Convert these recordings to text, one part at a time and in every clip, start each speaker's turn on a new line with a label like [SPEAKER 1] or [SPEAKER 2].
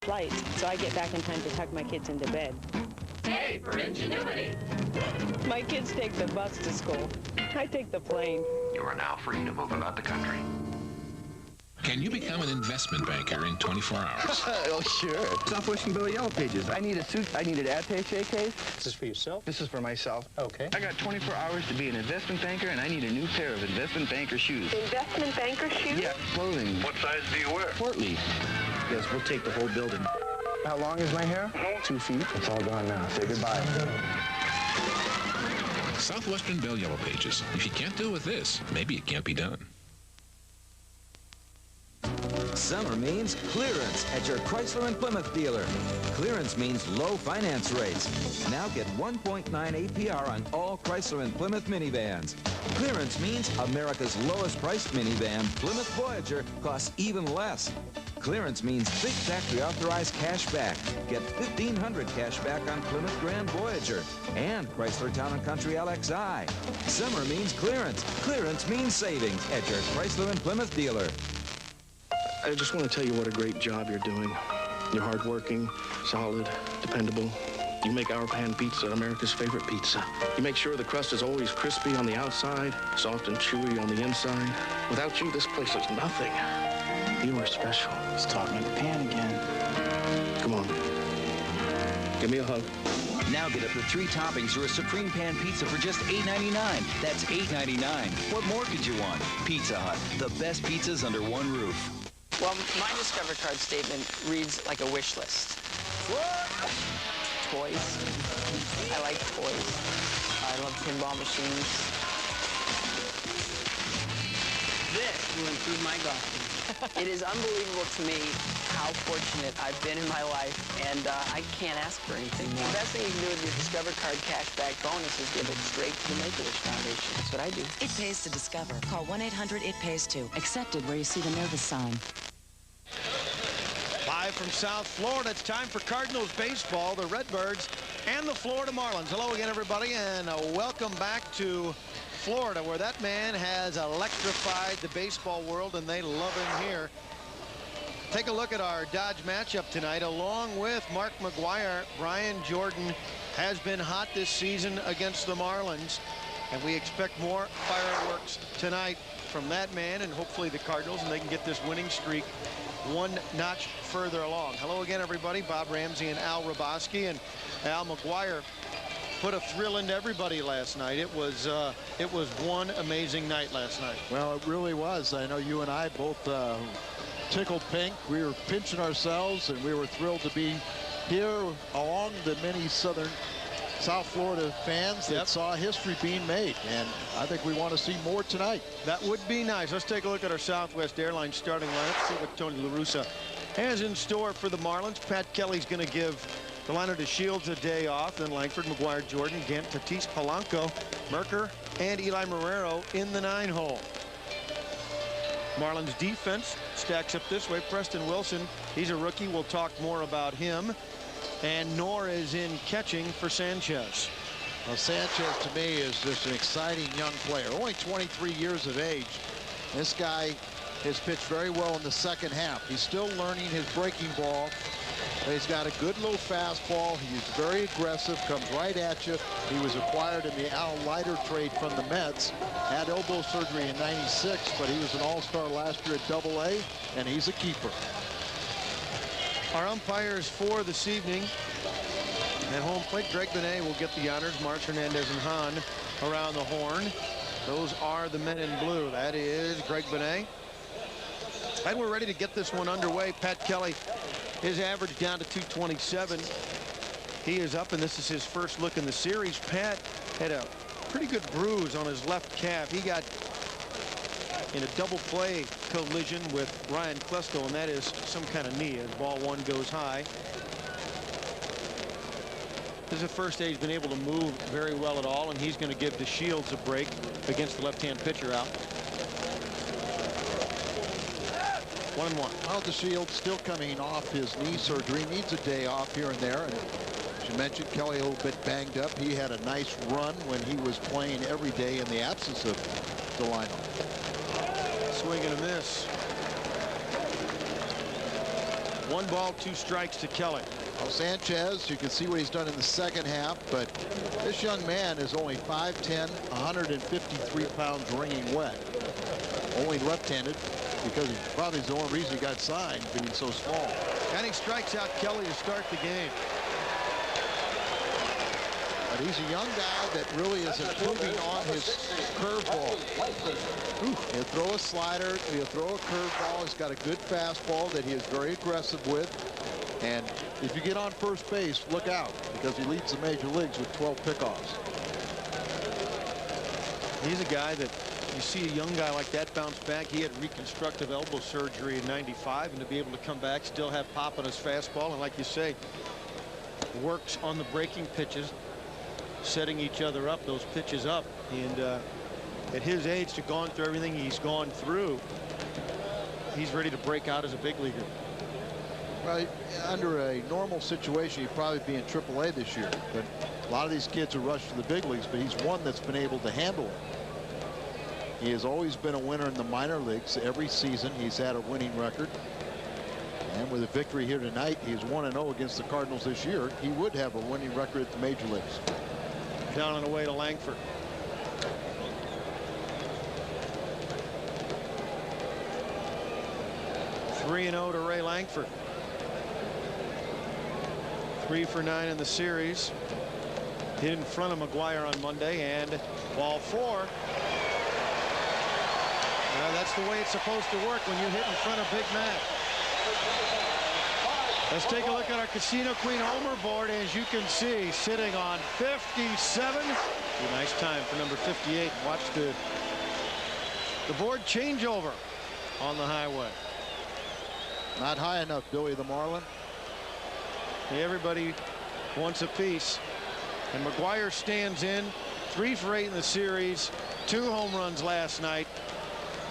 [SPEAKER 1] flight, so I get back in time to tuck my kids into bed.
[SPEAKER 2] A for ingenuity.
[SPEAKER 1] My kids take the bus to school. I take the plane.
[SPEAKER 3] You are now free to move about the country.
[SPEAKER 4] Can you become an investment banker in 24 hours?
[SPEAKER 5] Oh, sure.
[SPEAKER 6] Southwestern Bill Yellow Pages.
[SPEAKER 5] I need a suit. I need an attaché case.
[SPEAKER 6] This is for yourself?
[SPEAKER 5] This is for myself.
[SPEAKER 6] Okay.
[SPEAKER 5] I got 24 hours to be an investment banker, and I need a new pair of investment banker shoes.
[SPEAKER 7] Investment banker shoes?
[SPEAKER 5] Yeah, clothing.
[SPEAKER 3] What size do you wear?
[SPEAKER 5] Portly.
[SPEAKER 6] Yes, we'll take the whole building.
[SPEAKER 5] How long is my hair?
[SPEAKER 6] 2 feet.
[SPEAKER 5] It's all gone now. Say goodbye.
[SPEAKER 4] Southwestern Bell Yellow Pages. If you can't deal with this, maybe it can't be done.
[SPEAKER 8] Summer means clearance at your Chrysler and Plymouth dealer. Clearance means low finance rates. Now get 1.9 APR on all Chrysler and Plymouth minivans. Clearance means America's lowest priced minivan, Plymouth Voyager, costs even less. Clearance means big factory authorized cash back. Get $1,500 cash back on Plymouth Grand Voyager and Chrysler Town & Country LXI. Summer means clearance. Clearance means savings at your Chrysler and Plymouth dealer.
[SPEAKER 6] I just want to tell you what a great job you're doing. You're hardworking, solid, dependable. You make our pan pizza America's favorite pizza. You make sure the crust is always crispy on the outside, soft and chewy on the inside. Without you, this place is nothing. You are special.
[SPEAKER 9] He's talking about the pan again.
[SPEAKER 6] Come on. Give me a hug.
[SPEAKER 9] Now get up to 3 toppings or a Supreme Pan Pizza for just $8.99. That's $8.99. What more could you want? Pizza Hut, the best pizzas under one roof.
[SPEAKER 10] Well, my Discover Card statement reads like a wish list. Toys. I like toys. I love pinball machines. This will improve my golf game. It is unbelievable to me how fortunate I've been in my life, and I can't ask for anything more. The best thing you can do with your Discover Card cashback bonus is give it straight to the Make-A-Wish Foundation. That's what I do.
[SPEAKER 11] It pays to Discover. Call 1-800-IT-PAYS-TO. Accepted where you see the nervous sign.
[SPEAKER 12] Live from South Florida, it's time for Cardinals baseball, the Redbirds and the Florida Marlins. Hello again, everybody, and welcome back to Florida, where that man has electrified the baseball world, and they love him here. Take a look at our Dodge matchup tonight. Along with Mark McGwire, Brian Jordan has been hot this season against the Marlins, and we expect more fireworks tonight from that man and hopefully the Cardinals, and they can get this winning streak one notch further along. Hello again, everybody. Bob Ramsey and Al Roboski, and Al McGwire put a thrill into everybody last night. It was one amazing night last night.
[SPEAKER 13] Well, it really was. I know you and I both tickled pink. We were pinching ourselves, and we were thrilled to be here along the many South Florida fans that saw history being made, and I think we want to see more tonight.
[SPEAKER 12] That would be nice. Let's take a look at our Southwest Airlines starting lineup, see what Tony La Russa has in store for the Marlins. Pat Kelly's going to give Delano DeShields a day off, then Langford, McGwire, Jordan, Gant, Tatis, Polanco, Mercker, and Eli Marrero in the 9-hole. Marlins defense stacks up this way. Preston Wilson, he's a rookie. We'll talk more about him. And Nor is in catching for Sanchez.
[SPEAKER 13] Well, Sanchez, to me, is just an exciting young player. Only 23 years of age. This guy has pitched very well in the second half. He's still learning his breaking ball. But he's got a good little fastball. He's very aggressive, comes right at you. He was acquired in the Al Leiter trade from the Mets. Had elbow surgery in '96, but he was an all-star last year at AA, and he's a keeper.
[SPEAKER 12] Our umpires for this evening at home plate, Greg Benet will get the honors. March Hernandez and Hahn around the horn. Those are the men in blue. That is Greg Benet. And we're ready to get this one underway. Pat Kelly, his average down to 227. He is up, and this is his first look in the series. Pat had a pretty good bruise on his left calf. He got in a double play collision with Ryan Klesko, and that is some kind of knee as ball one goes high. This is the first day he's been able to move very well at all, and he's going to give DeShields a break against the left-hand pitcher out. 1-1.
[SPEAKER 13] Well, DeShields still coming off his knee surgery, needs a day off here and there. And as you mentioned, Kelly a little bit banged up. He had a nice run when he was playing every day in the absence of Delano. Swing and a miss.
[SPEAKER 12] 1 ball, 2 strikes to Kelly.
[SPEAKER 13] Well, Sanchez, you can see what he's done in the second half, but this young man is only 5'10", 153 pounds wringing wet. Only left-handed, because probably the only reason he got signed, being so small.
[SPEAKER 12] And he strikes out Kelly to start the game.
[SPEAKER 13] But he's a young guy that really is improving on his curveball. He'll throw a slider, he'll throw a curveball. He's got a good fastball that he is very aggressive with. And if you get on first base, look out, because he leads the major leagues with 12 pickoffs.
[SPEAKER 12] He's a guy that you see a young guy like that bounce back. He had reconstructive elbow surgery in '95, and to be able to come back, still have pop on his fastball, and like you say, works on the breaking pitches, setting each other up, those pitches up. And at his age, to gone through everything he's gone through, he's ready to break out as a big leaguer.
[SPEAKER 13] Well, under a normal situation, he'd probably be in AAA this year. But a lot of these kids are rushed to the big leagues, but he's one that's been able to handle it. He has always been a winner in the minor leagues. Every season, he's had a winning record. And with a victory here tonight, he's 1-0 against the Cardinals this year. He would have a winning record at the major leagues.
[SPEAKER 12] Down and away to Langford. (3-0) to Ray Langford. 3 for 9 in the series. Hit in front of McGuire on Monday, and ball 4. That's the way it's supposed to work when you hit in front of Big Mac. Let's take a look at our Casino Queen Homer board. As you can see, sitting on 57. A nice time for number 58. Watch the board change over on the highway.
[SPEAKER 13] Not high enough, Billy the Marlin.
[SPEAKER 12] Everybody wants a piece. And McGuire stands in. 3 for 8 in the series. 2 home runs last night.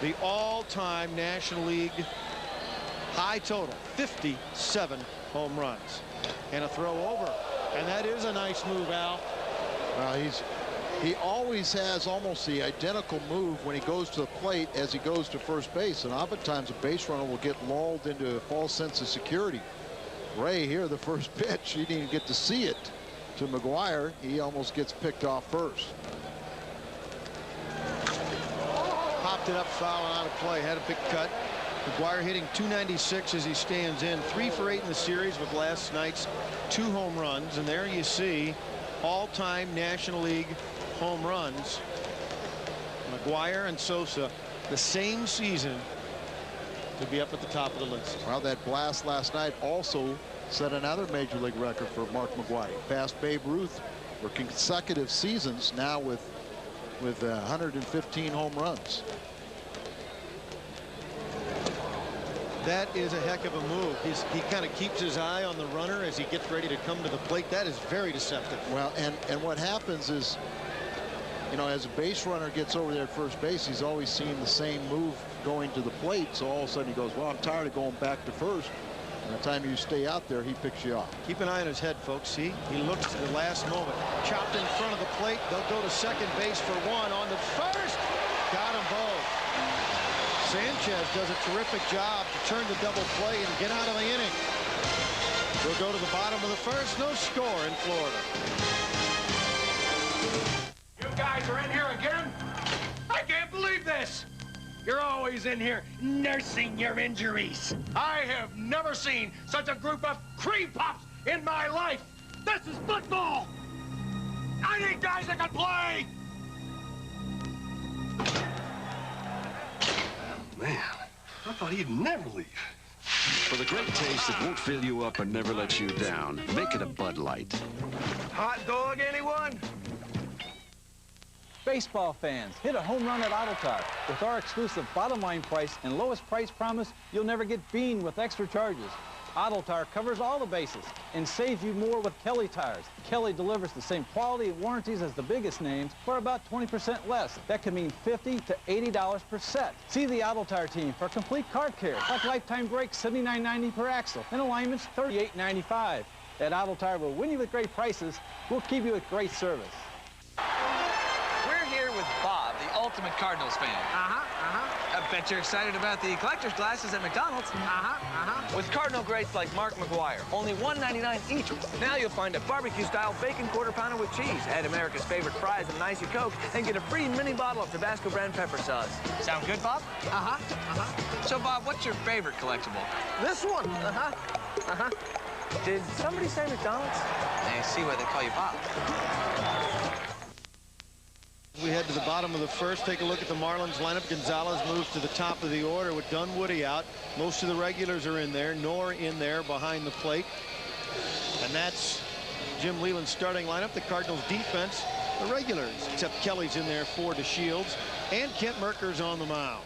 [SPEAKER 12] The all-time National League high total, 57 home runs. And a throw over. And that is a nice move, Al.
[SPEAKER 13] Well, he always has almost the identical move when he goes to the plate as he goes to first base. And oftentimes a base runner will get lulled into a false sense of security. Ray here, the first pitch, he didn't even get to see it to McGuire. He almost gets picked off first.
[SPEAKER 12] Popped it up, foul and out of play. Had a big cut. McGuire hitting .296 as he stands in. 3 for 8 in the series with last night's 2 home runs. And there you see all-time National League home runs. McGuire and Sosa, the same season, to be up at the top of the list.
[SPEAKER 13] Well, that blast last night also set another major league record for Mark McGuire. Passed Babe Ruth for consecutive seasons now with 115 home runs.
[SPEAKER 12] That is a heck of a move. He kind of keeps his eye on the runner as he gets ready to come to the plate. That is very deceptive.
[SPEAKER 13] Well, and what happens is, you know, as a base runner gets over there at first base, he's always seeing the same move going to the plate. So all of a sudden he goes, well, I'm tired of going back to first. And the time you stay out there, he picks you off.
[SPEAKER 12] Keep an eye on his head, folks. See, he looks to the last moment. Chopped in front of the plate. They'll go to second base for 1. On the first. Got them both. Sanchez does a terrific job to turn the double play and get out of the inning. We'll go to the bottom of the first. No score in Florida.
[SPEAKER 2] You guys are in here again? I can't believe this. You're always in here nursing your injuries. I have never seen such a group of cream puffs in my life. This is football. I need guys that can play.
[SPEAKER 7] Man, I thought he'd never leave.
[SPEAKER 14] For the great taste that won't fill you up and never let you down, make it a Bud Light.
[SPEAKER 2] Hot dog, anyone?
[SPEAKER 15] Baseball fans, hit a home run at AutoTire. With our exclusive bottom line price and lowest price promise, you'll never get beaned with extra charges. AutoTire covers all the bases and saves you more with Kelly tires. Kelly delivers the same quality and warranties as the biggest names for about 20% less. That could mean $50 to $80 per set. See the AutoTire team for complete car care, like lifetime brakes, $79.90 per axle, and alignments, $38.95. At AutoTire, we'll win you with great prices. We'll keep you with great service.
[SPEAKER 16] We're here with Bob, the ultimate Cardinals fan. Bet you're excited about the collector's glasses at McDonald's.
[SPEAKER 17] With Cardinal greats like Mark McGuire, only $1.99 each. Now you'll find a barbecue-style bacon quarter pounder with cheese. Add America's favorite fries and an icy Coke, and get a free mini bottle of Tabasco brand pepper sauce.
[SPEAKER 16] Sound good, Bob? So, Bob, what's your favorite collectible?
[SPEAKER 17] This one. Did somebody say McDonald's?
[SPEAKER 16] I see why they call you Bob.
[SPEAKER 12] We head to the bottom of the first. Take a look at the Marlins lineup. Gonzalez moves to the top of the order with Dunwoody out. Most of the regulars are in there. Knorr in there behind the plate. And that's Jim Leland's starting lineup. The Cardinals defense, the regulars, except Kelly's in there for DeShields. And Kent Mercker's on the mound.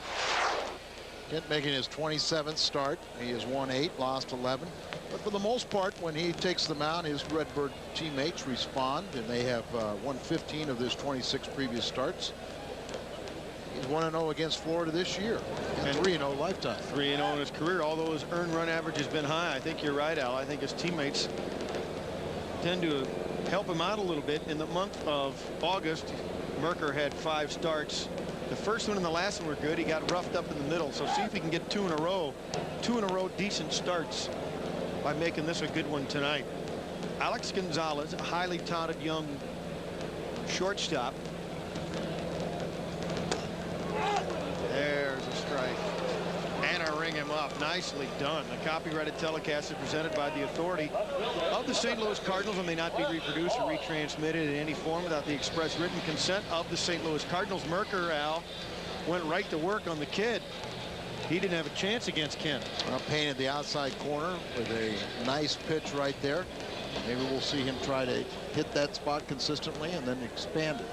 [SPEAKER 13] Kent making his 27th start. He has won 8, lost 11. But for the most part, when he takes the mound, his Redbird teammates respond, and they have won 15 of his 26 previous starts. He's 1-0 against Florida this year, and 3-0 lifetime.
[SPEAKER 12] 3-0 in his career, although his earned run average has been high. I think you're right, Al. I think his teammates tend to help him out a little bit. In the month of August, Mercker had 5 starts. The first one and the last one were good. He got roughed up in the middle, so see if he can get 2 in a row. 2 in a row decent starts by making this a good one tonight. Alex Gonzalez, a highly touted young shortstop. There's a strike. And a ring him up. Nicely done. The copyrighted telecast is presented by the authority of the St. Louis Cardinals and may not be reproduced or retransmitted in any form without the express written consent of the St. Louis Cardinals. Mercker, Al, went right to work on the kid. He didn't have a chance against Kent.
[SPEAKER 13] Well, painted the outside corner with a nice pitch right there. Maybe we'll see him try to hit that spot consistently and then expand it.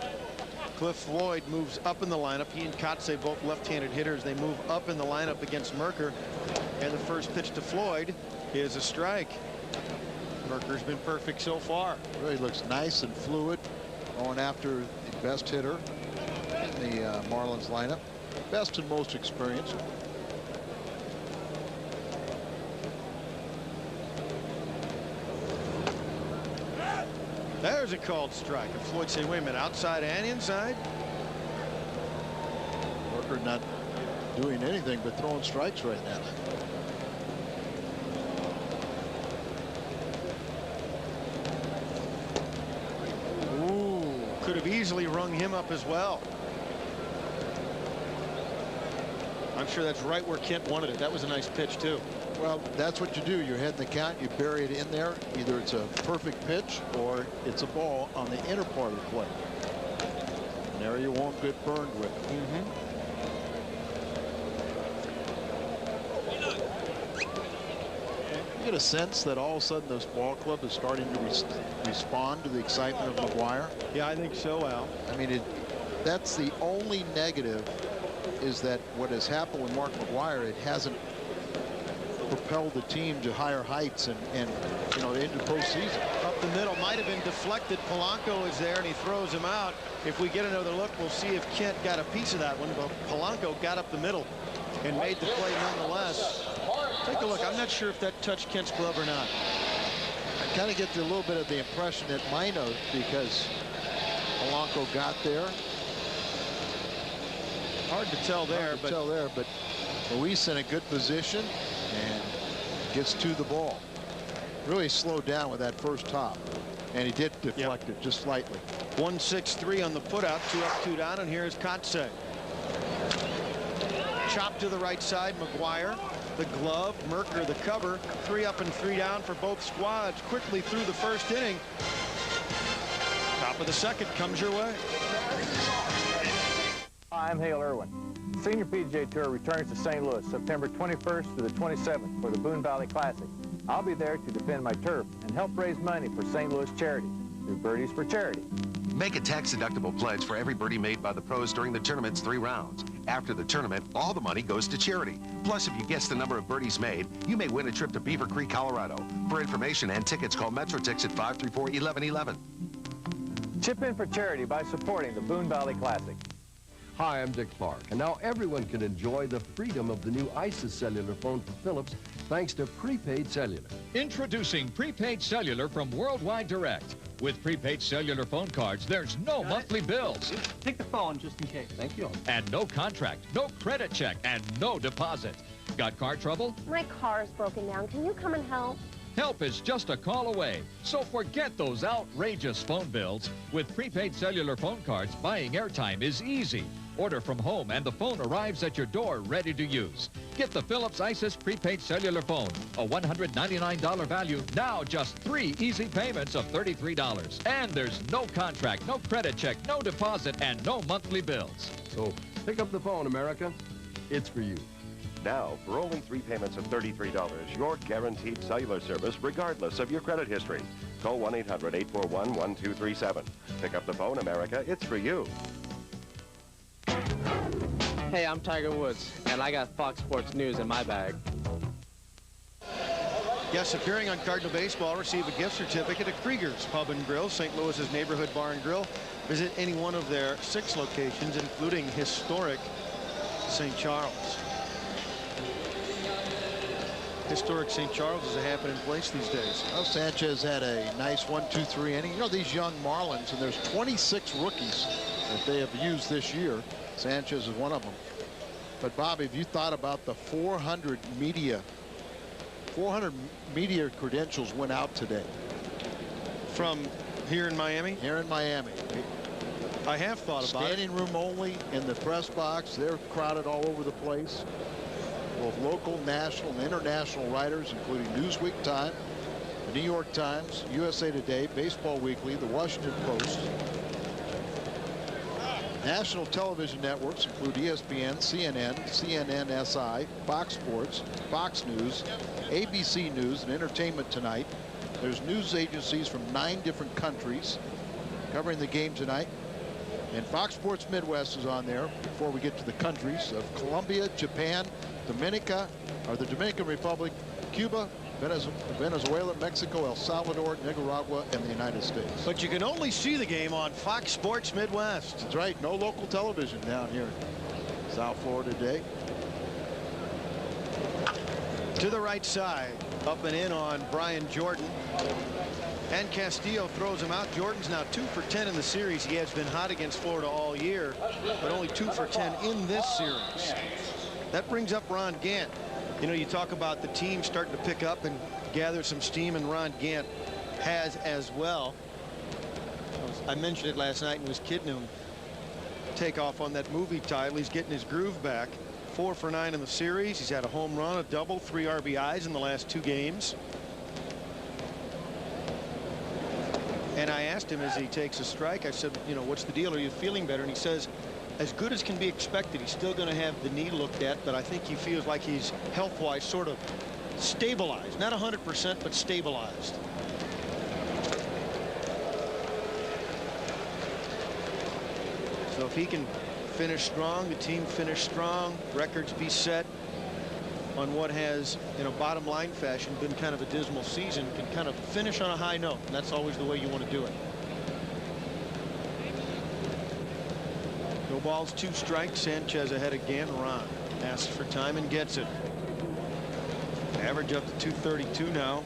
[SPEAKER 12] Cliff Floyd moves up in the lineup. He and Kotze, both left-handed hitters. They move up in the lineup against Mercker. And the first pitch to Floyd is a strike. Mercker's been perfect so far.
[SPEAKER 13] Really looks nice and fluid, going after the best hitter in the Marlins lineup. Best and most experienced.
[SPEAKER 12] There's a called strike. And Floyd say, wait a minute, outside and inside?
[SPEAKER 13] Mercker not doing anything but throwing strikes right now.
[SPEAKER 12] Ooh, could have easily rung him up as well. I'm sure that's right where Kent wanted it. That was a nice pitch, too.
[SPEAKER 13] Well, that's what you do. You're heading the count. You bury it in there. Either it's a perfect pitch or it's a ball on the inner part of the plate. And there you won't get burned with it. You get a sense that all of a sudden this ball club is starting to respond to the excitement of McGuire.
[SPEAKER 12] Yeah, I think so, Al.
[SPEAKER 13] I mean, that's the only negative, is that what has happened with Mark McGuire, it hasn't propelled the team to higher heights and you know, into postseason.
[SPEAKER 12] Up the middle might have been deflected. Polanco is there and he throws him out. If we get another look, we'll see if Kent got a piece of that one, but Polanco got up the middle and made the play nonetheless. Take a look. I'm not sure if that touched Kent's glove or not.
[SPEAKER 13] I kind of get a little bit of the impression it might have, because Polanco got there.
[SPEAKER 12] Hard to tell there,
[SPEAKER 13] but Luis in a good position and gets to the ball. Really slowed down with that first top, and he did deflect it just slightly.
[SPEAKER 12] 1-6-3 on the putout. 2 up, 2 down, and here's Kotze. Chop to the right side. McGuire, the glove. Mercker, the cover. 3 up and 3 down for both squads. Quickly through the first inning. Top of the second comes your way.
[SPEAKER 18] Hi, I'm Hale Irwin. The Senior PGA Tour returns to St. Louis September 21st to the 27th for the Boone Valley Classic. I'll be there to defend my turf and help raise money for St. Louis charities through Birdies for Charity.
[SPEAKER 14] Make a tax-deductible pledge for every birdie made by the pros during the tournament's 3 rounds. After the tournament, all the money goes to charity. Plus, if you guess the number of birdies made, you may win a trip to Beaver Creek, Colorado. For information and tickets, call Metrotix at 534-1111.
[SPEAKER 18] Chip in for charity by supporting the Boone Valley Classic.
[SPEAKER 7] Hi, I'm Dick Clark, and now everyone can enjoy the freedom of the new ISIS cellular phone from Philips thanks to prepaid cellular.
[SPEAKER 19] Introducing prepaid cellular from Worldwide Direct. With prepaid cellular phone cards, there's no monthly bills.
[SPEAKER 20] Take the phone just in case.
[SPEAKER 7] Thank you.
[SPEAKER 19] And no contract, no credit check, and no deposit. Got car trouble?
[SPEAKER 21] My car's broken down. Can you come and help?
[SPEAKER 19] Help is just a call away. So forget those outrageous phone bills. With prepaid cellular phone cards, buying airtime is easy. Order from home and the phone arrives at your door ready to use. Get the Philips ISIS prepaid cellular phone. A $199 value, now just 3 easy payments of $33. And there's no contract, no credit check, no deposit, and no monthly bills.
[SPEAKER 7] So pick up the phone, America. It's for you.
[SPEAKER 3] Now, for only 3 payments of $33, you're guaranteed cellular service regardless of your credit history. Call 1-800-841-1237. Pick up the phone, America. It's for you.
[SPEAKER 22] Hey, I'm Tiger Woods, and I got Fox Sports News in my bag.
[SPEAKER 12] Guests appearing on Cardinal Baseball receive a gift certificate at Krieger's Pub and Grill, St. Louis's neighborhood bar and grill. Visit any one of their 6 locations, including historic St. Charles. Historic St. Charles is a happening place these days.
[SPEAKER 13] Well, Sanchez had a nice 1-2-3 inning. You know, these young Marlins, and there's 26 rookies that they have used this year. Sanchez is one of them. But Bobby, if you thought about the 400 media credentials went out today.
[SPEAKER 12] From here in Miami?
[SPEAKER 13] Here in Miami.
[SPEAKER 12] I have thought about it.
[SPEAKER 13] Standing room only in the press box. They're crowded all over the place. Both local, national, and international writers, including Newsweek Time, the New York Times, USA Today, Baseball Weekly, the Washington Post. National television networks include ESPN, CNN, CNN-SI, Fox Sports, Fox News, ABC News, and Entertainment Tonight. There's news agencies from 9 different countries covering the game tonight. And Fox Sports Midwest is on there before we get to the countries of Colombia, Japan, the Dominican Republic, Cuba, Venezuela, Mexico, El Salvador, Nicaragua, and the United States.
[SPEAKER 12] But you can only see the game on Fox Sports Midwest.
[SPEAKER 13] That's right. No local television down here in South Florida today.
[SPEAKER 12] To the right side, up and in on Brian Jordan. And Castillo throws him out. Jordan's now 2 for 10 in the series. He has been hot against Florida all year, but only 2 for 10 in this series. That brings up Ron Gant. You know, you talk about the team starting to pick up and gather some steam, and Ron Gant has as well. I mentioned it last night and was kidding him. Take off on that movie title. He's getting his groove back. 4 for 9 in the series. He's had a home run, a double, 3 RBIs in the last 2 games. And I asked him as he takes a strike, I said, you know, what's the deal? Are you feeling better? And he says, as good as can be expected. He's still going to have the knee looked at, but I think he feels like he's health-wise sort of stabilized. Not 100%, but stabilized. So if he can finish strong, the team finish strong, records be set on what has, in a bottom line fashion, been kind of a dismal season, can kind of finish on a high note, and that's always the way you want to do it. No balls, 2 strikes. Sanchez ahead again. Ron asks for time and gets it. Average up to 232 now.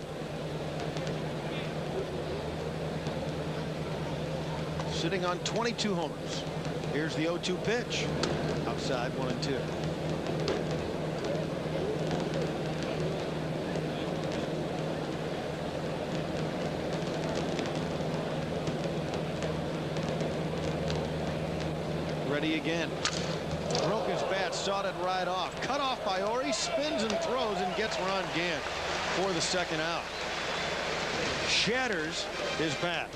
[SPEAKER 12] Sitting on 22 homers. Here's the 0-2 pitch. Outside, 1-2. Ready again. Broke his bat, sawed it right off. Cut off by Ori, spins and throws and gets Ron Gant for the 2nd out. Shatters his bat.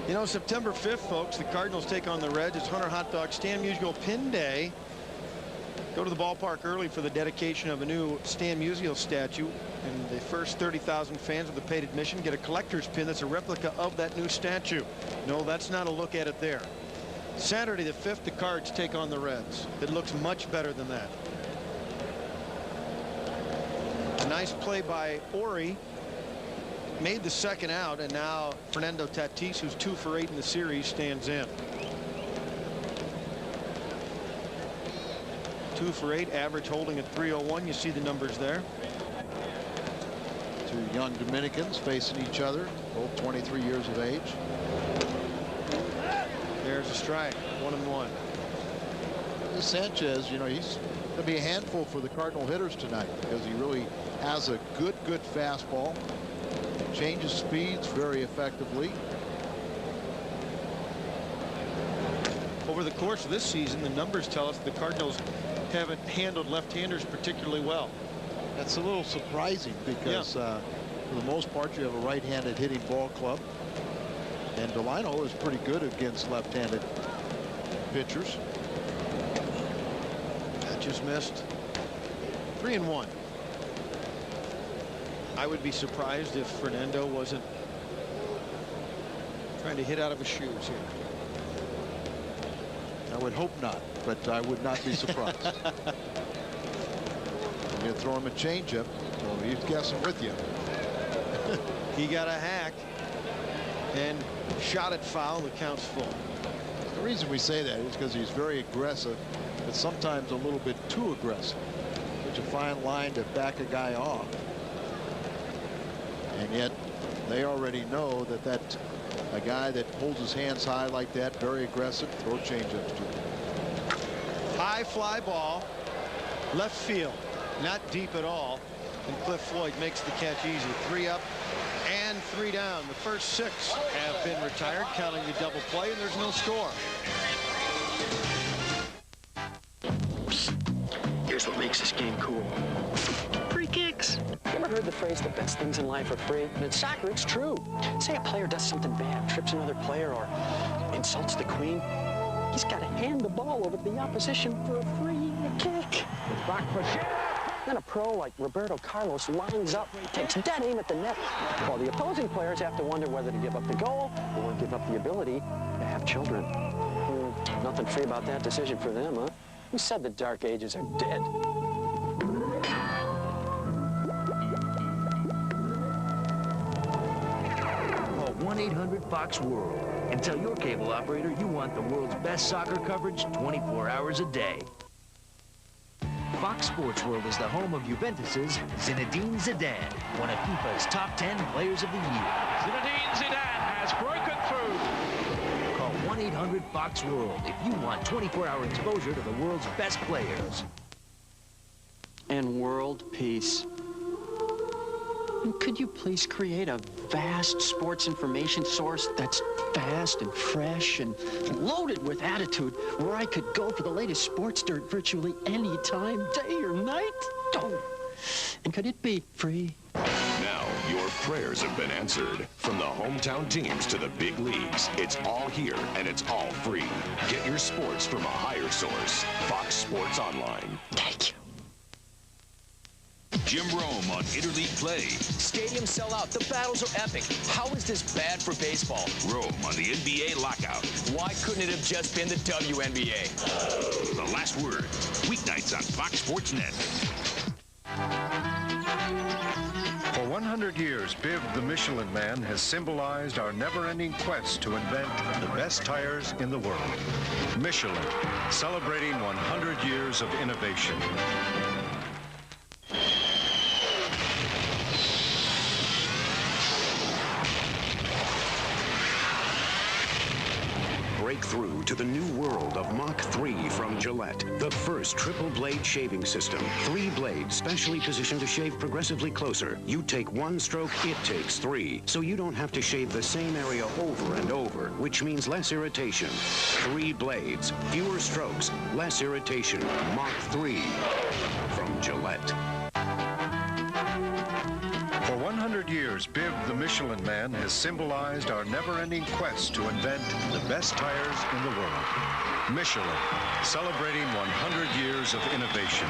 [SPEAKER 12] You know, September 5th, folks, the Cardinals take on the Reds. It's Hunter Hot Dog Stan Musial Pin Day. Go to the ballpark early for the dedication of a new Stan Musial statue. And the first 30,000 fans with a paid admission get a collector's pin that's a replica of that new statue. No, that's not a look at it there. Saturday the 5th, the Cards take on the Reds. It looks much better than that. A nice play by Ori. made the second out, and now Fernando Tatis, who's 2 for 8 in the series, stands in. 2 for 8, average holding at 301. You see the numbers there.
[SPEAKER 13] Two young Dominicans facing each other, both 23 years of age.
[SPEAKER 12] There's a strike, 1-1.
[SPEAKER 13] Sanchez, you know, he's going to be a handful for the Cardinal hitters tonight because he really has a good fastball. Changes speeds very effectively.
[SPEAKER 12] Over the course of this season, the numbers tell us the Cardinals haven't handled left-handers particularly well.
[SPEAKER 13] That's a little surprising because for the most part you have a right-handed hitting ball club, and Delino is pretty good against left-handed pitchers.
[SPEAKER 12] That just missed. 3-1. I would be surprised if Fernando wasn't trying to hit out of his shoes here.
[SPEAKER 13] I would hope not, but I would not be surprised. You throw him a changeup, well, he's guessing with you.
[SPEAKER 12] He got a hack and shot it foul. The count's full.
[SPEAKER 13] The reason we say that is because he's very aggressive, but sometimes a little bit too aggressive. Such a fine line to back a guy off. And yet they already know that a guy that holds his hands high like that, very aggressive, throw changeups to him.
[SPEAKER 12] High fly ball, left field, not deep at all, and Cliff Floyd makes the catch easy. 3 up and 3 down. The first 6 have been retired, counting the double play, and there's no score.
[SPEAKER 10] Here's what makes this game cool. Free kicks. You ever heard the phrase, the best things in life are free? And in soccer, it's true. Say a player does something bad, trips another player, or insults the queen. He's got to hand the ball over to the opposition for a free kick. Then a pro like Roberto Carlos lines up, takes dead aim at the net, while the opposing players have to wonder whether to give up the goal or give up the ability to have children. Nothing free about that decision for them, huh? Who said the dark ages are dead?
[SPEAKER 1] Call 1-800-FOX-WORLD and tell your cable operator you want the world's best soccer coverage 24 hours a day. Fox Sports World is the home of Juventus's Zinedine Zidane, one of FIFA's top 10 players of the year.
[SPEAKER 19] Zinedine Zidane has broken through.
[SPEAKER 1] Call 1-800-FOX-WORLD if you want 24-hour exposure to the world's best players.
[SPEAKER 10] And world peace. And could you please create a vast sports information source that's fast and fresh and loaded with attitude, where I could go for the latest sports dirt virtually any time, day or night? Oh. And could it be free?
[SPEAKER 20] Now, your prayers have been answered. From the hometown teams to the big leagues, it's all here and it's all free. Get your sports from a higher source. Fox Sports Online.
[SPEAKER 10] Thank you.
[SPEAKER 20] Jim Rome on Interleague Play.
[SPEAKER 9] Stadiums sell out. The battles are epic. How is this bad for baseball?
[SPEAKER 20] Rome on the NBA Lockout.
[SPEAKER 9] Why couldn't it have just been the WNBA?
[SPEAKER 20] The Last Word. Weeknights on Fox Sports Net.
[SPEAKER 23] For 100 years, Biv the Michelin Man has symbolized our never-ending quest to invent the best tires in the world. Michelin, celebrating 100 years of innovation.
[SPEAKER 20] Break through to the new world of Mach 3 from Gillette. The first triple blade shaving system. 3 blades specially positioned to shave progressively closer. You take 1 stroke, it takes 3. So you don't have to shave the same area over and over, which means less irritation. 3 blades, fewer strokes, less irritation. Mach 3 from Gillette.
[SPEAKER 23] For 100 years, Biv the Michelin Man has symbolized our never-ending quest to invent the best tires in the world. Michelin, celebrating 100 years of innovation.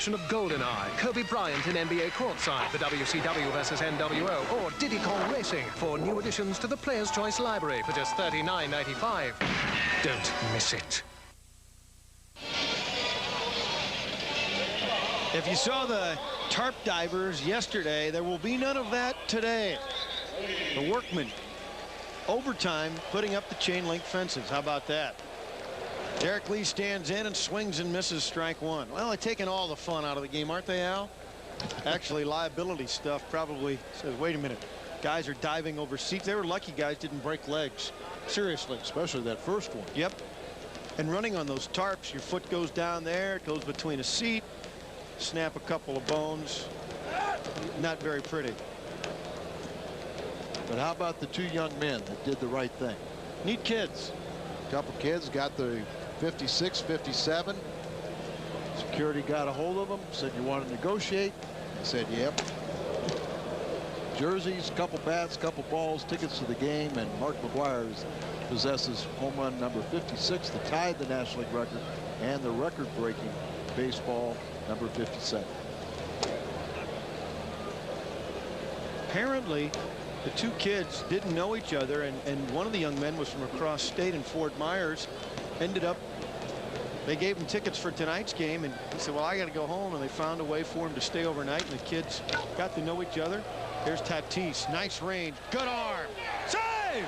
[SPEAKER 4] action of GoldenEye, Kobe Bryant in NBA courtside for WCW versus NWO, or Diddy Kong Racing for new additions to the Player's Choice Library for just $39.95. Don't miss it.
[SPEAKER 12] If you saw the tarp divers yesterday, there will be none of that today. The workmen, overtime, putting up the chain link fences. How about that? Derek Lee stands in and swings and misses strike one. Well, they're taking all the fun out of the game, aren't they, Al? Actually, liability stuff probably says, wait a minute. Guys are diving over seats. They were lucky guys didn't break legs. Seriously.
[SPEAKER 13] Especially that first one.
[SPEAKER 12] Yep. And running on those tarps, your foot goes down there, it goes between a seat, snap a couple of bones. Not very pretty.
[SPEAKER 13] But how about the two young men that did the right thing?
[SPEAKER 12] Neat kids.
[SPEAKER 13] A couple kids got the 56, 57. Security got a hold of them, said, you want to negotiate? They said, yep. Jerseys, couple bats, couple balls, tickets to the game, and Mark McGwire possesses home run number 56 that tied the National League record and the record-breaking baseball number 57.
[SPEAKER 12] Apparently, the two kids didn't know each other, and one of the young men was from across state in Fort Myers. Ended up, they gave him tickets for tonight's game, and he said, well, I got to go home, and they found a way for him to stay overnight, and the kids got to know each other. Here's Tatis, nice range, good arm, save!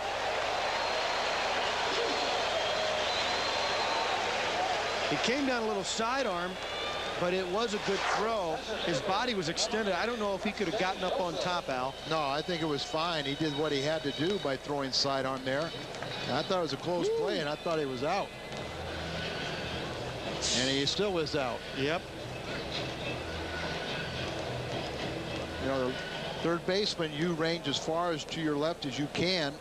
[SPEAKER 12] He came down a little sidearm, but it was a good throw. His body was extended. I don't know if he could have gotten up on top, Al.
[SPEAKER 13] No, I think it was fine. He did what he had to do by throwing sidearm there. And I thought it was a close play, and I thought he was out. And he still is out.
[SPEAKER 12] Yep.
[SPEAKER 13] You know, the third baseman, you range as far as to your left as you can.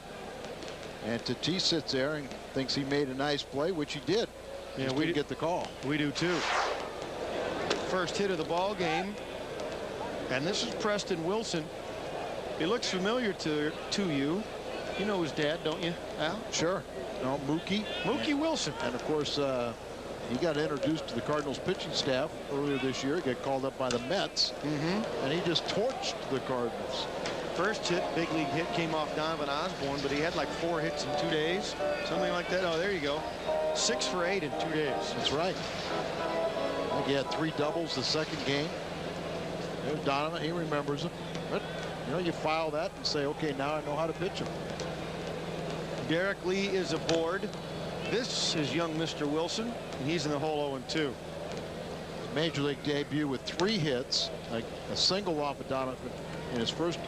[SPEAKER 13] And Tatis sits there and thinks he made a nice play, which he did.
[SPEAKER 12] Yeah,
[SPEAKER 13] we didn't get the call.
[SPEAKER 12] We do too. First hit of the ball game, and this is Preston Wilson. He looks familiar to you. You know his dad, don't you, Al?
[SPEAKER 13] Sure. No, Mookie
[SPEAKER 12] Wilson.
[SPEAKER 13] And of course, he got introduced to the Cardinals pitching staff earlier this year. He got called up by the Mets, and he just torched the Cardinals.
[SPEAKER 12] First hit, big league hit, came off Donovan Osborne, but he had like 4 hits in 2 days, something like that. Oh, there you go. 6 for 8 in 2 days.
[SPEAKER 13] That's right. I think he had 3 doubles the second game. There's Donovan. He remembers him. But, you know, you file that and say, okay, now I know how to pitch him.
[SPEAKER 12] Derek Lee is aboard. This is young Mr. Wilson, and he's in the hole 0-2.
[SPEAKER 13] Major league debut with 3 hits, like a single off of Donovan in his first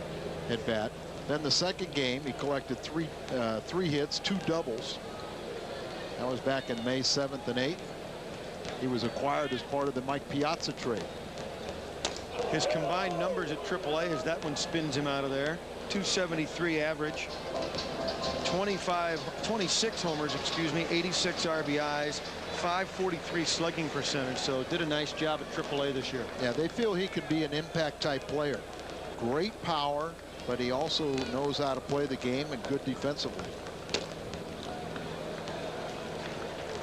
[SPEAKER 13] at bat. Then the second game, he collected 3 hits, 2 doubles. That was back in May 7th and 8th. He was acquired as part of the Mike Piazza trade.
[SPEAKER 12] His combined numbers at AAA, as that one spins him out of there, 273 average, 26 homers, excuse me, 86 RBIs, 543 slugging percentage. So did a nice job at AAA this year.
[SPEAKER 13] Yeah, they feel he could be an impact type player. Great power, but he also knows how to play the game and good defensively.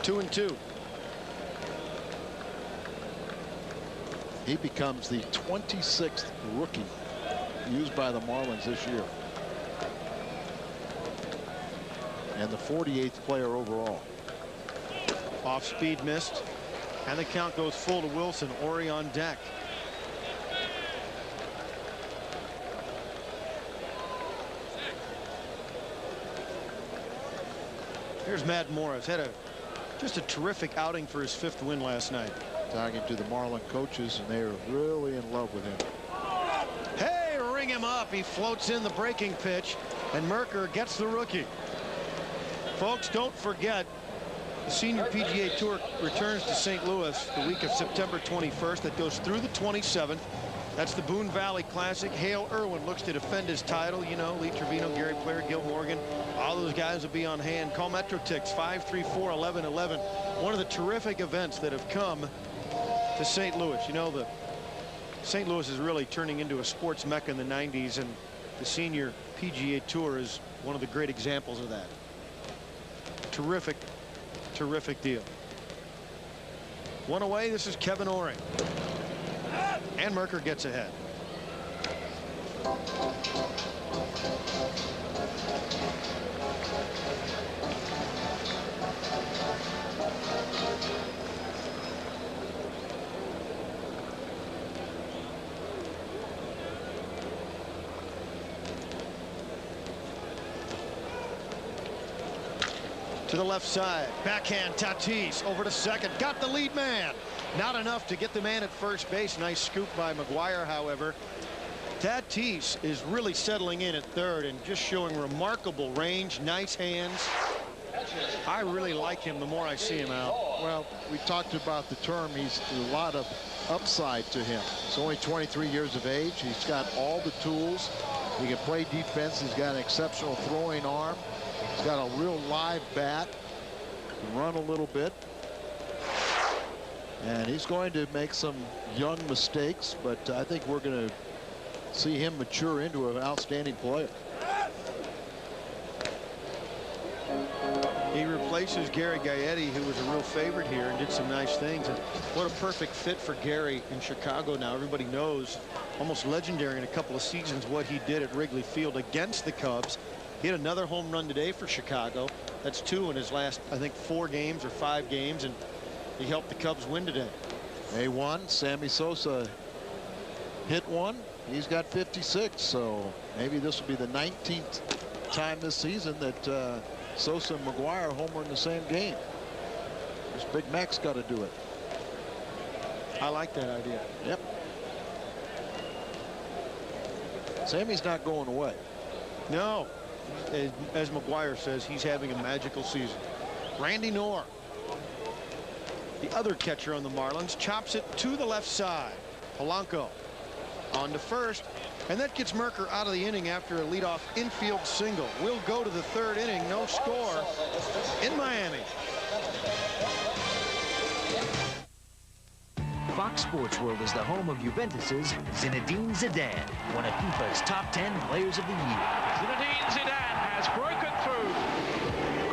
[SPEAKER 12] 2-2.
[SPEAKER 13] He becomes the 26th rookie used by the Marlins this year. And the 48th player overall.
[SPEAKER 12] Off speed missed. And the count goes full to Wilson. Ori on deck. Here's Matt Morris. Had just a terrific outing for his 5th win last night.
[SPEAKER 13] Talking to the Marlin coaches, and they are really in love with him.
[SPEAKER 12] Hey, ring him up. He floats in the breaking pitch, and Mercker gets the rookie. Folks, don't forget, the Senior PGA Tour returns to St. Louis the week of September 21st. That goes through the 27th. That's the Boone Valley Classic. Hale Irwin looks to defend his title. You know, Lee Trevino, Gary Player, Gil Morgan. All those guys will be on hand. Call MetroTix 534-1111. One of the terrific events that have come to St. Louis. You know, the St. Louis is really turning into a sports mecca in the 90s, and the Senior PGA Tour is one of the great examples of that. Terrific, terrific deal. One away. This is Kevin Oring. And Mercker gets ahead. To the left side, backhand Tatis over to second, got the lead man. Not enough to get the man at first base. Nice scoop by McGuire, however. Tatis is really settling in at third and just showing remarkable range, nice hands. I really like him the more I see him out.
[SPEAKER 13] Well, we talked about the term. He's a lot of upside to him. He's only 23 years of age. He's got all the tools. He can play defense. He's got an exceptional throwing arm. He's got a real live bat. He can run a little bit. And he's going to make some young mistakes, but I think we're going to see him mature into an outstanding player.
[SPEAKER 12] He replaces Gary Gaetti, who was a real favorite here and did some nice things. And what a perfect fit for Gary in Chicago now. Everybody knows, almost legendary in a couple of seasons, what he did at Wrigley Field against the Cubs. He had another home run today for Chicago. That's 2 in his last, I think, 4 games or 5 games, and he helped the Cubs win today.
[SPEAKER 13] A1, Sammy Sosa hit one. He's got 56, so maybe this will be the 19th time this season that Sosa and McGuire homer in the same game. This Big Mac's got to do it.
[SPEAKER 12] I like that idea.
[SPEAKER 13] Yep. Sammy's not going away.
[SPEAKER 12] No. As McGuire says, he's having a magical season. Randy Knorr, the other catcher on the Marlins, chops it to the left side. Polanco on to first, and that gets Mercker out of the inning after a leadoff infield single. We'll go to the 3rd inning, no score in Miami.
[SPEAKER 1] Fox Sports World is the home of Juventus's Zinedine Zidane, one of FIFA's top 10 players of the year.
[SPEAKER 2] Zinedine Zidane has broken through.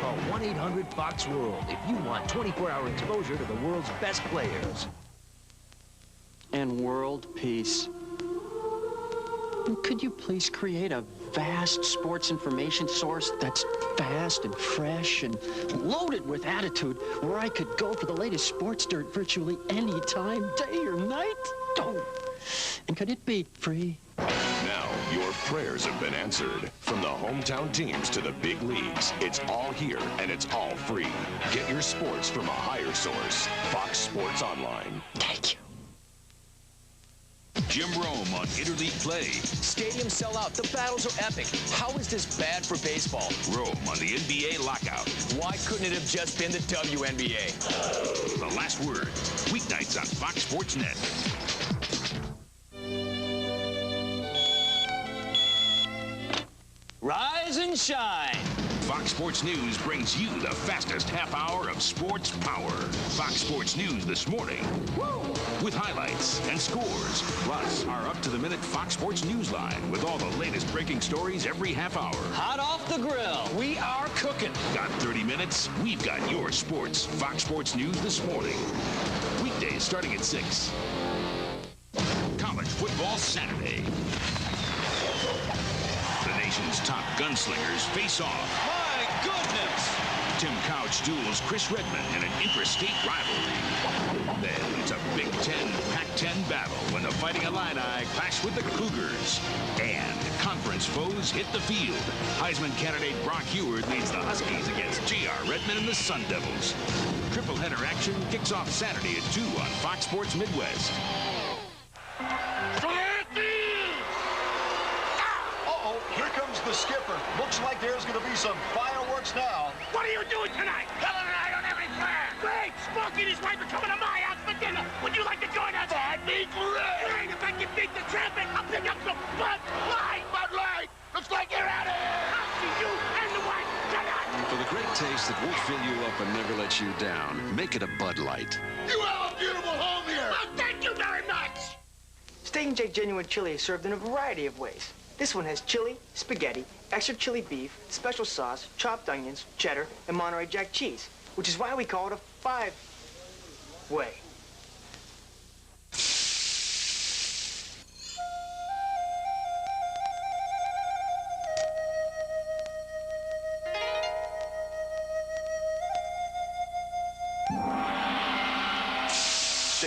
[SPEAKER 1] Call 1-800-FOX-WORLD if you want 24-hour exposure to the world's best players.
[SPEAKER 10] And world peace. Could you please create a vast sports information source that's fast and fresh and loaded with attitude, where I could go for the latest sports dirt virtually any time, day or night? Oh, and could it be free?
[SPEAKER 5] Now, your prayers have been answered. From the hometown teams to the big leagues, it's all here and it's all free. Get your sports from a higher source. Fox Sports Online.
[SPEAKER 10] Thank you.
[SPEAKER 5] Jim Rome on Interleague Play.
[SPEAKER 6] Stadiums sell out. The battles are epic. How is this bad for baseball?
[SPEAKER 5] Rome on the NBA Lockout.
[SPEAKER 6] Why couldn't it have just been the WNBA?
[SPEAKER 5] The Last Word. Weeknights on Fox Sports Net.
[SPEAKER 6] Rise and shine.
[SPEAKER 5] Fox Sports News brings you the fastest half hour of sports power. Fox Sports News this morning. Woo! With highlights and scores. Plus, our up-to-the-minute Fox Sports Newsline with all the latest breaking stories every half hour.
[SPEAKER 6] Hot off the grill. We are cooking.
[SPEAKER 5] Got 30 minutes? We've got your sports. Fox Sports News this morning. Weekdays starting at 6. College football Saturday. The nation's top gunslingers face off.
[SPEAKER 6] My goodness!
[SPEAKER 5] Tim Couch duels Chris Redmond in an intrastate rivalry. Then it's a Big Ten, Pac-10 battle when the Fighting Illini clash with the Cougars. And conference foes hit the field. Heisman candidate Brock Heward leads the Huskies against J.R. Redmond and the Sun Devils. Triple header action kicks off Saturday at 2 on Fox Sports Midwest.
[SPEAKER 8] Here comes the skipper. Looks like there's going to be some fireworks now.
[SPEAKER 2] What are you doing tonight? Helen and I don't have any plans. Great! Smokey and his wife are coming to my house for dinner. Would you like to join us? That'd be great! If I can beat the traffic, I'll pick up some Bud Light. Bud Light! Looks like you're out of here. I'll see you and the wife tonight.
[SPEAKER 14] For the great taste that won't fill you up and never let you down, make it a Bud Light.
[SPEAKER 2] You have a beautiful home here. Oh, thank you very much.
[SPEAKER 24] Steak and Jake Genuine Chili is served in a variety of ways. This one has chili, spaghetti, extra chili beef, special sauce, chopped onions, cheddar, and Monterey Jack cheese, which is why we call it a 5-way.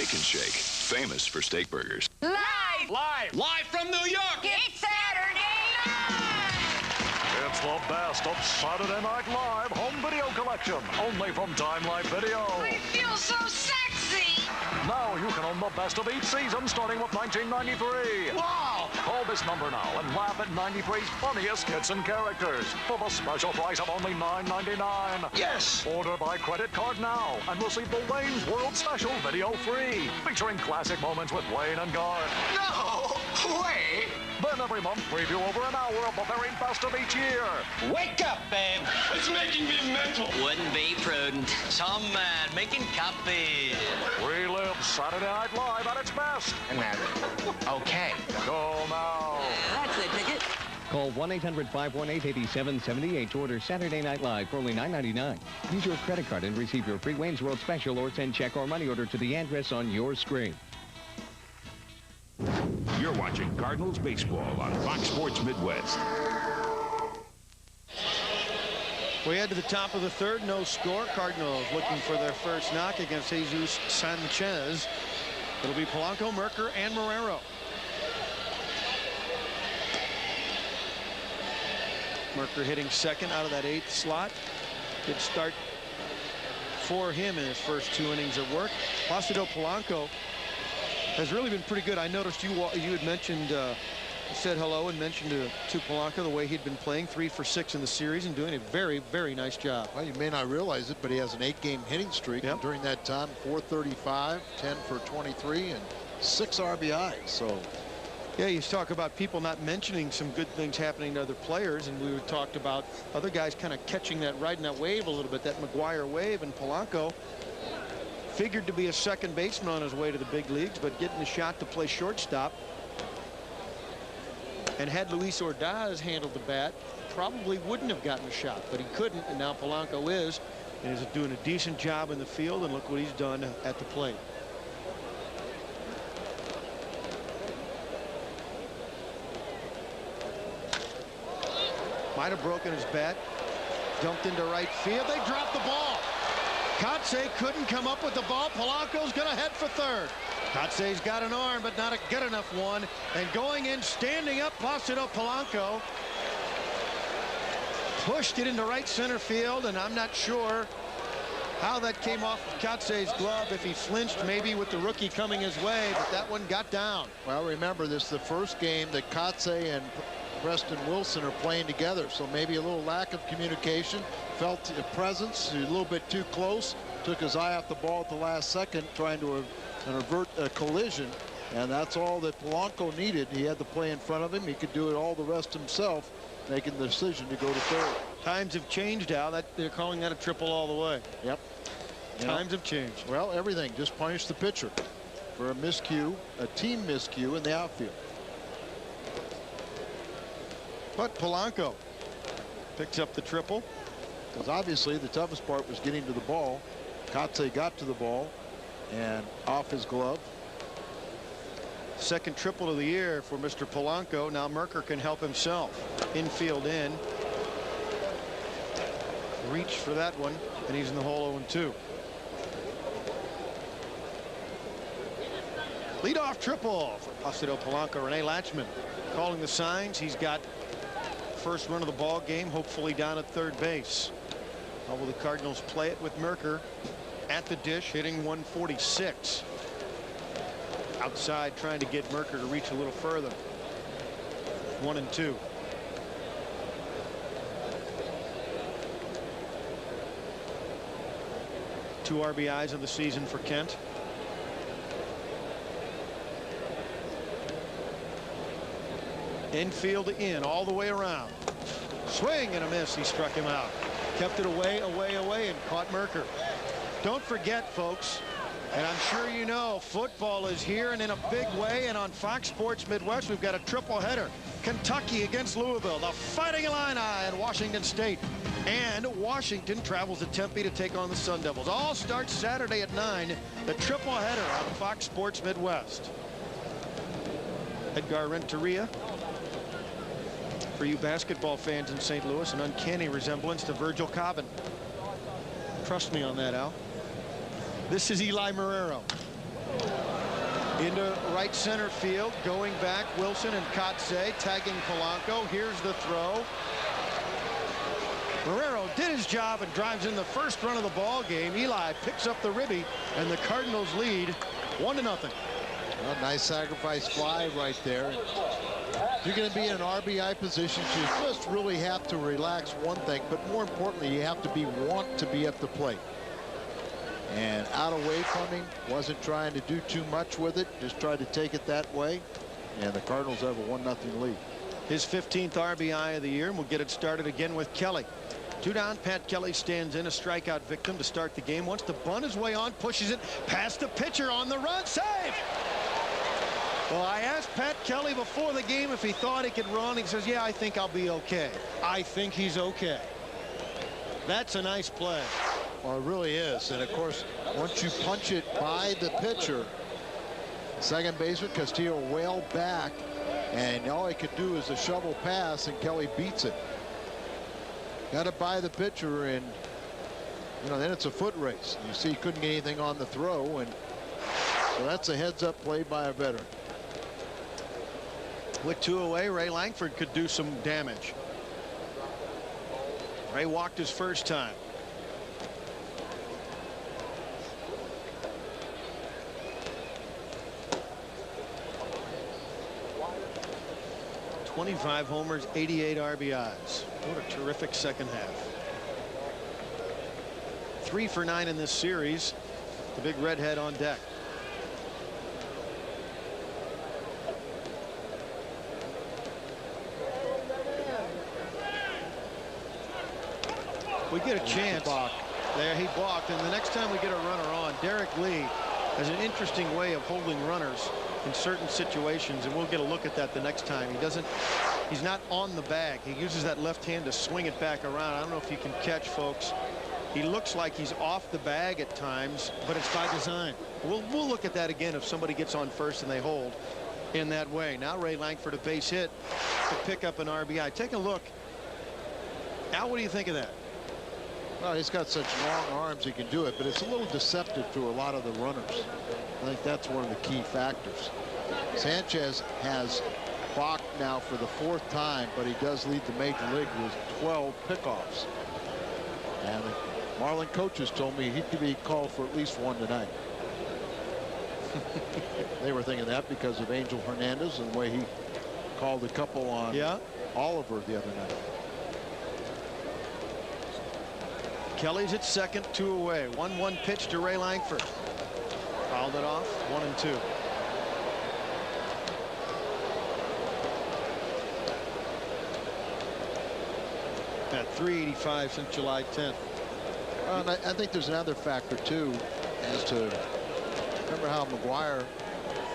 [SPEAKER 5] Steak and Shake, famous for steak burgers.
[SPEAKER 2] Live from New York.
[SPEAKER 11] It's Saturday night!
[SPEAKER 15] It's the best of Saturday Night Live home video collection, only from Timeline Video.
[SPEAKER 11] I feel so sexy!
[SPEAKER 15] Now you can own the best of each season, starting with 1993.
[SPEAKER 2] Wow!
[SPEAKER 15] Call this number now and laugh at 93's funniest skits and characters for the special price of only $9.99.
[SPEAKER 2] Yes!
[SPEAKER 15] Order by credit card now and receive the Wayne's World Special video free, featuring classic moments with Wayne and Garth.
[SPEAKER 2] No way!
[SPEAKER 15] Then every month, preview over an hour of the very best of each year.
[SPEAKER 2] Wake up, babe. It's making me mental.
[SPEAKER 6] Wouldn't be prudent. Some man making coffee.
[SPEAKER 15] Relive Saturday Night Live at its best.
[SPEAKER 2] Okay.
[SPEAKER 15] Call now.
[SPEAKER 6] That's the ticket.
[SPEAKER 16] Call 1-800-518-8778 to order Saturday Night Live for only $9.99. Use your credit card and receive your free Wayne's World Special, or send check or money order to the address on your screen.
[SPEAKER 5] You're watching Cardinals Baseball on Fox Sports Midwest.
[SPEAKER 12] We head to the top of the third, no score. Cardinals looking for their first knock against Jesus Sanchez. It'll be Polanco, Mercker, and Marrero. Mercker hitting second out of that 8th slot. Good start for him in his first 2 innings of work. Placido Polanco has really been pretty good. I noticed you had mentioned, said hello and mentioned to Polanco the way he'd been playing, 3 for 6 in the series and doing a very, very nice job.
[SPEAKER 13] Well, you may not realize it, but he has an 8-game hitting streak.
[SPEAKER 12] Yep.
[SPEAKER 13] And during that time, 435, 10 for 23, and 6 RBIs. So,
[SPEAKER 12] yeah, you talk about people not mentioning some good things happening to other players, and we talked about other guys kind of catching that, riding that wave a little bit, that McGuire wave, and Polanco figured to be a second baseman on his way to the big leagues, but getting a shot to play shortstop. And had Luis Ordaz handled the bat, probably wouldn't have gotten a shot, but he couldn't, and now Polanco is, and is doing a decent job in the field, and look what he's done at the plate. Might have broken his bat, dumped into right field. They dropped the ball. Kotsay couldn't come up with the ball. Polanco's going to head for third. Kotsay's got an arm, but not a good enough one. And going in, standing up, Placido Polanco pushed it into right center field, and I'm not sure how that came off of Kotsay's glove, if he flinched maybe with the rookie coming his way, but that one got down.
[SPEAKER 13] well, remember, this is the first game that Kotsay and Preston Wilson are playing together, so maybe a little lack of communication. Felt the presence, a little bit too close, took his eye off the ball at the last second, trying to avert a collision, and that's all that Polanco needed. He had the play in front of him. He could do it all the rest himself, making the decision to go to third.
[SPEAKER 12] Times have changed, Al. They're calling that a triple all the way.
[SPEAKER 13] Yep.
[SPEAKER 12] Times have changed.
[SPEAKER 13] Well, everything. Just punish the pitcher for a miscue, a team miscue in the outfield.
[SPEAKER 12] But Polanco picks up the triple.
[SPEAKER 13] Because obviously the toughest part was getting to the ball. Kotsay got to the ball and off his glove.
[SPEAKER 12] Second triple of the year for Mr. Polanco. Now Mercker can help himself. Infield in. Reach for that one, and he's in the hole 0-2. Leadoff triple for Placido Polanco. Rene Latchman calling the signs. He's got first run of the ball game, hopefully down at third base. How will the Cardinals play it with Mercker at the dish, hitting 146? Outside, trying to get Mercker to reach a little further. 1-2. Two RBIs of the season for Kent. Infield in, all the way around. Swing and a miss. He struck him out. Kept it away, and caught Mercker. Don't forget, folks, and I'm sure you know, football is here and in a big way, and on Fox Sports Midwest, we've got a triple header. Kentucky against Louisville, the Fighting Illini and Washington State. And Washington travels to Tempe to take on the Sun Devils. All starts Saturday at 9, the triple header on Fox Sports Midwest. Edgar Renteria. For you basketball fans in St. Louis, an uncanny resemblance to Virgil Cobbin. Trust me on that, Al. This is Eli Marrero. Into right center field, going back, Wilson and Kotze tagging Polanco. Here's the throw. Marrero did his job and drives in the first run of the ball game. Eli picks up the ribby, and the Cardinals lead 1-0.
[SPEAKER 13] Well, nice sacrifice fly right there. If you're going to be in an RBI position, you just really have to relax, one thing, but more importantly, you have to want to be at the plate. And out away from him, wasn't trying to do too much with it, just tried to take it that way, and the Cardinals have a 1-0 lead.
[SPEAKER 12] His 15th RBI of the year, and we'll get it started again with Kelly. 2 down, Pat Kelly stands in, a strikeout victim to start the game. Wants to bunt his way on, pushes it past the pitcher on the run, save! Well, I asked Pat Kelly before the game if he thought he could run. He says, yeah, I think I'll be okay. I think he's okay. That's a nice play.
[SPEAKER 13] Well, it really is. And, of course, once you punch it by the pitcher, second baseman Castillo wailed back, and all he could do is a shovel pass, and Kelly beats it. Got to buy the pitcher, and, you know, then it's a foot race. You see he couldn't get anything on the throw, and so that's a heads-up play by a veteran.
[SPEAKER 12] With 2 away, Ray Langford could do some damage. Ray walked his first time. .25 homers, 88 RBIs. What a terrific second half. 3 for 9 in this series. The big redhead on deck. We get a chance. There he balked, and the next time we get a runner on, Derek Lee has an interesting way of holding runners in certain situations, and we'll get a look at that the next time. He's not on the bag. He uses that left hand to swing it back around. I don't know if you can catch, folks. He looks like he's off the bag at times, but it's by design. We'll look at that again if somebody gets on first and they hold in that way. Now Ray Langford, a base hit to pick up an RBI. Take a look. Al, what do you think of that?
[SPEAKER 13] Well, he's got such long arms he can do it, but it's a little deceptive to a lot of the runners. I think that's one of the key factors. Sanchez has balked now for the 4th time, but he does lead the major league with 12 pickoffs. And the Marlin coaches told me he could be called for at least 1 tonight. They were thinking that because of Angel Hernandez and the way he called a couple on Oliver the other night.
[SPEAKER 12] Kelly's at second, 2 away. 1-1 pitch to Ray Langford. Fouled it off, 1-2. At 385 since July 10th.
[SPEAKER 13] And I think there's another factor too, as to remember how McGuire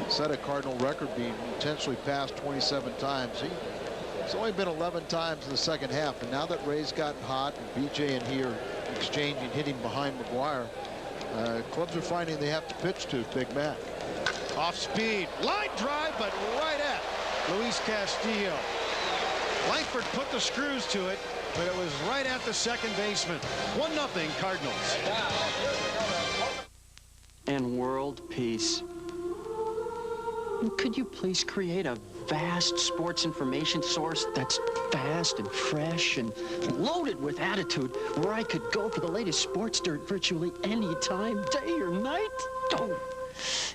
[SPEAKER 13] set a Cardinal record being intentionally passed 27 times. It's only been 11 times in the second half, and now that Ray's gotten hot and BJ and he are exchanging, hitting behind McGuire, clubs are finding they have to pitch to Big Mac.
[SPEAKER 12] Off speed, line drive, but right at Luis Castillo. Langford put the screws to it, but it was right at the second baseman. 1-0 Cardinals.
[SPEAKER 10] And world peace. Could you please create a vast sports information source that's fast and fresh and loaded with attitude, where I could go for the latest sports dirt virtually any time, day or night? Oh.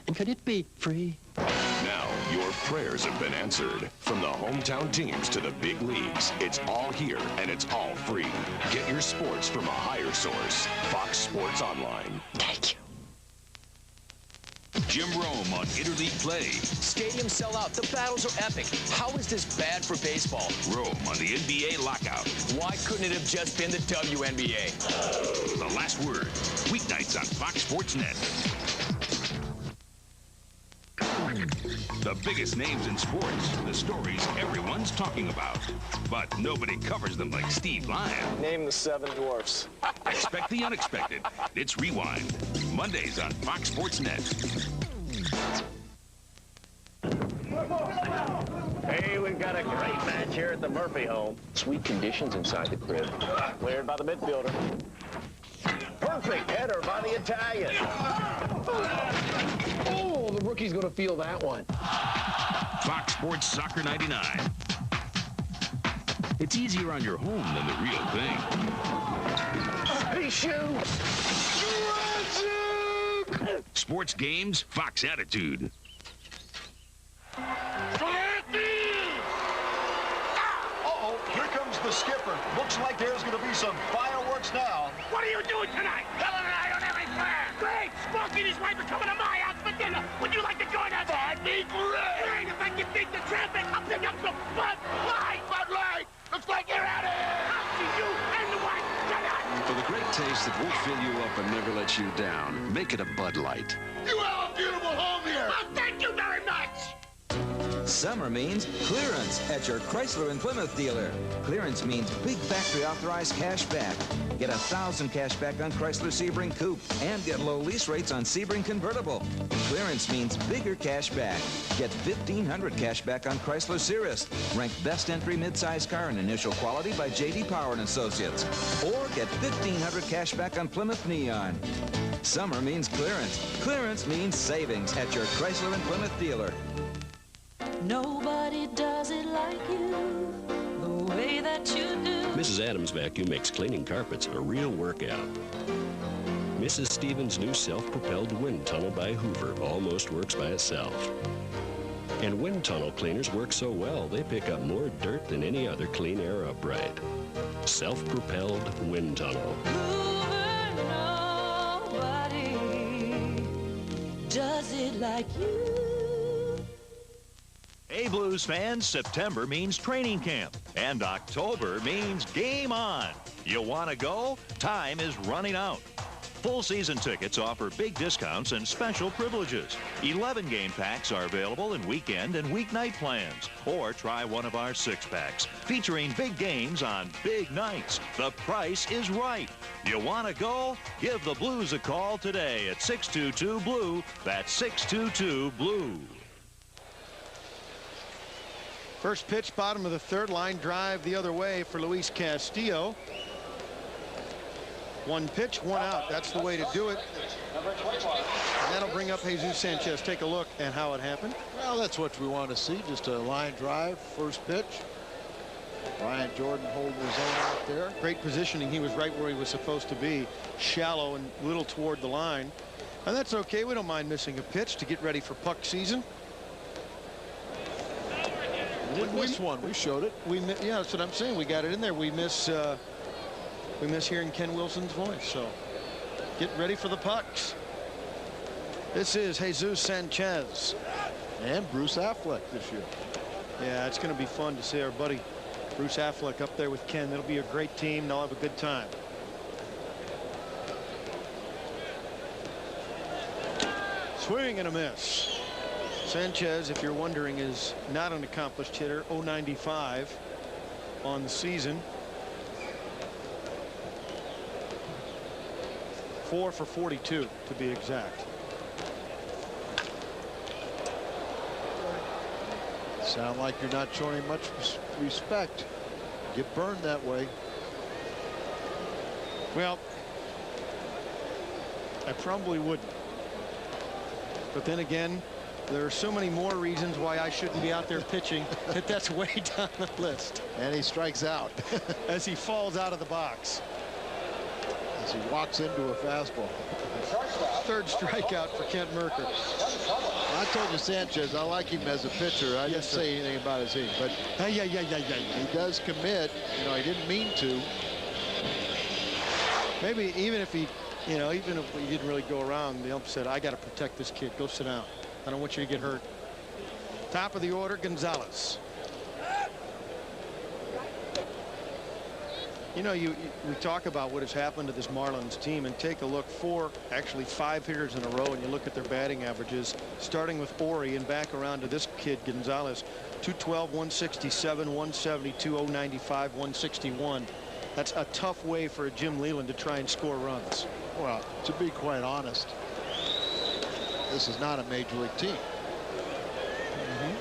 [SPEAKER 10] And could it be free?
[SPEAKER 5] Now, your prayers have been answered. From the hometown teams to the big leagues, it's all here and it's all free. Get your sports from a higher source. Fox Sports Online.
[SPEAKER 10] Thank you.
[SPEAKER 5] Jim Rome on Interleague Play.
[SPEAKER 6] Stadiums sell out. The battles are epic. How is this bad for baseball?
[SPEAKER 5] Rome on the NBA Lockout.
[SPEAKER 6] Why couldn't it have just been the WNBA?
[SPEAKER 5] The Last Word. Weeknights on Fox Sports Net. The biggest names in sports, the stories everyone's talking about. But nobody covers them like Steve Lyon.
[SPEAKER 22] Name the 7 dwarfs.
[SPEAKER 5] Expect the unexpected. It's Rewind. Mondays on Fox Sports Net.
[SPEAKER 7] Hey, we've got a great match here at the Murphy home.
[SPEAKER 6] Sweet conditions inside the crib.
[SPEAKER 7] Cleared by the midfielder. Perfect header by the Italian.
[SPEAKER 3] Mookie's going to feel that one.
[SPEAKER 5] Fox Sports Soccer 99. It's easier on your home than the real thing.
[SPEAKER 3] He shoots!
[SPEAKER 5] Sports games, Fox Attitude.
[SPEAKER 8] Uh-oh, here comes the skipper. Looks like there's going to be some fireworks now.
[SPEAKER 2] What are you doing tonight? Helen and I don't have any plans. Great! Sparky and his wife are coming to my house for dinner. Would you like to join us? That'd be great! If I can beat the traffic, I'll pick up some Bud Light! Bud Light! Looks like you're out of here! I'll see you and the wife tonight!
[SPEAKER 20] For the great taste that won't fill you up and never let you down, make it a Bud Light.
[SPEAKER 2] You have a beautiful home here! Well, thank you very much!
[SPEAKER 17] Summer means clearance at your Chrysler and Plymouth dealer. Clearance means big factory authorized cash back. Get $1,000 cash back on Chrysler Sebring Coupe and get low lease rates on Sebring Convertible. Clearance means bigger cash back. Get $1,500 cash back on Chrysler Cirrus, ranked best entry midsize car in initial quality by J.D. Power and Associates. Or get $1,500 cash back on Plymouth Neon. Summer means clearance. Clearance means savings at your Chrysler and Plymouth dealer.
[SPEAKER 18] Nobody does it like you, the way that you do.
[SPEAKER 21] Mrs. Adams Vacuum makes cleaning carpets a real workout. Mrs. Stevens' new self-propelled wind tunnel by Hoover almost works by itself. And wind tunnel cleaners work so well, they pick up more dirt than any other clean air upright. Self-propelled wind tunnel.
[SPEAKER 18] Hoover, nobody does it like you.
[SPEAKER 25] Hey, Blues fans, September means training camp, and October means game on. You want to go? Time is running out. Full season tickets offer big discounts and special privileges. 11 game packs are available in weekend and weeknight plans. Or try one of our 6-packs, featuring big games on big nights. The price is right. You want to go? Give the Blues a call today at 622-BLUE. That's 622-BLUE.
[SPEAKER 12] First pitch, bottom of the third, line drive the other way for Luis Castillo. One pitch, one out. That's the way to do it. And that'll bring up Jesus Sanchez. Take a look at how it happened.
[SPEAKER 13] Well, that's what we want to see. Just a line drive, first pitch. Brian Jordan holding his own out there.
[SPEAKER 12] Great positioning. He was right where he was supposed to be. Shallow and a little toward the line. And that's okay. We don't mind missing a pitch to get ready for puck season.
[SPEAKER 13] We didn't miss one. We showed it.
[SPEAKER 12] Yeah, that's what I'm saying. We got it in there. We miss hearing Ken Wilson's voice. So get ready for the pucks. This is Jesus Sanchez
[SPEAKER 13] and Bruce Affleck this year.
[SPEAKER 12] Yeah, it's going to be fun to see our buddy Bruce Affleck up there with Ken. It'll be a great team. They'll have a good time. Swing and a miss. Sanchez, if you're wondering, is not an accomplished hitter. 0.95 on the season. 4 for 42 to be exact.
[SPEAKER 13] Sound like you're not showing him much respect. Get burned that way.
[SPEAKER 12] Well, I probably wouldn't. But then again, there are so many more reasons why I shouldn't be out there pitching that that's way down the list.
[SPEAKER 13] And he strikes out
[SPEAKER 12] as he falls out of the box.
[SPEAKER 13] As he walks into a fastball.
[SPEAKER 12] Third strikeout for Kent Mercker.
[SPEAKER 13] I told you Sanchez, I like him as a pitcher. I didn't say anything about his hitting, but he does commit. You know, he didn't mean to.
[SPEAKER 12] Maybe even if he, you know, even if he didn't really go around, the ump said, I got to protect this kid. Go sit down. I don't want you to get hurt. Top of the order, Gonzalez. You know, we talk about what has happened to this Marlins team, and take a look. Actually 5 hitters in a row, and you look at their batting averages, starting with Ori and back around to this kid Gonzalez. 212, 167, 172, 095, 161. That's a tough way for a Jim Leyland to try and score runs.
[SPEAKER 13] Well, to be quite honest, this is not a major league team.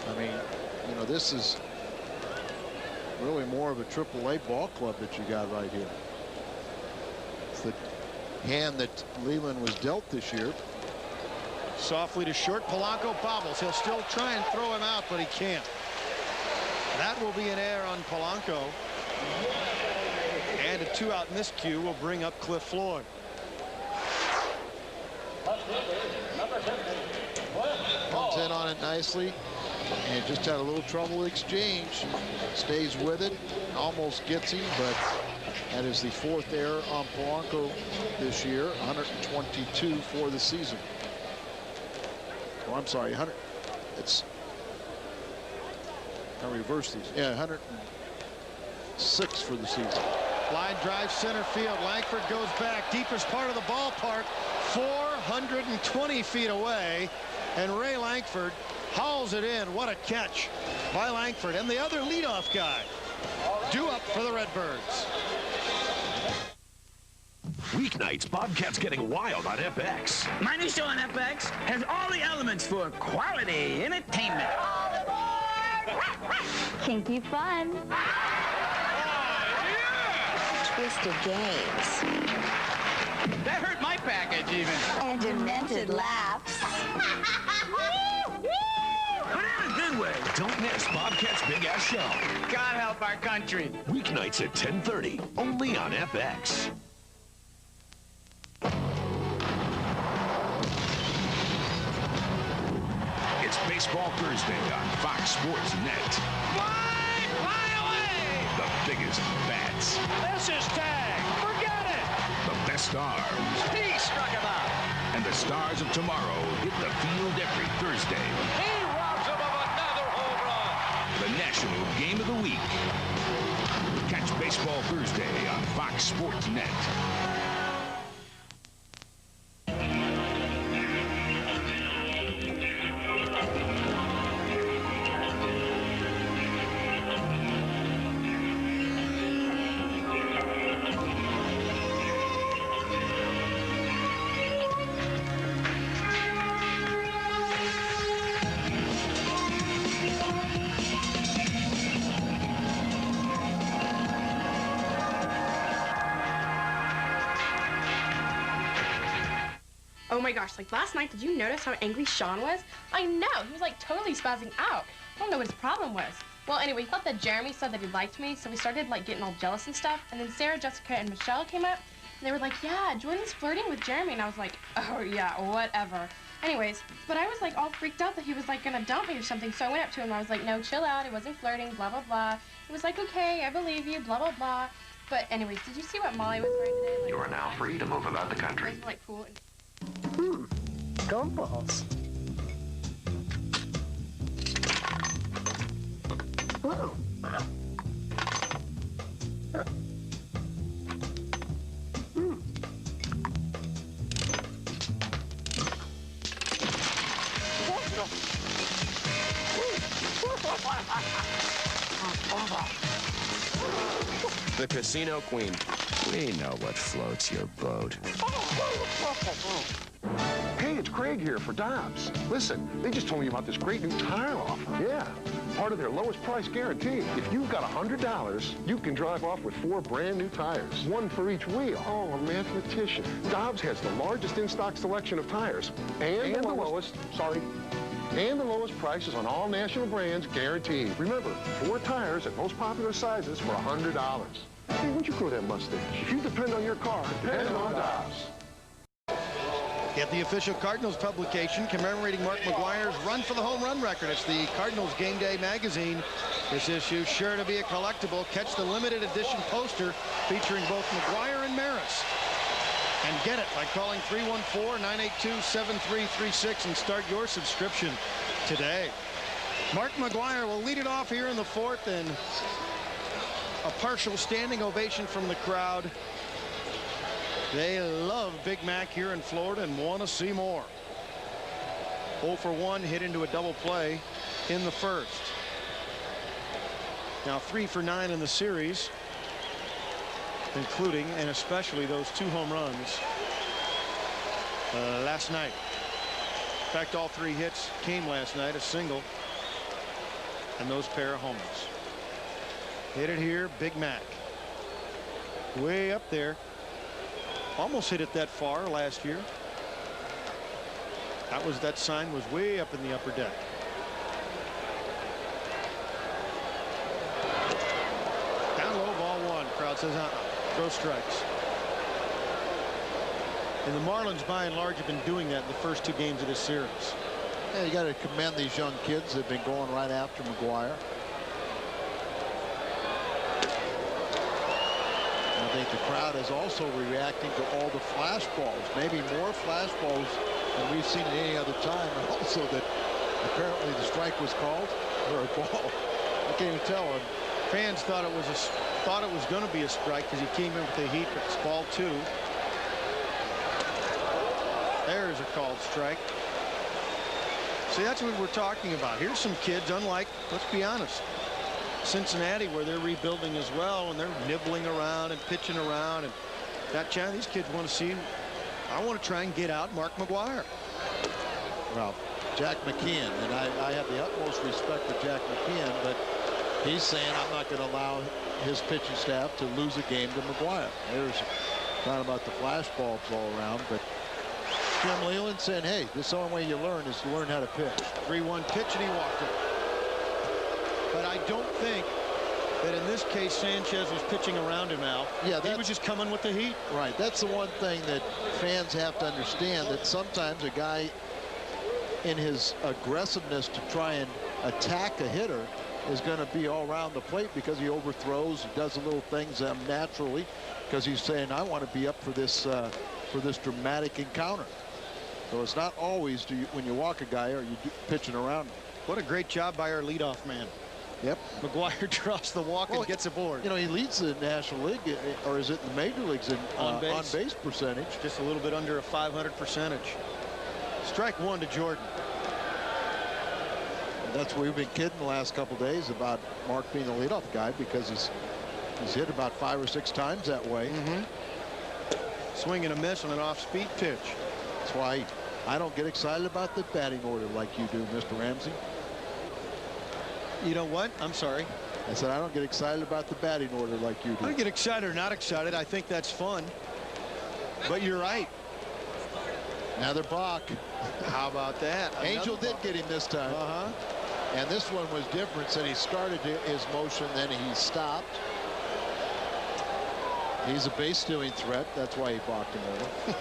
[SPEAKER 13] I mean, you know, this is really more of a AAA ball club that you got right here. It's the hand that Leyland was dealt this year.
[SPEAKER 12] Softly to short. Polanco bobbles. He'll still try and throw him out, but he can't. That will be an error on Polanco. And a 2-out miscue will bring up Cliff Floyd.
[SPEAKER 13] Comes in on it nicely. And just had a little trouble exchange. Stays with it. Almost gets him, but that is the 4th error on Polanco this year. 122 for the season. Oh, I'm sorry, 100. It's. I reverse these. Yeah, 106 for the season.
[SPEAKER 12] Line drive center field. Langford goes back. Deepest part of the ballpark. 420 feet away. And Ray Langford hauls it in. What a catch by Langford. And the other leadoff guy due up for the Redbirds.
[SPEAKER 5] Weeknights, Bobcats getting wild on FX.
[SPEAKER 10] My new show on FX has all the elements for quality entertainment. All aboard!
[SPEAKER 1] Kinky fun. Twisted games.
[SPEAKER 10] That hurt my package even.
[SPEAKER 1] And demented laughs.
[SPEAKER 10] But in a good way.
[SPEAKER 5] Don't miss Bobcat's Big Ass Show.
[SPEAKER 10] God help our country.
[SPEAKER 5] Weeknights at 10:30, only on FX. It's Baseball Thursday on Fox Sports Net.
[SPEAKER 2] Fly away!
[SPEAKER 5] The biggest bats.
[SPEAKER 2] This is tag. Forget it.
[SPEAKER 5] The best arms.
[SPEAKER 2] He struck him out.
[SPEAKER 5] And the stars of tomorrow hit the field every Thursday.
[SPEAKER 2] He robs him of another home run.
[SPEAKER 5] The National Game of the Week. Catch Baseball Thursday on Fox Sports Net.
[SPEAKER 4] Oh my gosh, like last night, did you notice how angry Sean was? I know, he was like totally spazzing out. I don't know what his problem was. Well, anyway, he thought that Jeremy said that he liked me, so we started like getting all jealous and stuff. And then Sarah, Jessica, and Michelle came up, and they were like, yeah, Jordan's flirting with Jeremy. And I was like, oh yeah, whatever. Anyways, but I was like all freaked out that he was like gonna dump me or something, so I went up to him and I was like, no, chill out, it wasn't flirting, blah, blah, blah. He was like, okay, I believe you, blah, blah, blah. But anyways, did you see what Molly was wearing today? Like,
[SPEAKER 14] You are now free to move about the country.
[SPEAKER 4] like cool.
[SPEAKER 3] Gumballs. Whoa.
[SPEAKER 9] The Casino Queen. We know what floats your boat.
[SPEAKER 8] Hey, it's Craig here for Dobbs. Listen, they just told me about this great new tire offer. Yeah, part of their lowest price guarantee. If you've got $100, you can drive off with 4 brand new tires, 1 for each wheel. Oh, a mathematician. Dobbs has the largest in-stock selection of tires and the lowest prices on all national brands guaranteed. Remember, 4 tires at most popular sizes for $100. Hey, why don't you grow that mustache? If you depend on your car, depend on Dobbs.
[SPEAKER 12] Get the official Cardinals publication commemorating Mark McGwire's run for the home run record. It's the Cardinals Game Day magazine. This issue sure to be a collectible. Catch the limited edition poster featuring both McGwire and Maris. And get it by calling 314-982-7336 and start your subscription today. Mark McGwire will lead it off here in the 4th, and a partial standing ovation from the crowd. They love Big Mac here in Florida and want to see more. 0 for 1, hit into a double play in the 1st. Now 3 for 9 in the series, including and especially those 2 home runs last night. In fact, all 3 hits came last night, a single, and those pair of homers. Hit it here, Big Mac. Way up there. Almost hit it that far last year. That sign was way up in the upper deck. Down low, ball one. Crowd says throw strikes. And the Marlins, by and large, have been doing that in the first 2 games of this series.
[SPEAKER 13] Yeah, you got to commend these young kids that have been going right after McGuire. I think the crowd is also reacting to all the flash balls, maybe more flash balls than we've seen at any other time, and also that apparently the strike was called or a ball. I can't even tell.
[SPEAKER 12] Fans thought it was going to be a strike because he came in with the heat, but it's ball 2. There's a called strike. See, that's what we're talking about. Here's some kids, unlike, let's be honest, Cincinnati, where they're rebuilding as well, and they're nibbling around and pitching around, and that chance these kids want to see. I want to try and get out Mark McGuire.
[SPEAKER 13] Well, Jack McKeon, and I have the utmost respect for Jack McKeon, but he's saying I'm not going to allow his pitching staff to lose a game to McGuire. There's talking about the flash bulbs all around, but Jim Leland saying, hey, this is the only way you learn is to learn how to pitch.
[SPEAKER 12] 3-1 pitch, and he walked it. But I don't think that in this case Sanchez was pitching around him, Al. Yeah, he was just coming with the heat.
[SPEAKER 13] Right. That's the one thing that fans have to understand, that sometimes a guy in his aggressiveness to try and attack a hitter is going to be all around the plate because he overthrows, he does the little things naturally because he's saying, I want to be up for this dramatic encounter. So it's not always when you walk a guy are you pitching around him.
[SPEAKER 12] What a great job by our leadoff man.
[SPEAKER 13] Yep.
[SPEAKER 12] McGuire draws the walk and gets aboard.
[SPEAKER 13] You know, he leads the National League, or is it the major leagues in on base percentage?
[SPEAKER 12] Just a little bit under a 500 percentage. Strike 1 to Jordan.
[SPEAKER 13] And that's where we've been kidding the last couple days about Mark being the leadoff guy, because he's hit about 5 or 6 times that way.
[SPEAKER 12] Swing and a miss on an off-speed pitch.
[SPEAKER 13] That's why I don't get excited about the batting order like you do, Mr. Ramsey.
[SPEAKER 12] You know what? I'm sorry.
[SPEAKER 13] I said I don't get excited about the batting order like you do.
[SPEAKER 12] I don't get excited or not excited. I think that's fun. But you're right.
[SPEAKER 13] Another balk.
[SPEAKER 12] How about that?
[SPEAKER 13] Angel did get him this time. And this one was different. Said he started his motion, then he stopped. He's a base stealing threat. That's why he balked him over.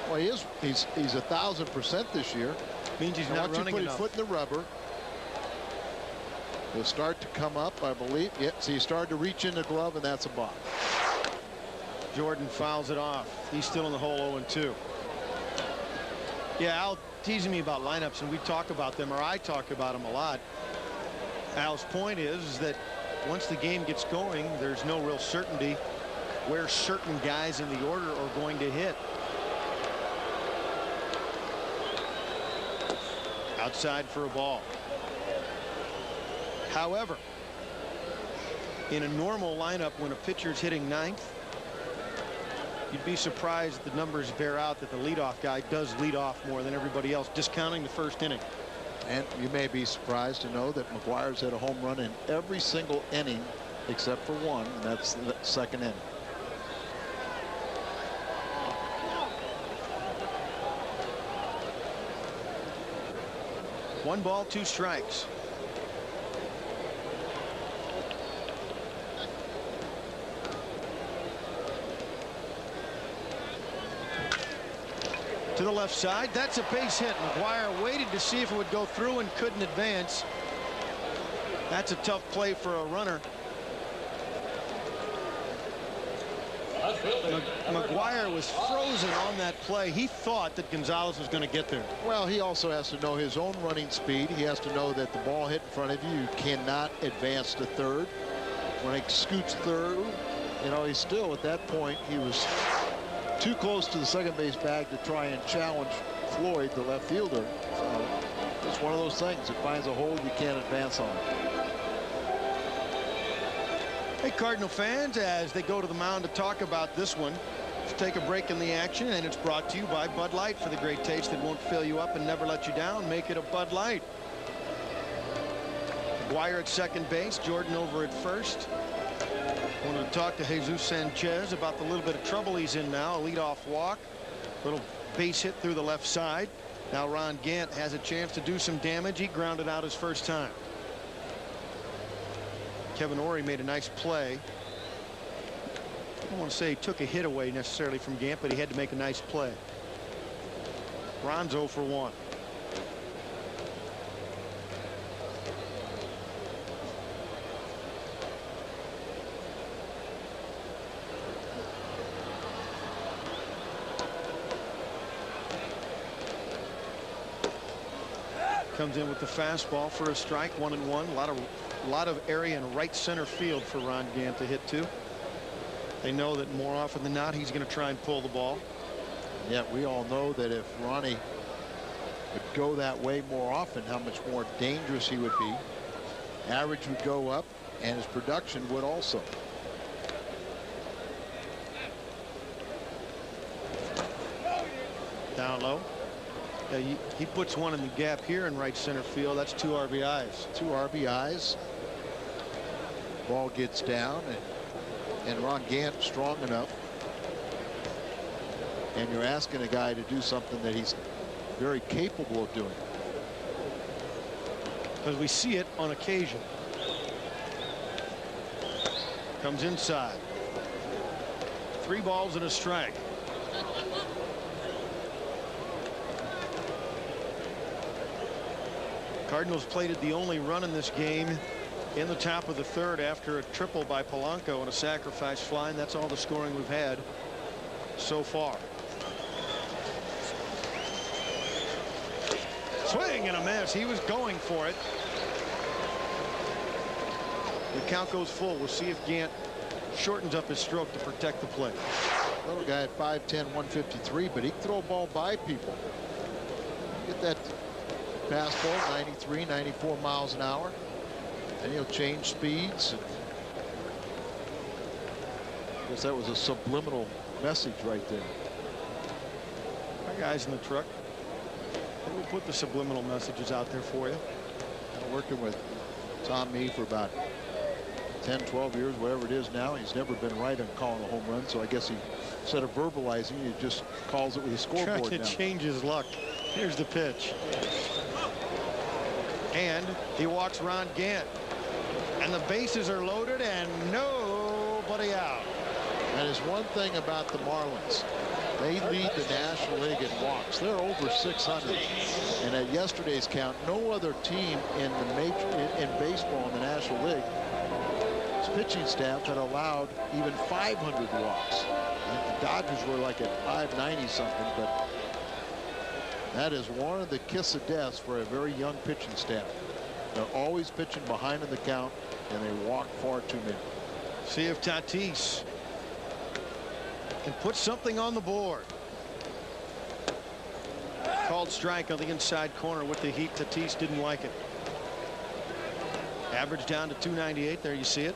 [SPEAKER 13] Well, he's 1,000% this year.
[SPEAKER 12] Means he's not running enough.
[SPEAKER 13] Once you put his foot in the rubber, he'll start to come up, I believe. Yep. So he started to reach in the glove, and that's a balk.
[SPEAKER 12] Jordan fouls it off. He's still in the hole 0-2. Yeah, Al teasing me about lineups, and we talk about them, or I talk about them a lot. Al's point is that once the game gets going, there's no real certainty where certain guys in the order are going to hit. Outside for a ball. However, in a normal lineup, when a pitcher's hitting 9th, you'd be surprised the numbers bear out that the leadoff guy does lead off more than everybody else, discounting the first inning.
[SPEAKER 13] And you may be surprised to know that McGuire's hit a home run in every single inning except for one, and that's the second inning.
[SPEAKER 12] One ball, 2 strikes. To the left side. That's a base hit. McGuire waited to see if it would go through and couldn't advance. That's a tough play for a runner. McGuire was frozen on that play. He thought that Gonzalez was going to get there.
[SPEAKER 13] Well, he also has to know his own running speed. He has to know that the ball hit in front of you cannot advance to third. When he scoots third, you know, he's still at that point, he was too close to the second base bag to try and challenge Floyd, the left fielder. So it's one of those things. It finds a hole you can't advance on.
[SPEAKER 12] Hey, Cardinal fans, as they go to the mound to talk about this one, let's take a break in the action, and it's brought to you by Bud Light. For the great taste that won't fill you up and never let you down, make it a Bud Light. McGuire at second base, Jordan over at first. Wanted to talk to Jesus Sanchez about the little bit of trouble he's in now. A leadoff walk, little base hit through the left side. Now Ron Gant has a chance to do some damage. He grounded out his first time. Kevin Ory made a nice play. I don't want to say he took a hit away necessarily from Gant, but he had to make a nice play. Ron's 0 for 1. Comes in with the fastball for a strike, 1-1. A lot of area in right center field for Ron Gant to hit to. They know that more often than not he's going to try and pull the ball.
[SPEAKER 13] Yeah, we all know that if Ronnie would go that way more often, how much more dangerous he would be. Average would go up, and his production would also.
[SPEAKER 12] Down low. He puts one in the gap here in right center field. That's 2 RBIs.
[SPEAKER 13] 2 RBIs. Ball gets down, and Ron Gant strong enough. And you're asking a guy to do something that he's very capable of doing.
[SPEAKER 12] Because we see it on occasion. Comes inside. 3 balls and a strike. Cardinals plated the only run in this game in the top of the 3rd after a triple by Polanco and a sacrifice fly, and that's all the scoring we've had so far. Swing and a miss. He was going for it. The count goes full. We'll see if Gant shortens up his stroke to protect the plate.
[SPEAKER 13] Little guy at 5'10", 153, but he can throw a ball by people. Get that fastball, 93, 94 miles an hour. And he'll change speeds. I guess that was a subliminal message right there.
[SPEAKER 12] Our guys in the truck. They will put the subliminal messages out there for you.
[SPEAKER 13] I'm working with Tom Mee for about 10, 12 years, whatever it is now. He's never been right on calling a home run, so I guess he, instead of verbalizing, he just calls it with a scoreboard.
[SPEAKER 12] Trying to change his luck. Here's the pitch. And he walks Ron Gant. And the bases are loaded and nobody out.
[SPEAKER 13] That is one thing about the Marlins. They lead the National League in walks. They're over 600. And at yesterday's count, no other team in the in baseball in the National League, its pitching staff had allowed even 500 walks. And the Dodgers were like at 590 something, but that is one of the kiss of death for a very young pitching staff. They're always pitching behind in the count, and they walk far too many.
[SPEAKER 12] See if Tatis can put something on the board. Called strike on the inside corner with the heat. Tatis didn't like it. Average down to 298. There you see it.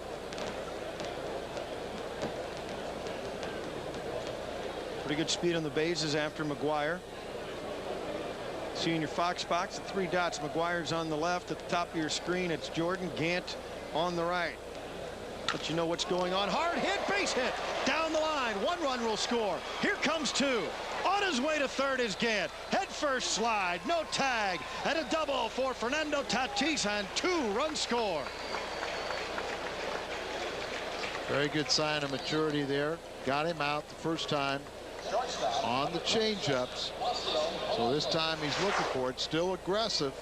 [SPEAKER 12] Pretty good speed on the bases after McGuire. See in your Fox box, the 3 dots. McGuire's on the left. At the top of your screen, it's Jordan. Gant on the right. Let you know what's going on. Hard hit, base hit. Down the line. 1 run will score. Here comes 2. On his way to 3rd is Gant. Head first slide. No tag. And a double for Fernando Tatis and 2-run score.
[SPEAKER 13] Very good sign of maturity there. Got him out the first time on the changeups. So this time he's looking for it. Still aggressive.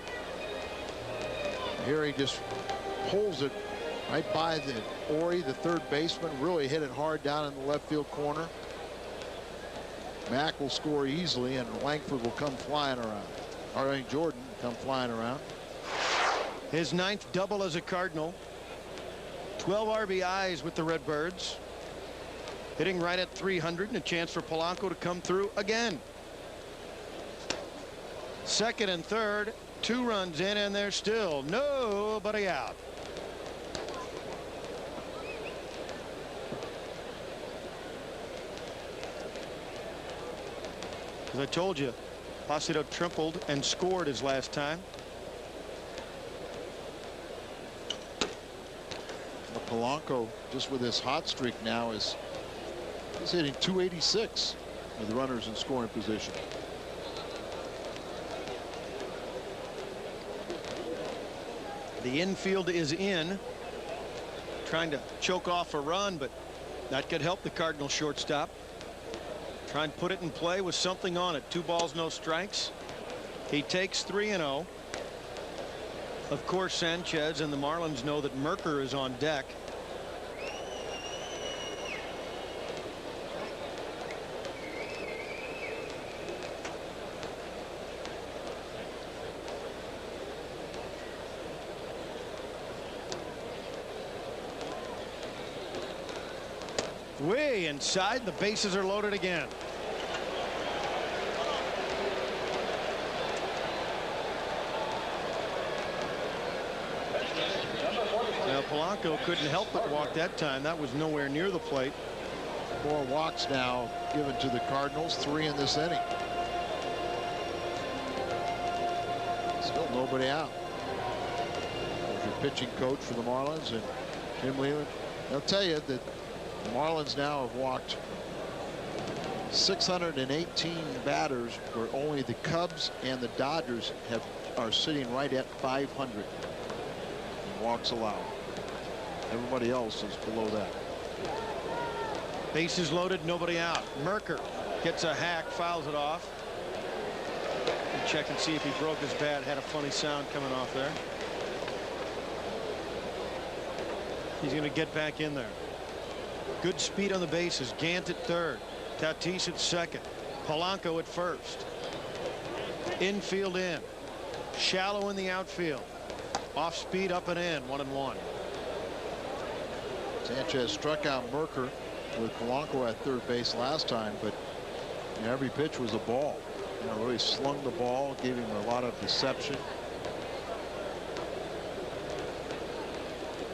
[SPEAKER 13] Here he just pulls it right by the Ory, the 3rd baseman. Really hit it hard down in the left field corner. Mack will score easily, and Langford will come flying around. Or I mean, Jordan will come flying around.
[SPEAKER 12] His 9th double as a Cardinal. 12 RBIs with the Redbirds. Hitting right at 300, and a chance for Polanco to come through again. 2nd and 3rd, 2 runs in, and there's still nobody out. As I told you, Placido tripled and scored his last time.
[SPEAKER 13] Polanco, just with his hot streak now, is hitting 286 with runners in scoring position.
[SPEAKER 12] The infield is in. Trying to choke off a run, but that could help the Cardinal shortstop. Try and put it in play with something on it. 2 balls, no strikes. He takes 3-0. Of course, Sanchez and the Marlins know that Mercker is on deck. Way inside, the bases are loaded again. Now Polanco couldn't help but walk that time. That was nowhere near the plate.
[SPEAKER 13] 4 walks now given to the Cardinals, 3 in this inning. Still nobody out. There's your pitching coach for the Marlins, and Tim Leland. They'll tell you that the Marlins now have walked 618 batters, where only the Cubs and the Dodgers are sitting right at 500 in walks allowed. Everybody else is below that.
[SPEAKER 12] Bases loaded, nobody out. Mercker gets a hack, fouls it off. We'll check and see if he broke his bat. Had a funny sound coming off there. He's going to get back in there. Good speed on the bases. Gant at third. Tatis at second. Polanco at first. Infield in. Shallow in the outfield. Off speed up and in. 1-1.
[SPEAKER 13] Sanchez struck out Mercker with Polanco at third base last time, but every pitch was a ball. Really slung the ball, gave him a lot of deception.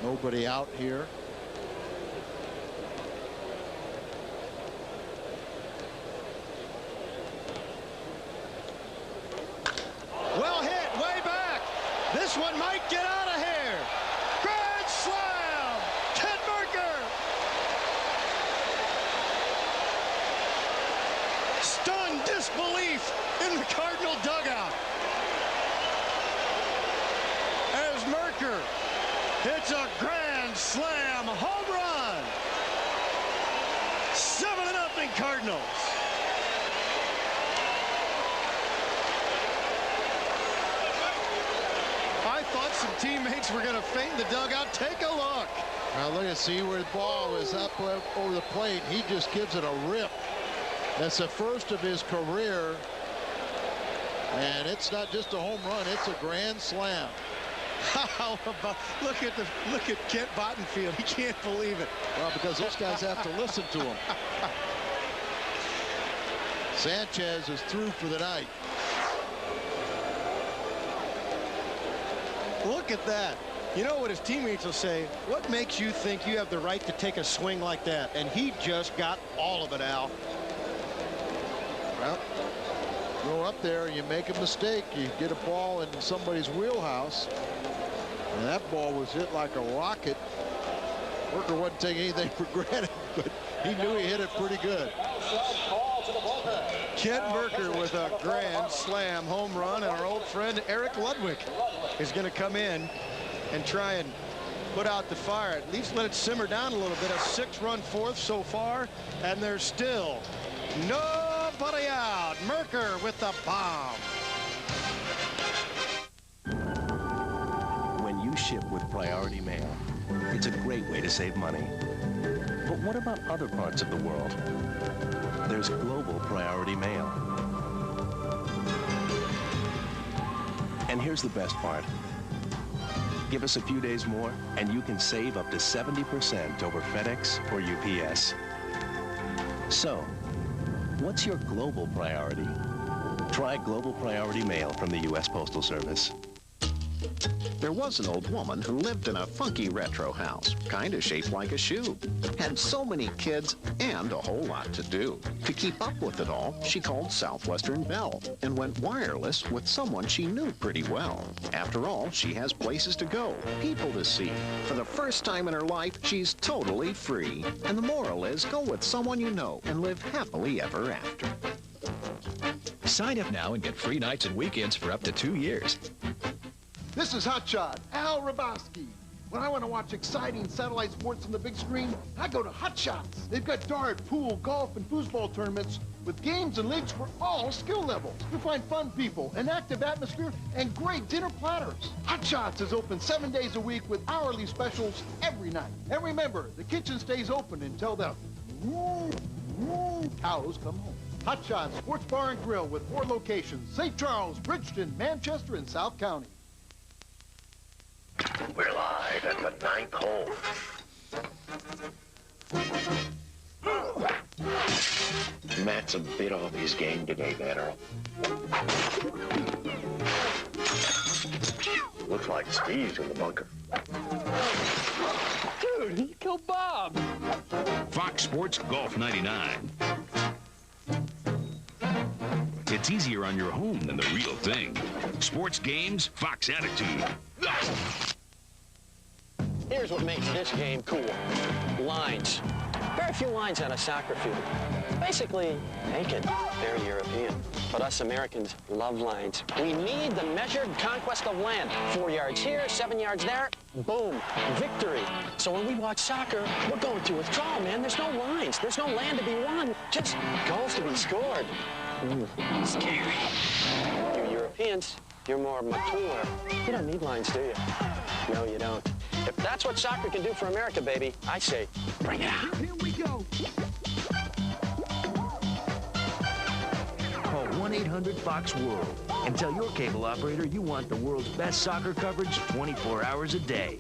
[SPEAKER 13] Nobody out here.
[SPEAKER 12] Well hit, way back. This one might get out of here. Grand slam, Ted Mercker. Stunned disbelief in the Cardinal dugout as Mercker hits a grand slam home run. 7-0 Cardinals. I thought some teammates were going to feint the dugout. Take a look.
[SPEAKER 13] Now look and see where the ball is up over the plate. He just gives it a rip. That's the first of his career. And it's not just a home run, it's a grand slam.
[SPEAKER 12] How about look at Kent Bottenfield. He can't believe it.
[SPEAKER 13] Well, because those guys have to listen to him. Sanchez is through for the night.
[SPEAKER 12] Look at that. You know what his teammates will say? What makes you think you have the right to take a swing like that? And he just got all of it, Al.
[SPEAKER 13] Well, go up there, you make a mistake, you get a ball in somebody's wheelhouse, and that ball was hit like a rocket. Mercker wasn't taking anything for granted, but he knew he hit it pretty good.
[SPEAKER 12] Kent Mercker with a grand slam home run, and our old friend Eric Ludwig is going to come in and try and put out the fire. At least let it simmer down a little bit. A 6-run fourth so far, and there's still nobody out. Mercker with the bomb.
[SPEAKER 11] When you ship with Priority Mail, it's a great way to save money. But what about other parts of the world? There's Global Priority Mail. And here's the best part. Give us a few days more, and you can save up to 70% over FedEx or UPS. So, what's your global priority? Try Global Priority Mail from the U.S. Postal Service.
[SPEAKER 15] There was an old woman who lived in a funky retro house, kind of shaped like a shoe. Had so many kids and a whole lot to do. To keep up with it all, she called Southwestern Bell and went wireless with someone she knew pretty well. After all, she has places to go, people to see. For the first time in her life, she's totally free. And the moral is, go with someone you know and live happily ever after.
[SPEAKER 19] Sign up now and get free nights and weekends for up to 2 years.
[SPEAKER 16] This is Hotshot, Al Rabowski. When I want to watch exciting satellite sports on the big screen, I go to Hotshots. They've got dart, pool, golf, and foosball tournaments with games and leagues for all skill levels. You'll find fun people, an active atmosphere, and great dinner platters. Hotshots is open 7 days a week with hourly specials every night. And remember, the kitchen stays open until the cows come home. Hotshots Sports Bar and Grill with 4 locations: St. Charles, Bridgeton, Manchester, and South County.
[SPEAKER 7] We're live at the 9th hole. Matt's a bit off his game today, Earl. Looks like Steve's in the bunker.
[SPEAKER 6] Dude, he killed Bob.
[SPEAKER 5] Fox Sports Golf 99. It's easier on your home than the real thing. Sports games, Fox Attitude.
[SPEAKER 10] Here's what makes this game cool. Lines. Very few lines on a soccer field. Basically, naked. Very European. But us Americans love lines. We need the measured conquest of land. 4 yards here, 7 yards there. Boom. Victory. So when we watch soccer, we're going through withdrawal, man. There's no lines. There's no land to be won. Just goals to be scored. Scary. You Europeans, you're more mature. You don't need lines, do you? No, you don't. If that's what soccer can do for America, baby, I say, bring it out.
[SPEAKER 16] Here we go.
[SPEAKER 19] Call 1-800-FOX-WORLD and tell your cable operator you want the world's best soccer coverage 24 hours a day.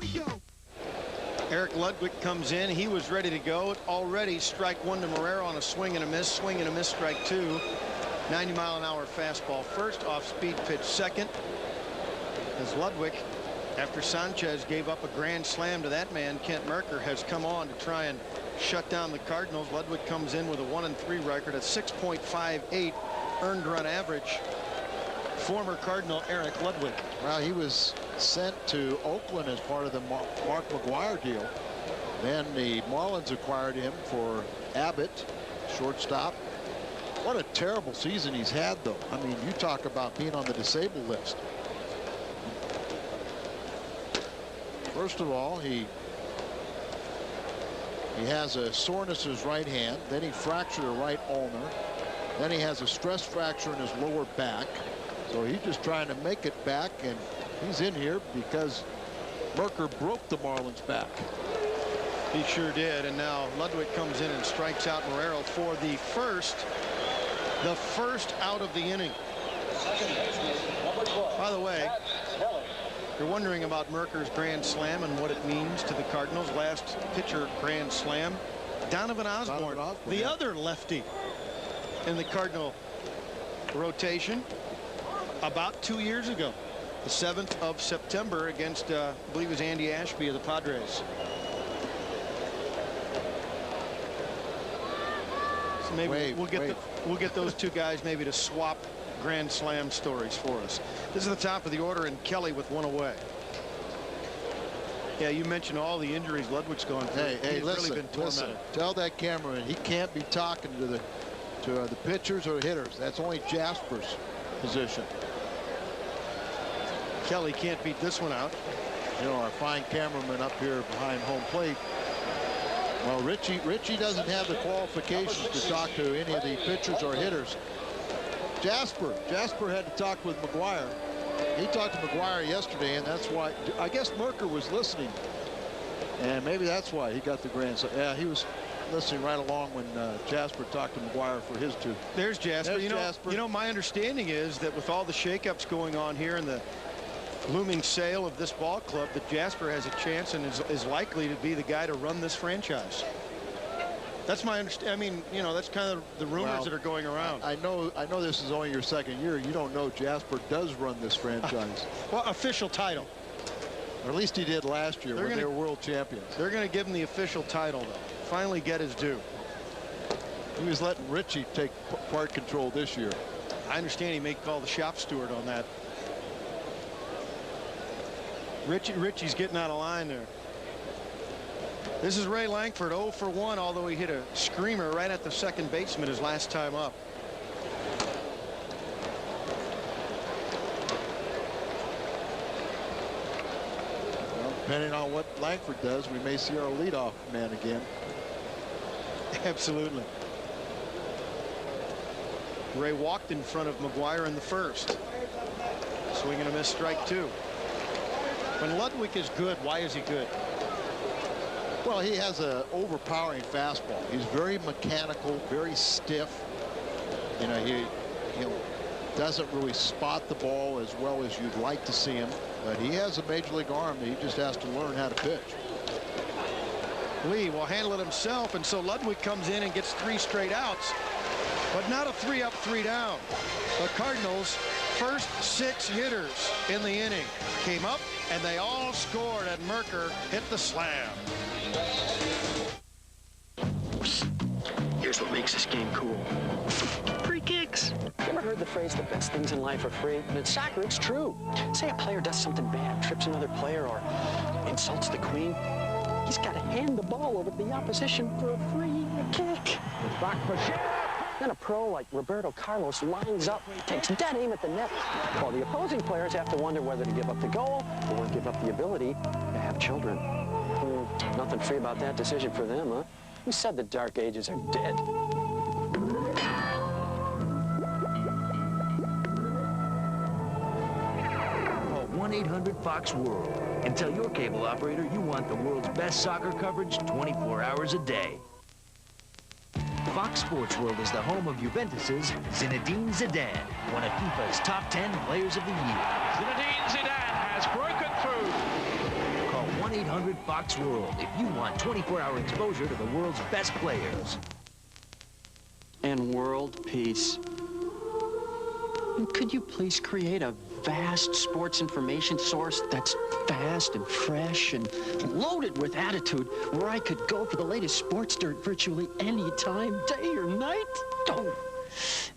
[SPEAKER 12] Eric Ludwig comes in. He was ready to go. Already strike 1 to Mercker on a swing and a miss. Swing and a miss, strike 2. 90-mile-an-hour fastball first, off-speed pitch second. As Ludwig, after Sanchez gave up a grand slam to that man, Kent Mercker, has come on to try and shut down the Cardinals. Ludwig comes in with a 1-3 record, a 6.58 earned run average. Former Cardinal Eric Ludwig.
[SPEAKER 13] Well, he was sent to Oakland as part of the Mark McGwire deal. Then the Marlins acquired him for Abbott, shortstop. What a terrible season he's had, though. I mean, you talk about being on the disabled list. First of all, he has a soreness in his right hand. Then he fractured a right ulnar. Then he has a stress fracture in his lower back. So he's just trying to make it back, and he's in here because Mercker broke the Marlins' back.
[SPEAKER 12] He sure did, and now Ludwig comes in and strikes out Mercker for the first out of the inning. By the way, you're wondering about Mercker's grand slam and what it means to the Cardinals. Last pitcher grand slam, Donovan Osborne, the other lefty in the Cardinal rotation, about 2 years ago, the 7th of September against, I believe it was Andy Ashby of the Padres. So maybe we'll get those two guys maybe to swap grand slam stories for us. This is the top of the order, and Kelly with 1 away. Yeah, you mentioned all the injuries Ludwig's gone through.
[SPEAKER 13] Hey, listen,
[SPEAKER 12] really been tormented.
[SPEAKER 13] Tell that cameraman he can't be talking to the pitchers or the hitters. That's only Jasper's position.
[SPEAKER 12] Kelly can't beat this one out.
[SPEAKER 13] You know, our fine cameraman up here behind home plate. Well, Richie doesn't have the qualifications to talk to any of the pitchers or hitters. Jasper had to talk with McGwire. He talked to McGwire yesterday, and that's why I guess Mercker was listening, and maybe that's why he got the grand slam. Yeah, he was listening right along when Jasper talked to McGwire for his two.
[SPEAKER 12] There's Jasper.
[SPEAKER 13] There's
[SPEAKER 12] you know, my understanding is that with all the shakeups going on here and the looming sale of this ball club, that Jasper has a chance and is likely to be the guy to run this franchise. That's my understanding. I mean, you know, that's kind of the rumors that are going around.
[SPEAKER 13] I know this is only your second year. You don't know Jasper does run this franchise.
[SPEAKER 12] Well, official title.
[SPEAKER 13] Or at least he did last year when they were world champions.
[SPEAKER 12] They're going to give him the official title, though. Finally get his due.
[SPEAKER 13] He was letting Richie take part control this year.
[SPEAKER 12] I understand he may call the shop steward on that. Richie's getting out of line there. This is Ray Langford, 0 for 1, although he hit a screamer right at the second baseman his last time up.
[SPEAKER 13] depending on what Langford does, we may see our leadoff man again.
[SPEAKER 12] Absolutely. Ray walked in front of McGuire in the first. Swing and a miss, strike two. When Ludwig is good, why is he good?
[SPEAKER 13] Well, he has an overpowering fastball. He's very mechanical, very stiff. You know, he doesn't really spot the ball as well as you'd like to see him, but he has a major league arm that he just has to learn how to pitch.
[SPEAKER 12] Lee will handle it himself, and so Ludwig comes in and gets 3 straight outs, but not a 3 up, 3 down. The Cardinals' first 6 hitters in the inning came up, and they all scored, and Mercker hit the slam.
[SPEAKER 10] Here's what makes this game cool. Free kicks. You ever heard the phrase, the best things in life are free? And in soccer, it's true. Say a player does something bad, trips another player, or insults the queen. He's got to hand the ball over to the opposition for a free kick. Then a pro like Roberto Carlos lines up, takes dead aim at the net, while the opposing players have to wonder whether to give up the goal or give up the ability to have children. Nothing free about that decision for them, huh? Who said the dark ages are dead?
[SPEAKER 19] Call 1-800-FOX-WORLD and tell your cable operator you want the world's best soccer coverage 24 hours a day. Fox Sports World is the home of Juventus's Zinedine Zidane, one of FIFA's top 10 players of the year.
[SPEAKER 2] Zinedine Zidane has broken through.
[SPEAKER 19] Call 1-800-FOX-WORLD if you want 24-hour exposure to the world's best players.
[SPEAKER 10] And world peace. And could you please create a vast sports information source that's fast and fresh and loaded with attitude, where I could go for the latest sports dirt virtually any time, day or night? Oh,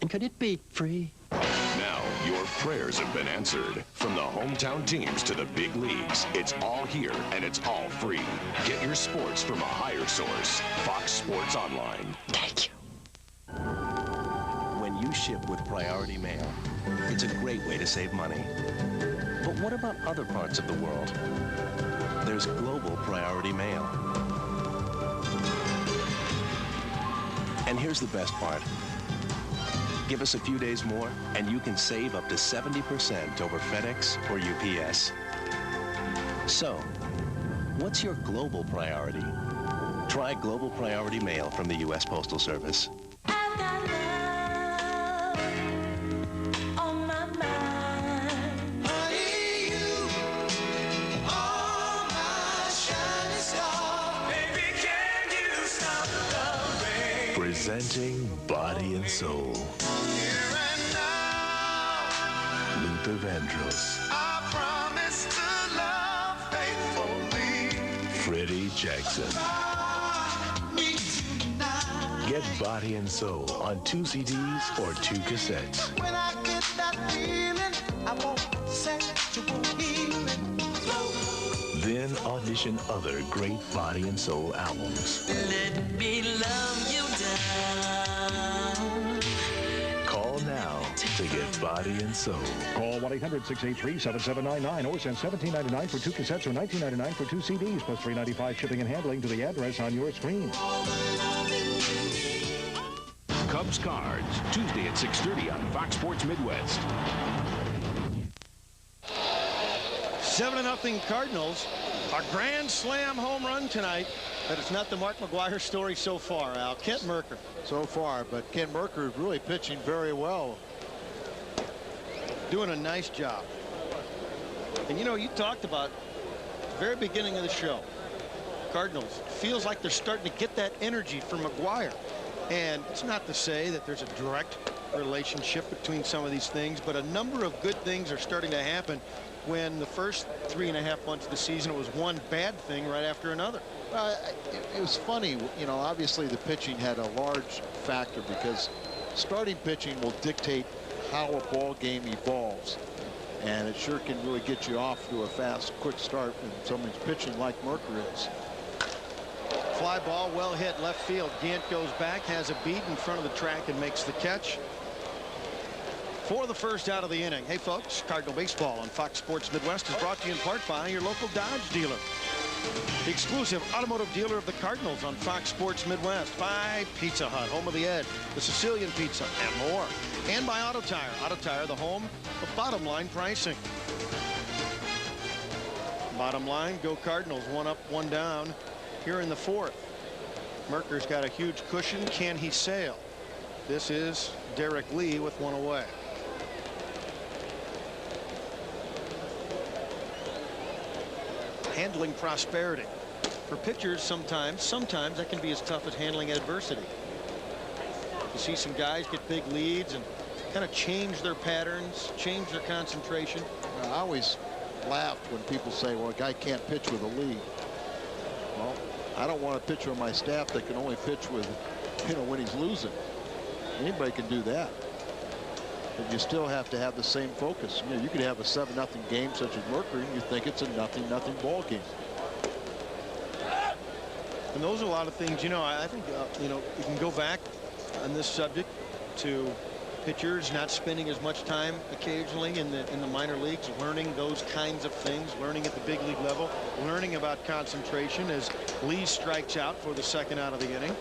[SPEAKER 10] and could it be free?
[SPEAKER 5] Now, your prayers have been answered. From the hometown teams to the big leagues, it's all here and it's all free. Get your sports from a higher source. Fox Sports Online.
[SPEAKER 10] Thank you.
[SPEAKER 11] When you ship with Priority Mail, it's a great way to save money. But what about other parts of the world? There's Global Priority Mail. And here's the best part. Give us a few days more, and you can save up to 70% over FedEx or UPS. So, what's your global priority? Try Global Priority Mail from the U.S. Postal Service.
[SPEAKER 17] Presenting Body and Soul. Luther Vandross.
[SPEAKER 2] I promise to love faithfully.
[SPEAKER 17] Freddie Jackson. Get Body and Soul on 2 CDs or 2 cassettes.
[SPEAKER 2] When I get that feeling, I want sexual healing.
[SPEAKER 17] Then audition other great Body and Soul albums.
[SPEAKER 2] Let me love you down.
[SPEAKER 17] Call now to get Body and Soul.
[SPEAKER 20] Call 1-800-683-7799 or send $17.99 for 2 cassettes or $19.99 for 2 CDs, plus $3.95 shipping and handling to the address on your screen.
[SPEAKER 5] Cubs Cards, Tuesday at 6:30 on Fox Sports Midwest.
[SPEAKER 12] 7-0 Cardinals. A grand slam home run tonight, but it's not the Mark McGuire story so far, Al. Kent Mercker.
[SPEAKER 13] So far, but Ken Mercker is really pitching very well.
[SPEAKER 12] Doing a nice job. And you know, you talked about the very beginning of the show. Cardinals, feels like they're starting to get that energy from McGuire. And it's not to say that there's a direct relationship between some of these things, but a number of good things are starting to happen when the first 3.5 months of the season, it was one bad thing right after another.
[SPEAKER 13] It was funny, you know, obviously the pitching had a large factor because starting pitching will dictate how a ball game evolves. And it sure can really get you off to a fast, quick start when someone's pitching like Mercker is.
[SPEAKER 12] Fly ball, well hit left field. Gant goes back, has a beat in front of the track and makes the catch. for the first out of the inning. Hey, folks, Cardinal Baseball on Fox Sports Midwest is brought to you in part by your local Dodge dealer. The exclusive automotive dealer of the Cardinals on Fox Sports Midwest. By Pizza Hut, home of the Ed, the Sicilian Pizza, and more. And by Auto Tire. Auto Tire, the home of bottom line pricing. Bottom line, go Cardinals. 1 up, 1 down here in the 4th. Mercker's got a huge cushion. Can he sail? This is Derek Lee with 1 away. Handling prosperity. For pitchers, sometimes that can be as tough as handling adversity. You see some guys get big leads and kind of change their patterns, change their concentration.
[SPEAKER 13] I always laughed when people say, well, a guy can't pitch with a lead. Well, I don't want a pitcher on my staff that can only pitch with, when he's losing. Anybody can do that. But you still have to have the same focus. You could have a 7-0 game such as Mercker, and you think it's a 0-0 ball game.
[SPEAKER 12] And those are a lot of things, I think, you can go back on this subject to pitchers not spending as much time occasionally in the minor leagues, learning those kinds of things, learning at the big league level, learning about concentration as Lee strikes out for the 2nd out of the inning.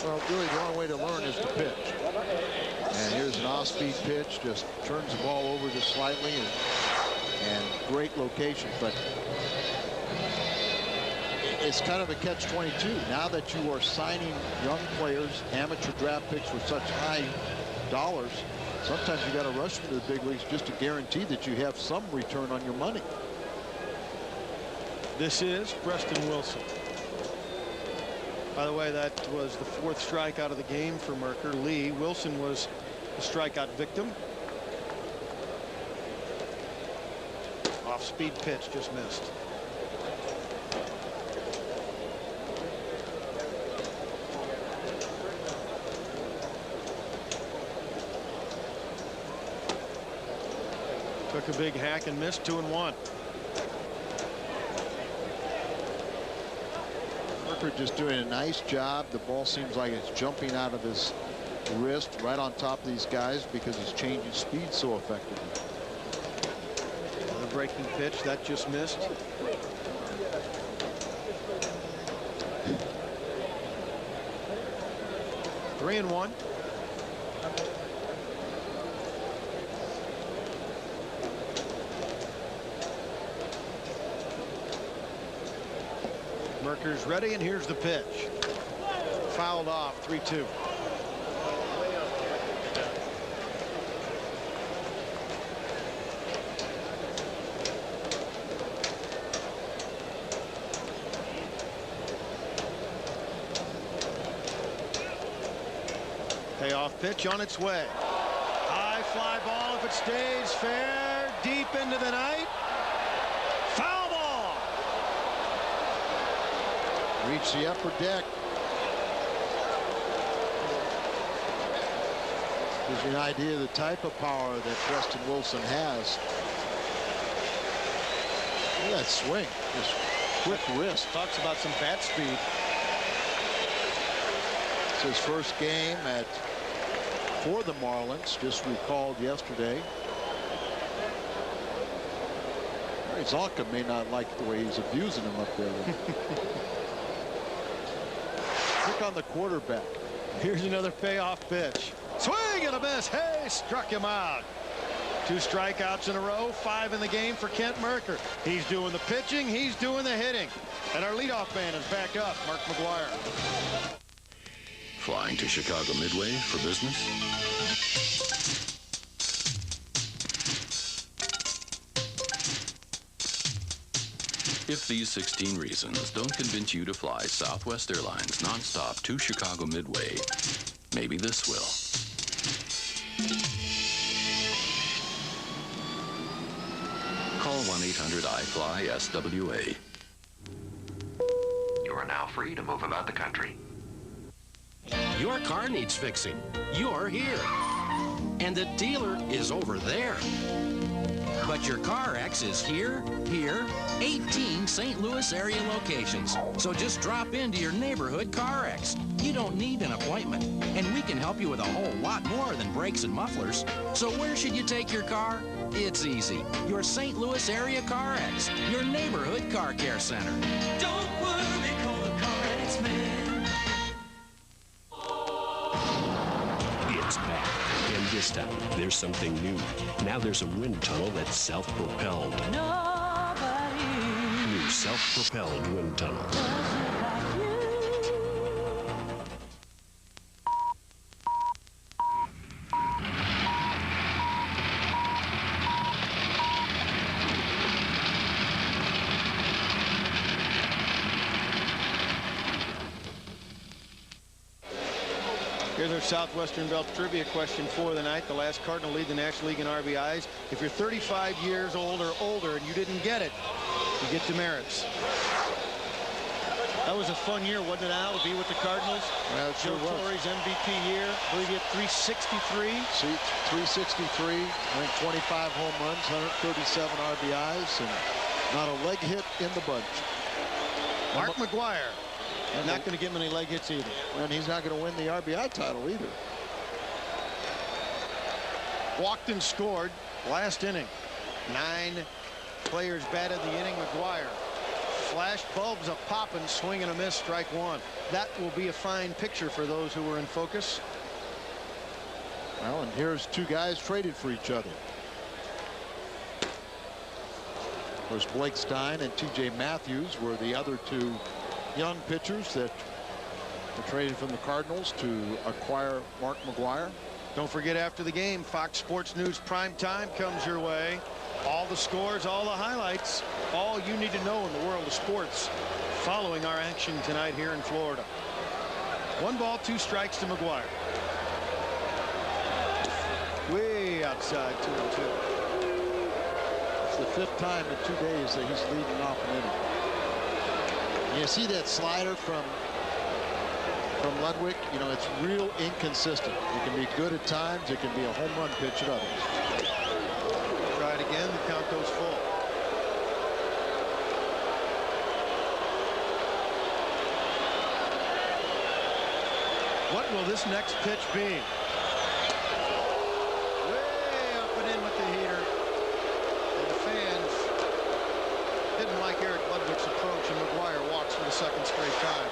[SPEAKER 13] Well, really, the only way to learn is to pitch. And here's an off-speed pitch, just turns the ball over just slightly, and great location. But it's kind of a catch-22. Now that you are signing young players, amateur draft picks with such high dollars, sometimes you got to rush them to the big leagues just to guarantee that you have some return on your money.
[SPEAKER 12] This is Preston Wilson. By the way, that was the 4th strikeout of the game for Mercker. Lee. Wilson was the strikeout victim. Off-speed pitch, just missed. Took a big hack and missed. 2-1.
[SPEAKER 13] Mercker just doing a nice job. The ball seems like it's jumping out of his wrist right on top of these guys because he's changing speed so effectively.
[SPEAKER 12] The breaking pitch that just missed. Three and 1. Mercker's ready, and here's the pitch. Fouled off. 3-2. Payoff pitch on its way. High fly ball. If it stays fair, deep into the night. Foul ball.
[SPEAKER 13] Reach the upper deck. Gives you an idea of the type of power that Preston Wilson has. Look at that swing. Just quick wrist.
[SPEAKER 12] Talks about some bat speed.
[SPEAKER 13] It's his first game for the Marlins, just recalled yesterday. Zonka may not like the way he's abusing him up there. Look on the quarterback.
[SPEAKER 12] Here's another payoff pitch. Swing and a miss. Hey, struck him out. 2 strikeouts in a row, 5 in the game for Kent Mercker. He's doing the pitching, he's doing the hitting. And our leadoff man is back up, Mark McGuire.
[SPEAKER 5] Flying to Chicago Midway for business? If these 16 reasons don't convince you to fly Southwest Airlines nonstop to Chicago Midway, maybe this will. Call 1-800-I-FLY-SWA.
[SPEAKER 18] You are now free to move about the country.
[SPEAKER 21] Your car needs fixing. You're here. And the dealer is over there. But your CarX is here, 18 St. Louis area locations. So just drop into your neighborhood CarX. You don't need an appointment. And we can help you with a whole lot more than brakes and mufflers. So where should you take your car? It's easy. Your St. Louis area CarX, your neighborhood car care center.
[SPEAKER 1] Don't worry, call the CarX man.
[SPEAKER 21] It's back.
[SPEAKER 22] And this time, there's something new. Now there's a wind tunnel that's self-propelled.
[SPEAKER 1] Nobody
[SPEAKER 22] New self-propelled wind tunnel.
[SPEAKER 12] Here's our Southwestern Belt trivia question for the night. The last Cardinal lead the National League in RBIs. If you're 35 years old or older and you didn't get it, you get demerits. That was a fun year, wasn't it, Al, to be with the Cardinals?
[SPEAKER 13] Well, it sure
[SPEAKER 12] Joe
[SPEAKER 13] was.
[SPEAKER 12] Torre's MVP year. I believe he had 363.
[SPEAKER 13] See, 363, I think 25 home runs, 137 RBIs, and not a leg hit in the bunch.
[SPEAKER 12] Mark McGwire. Not going to give him any leg hits either.
[SPEAKER 13] And he's not going to win the RBI title either.
[SPEAKER 12] Walked and scored last inning. 9 players batted the inning. McGwire. Flash bulbs a popping, swing and a miss, strike one. That will be a fine picture for those who were in focus.
[SPEAKER 13] Well, and here's two guys traded for each other. Of course, Blake Stein and T.J. Matthews were the other two young pitchers that were traded from the Cardinals to acquire Mark McGwire.
[SPEAKER 12] Don't forget, after the game, Fox Sports News Prime Time comes your way. All the scores, all the highlights, all you need to know in the world of sports following our action tonight here in Florida. 1 ball, 2 strikes to McGwire. Way outside, 2-2.
[SPEAKER 13] It's the 5th time in 2 days that he's leading off an inning. You see that slider from Ludwig? You know, it's real inconsistent. It can be good at times. It can be a home run pitch at others.
[SPEAKER 12] Try it again. The count goes full. What will this next pitch be? Way up and in with the heater. And the fans didn't like Eric Ludwig's approach, and McGwire walks for the 2nd straight time.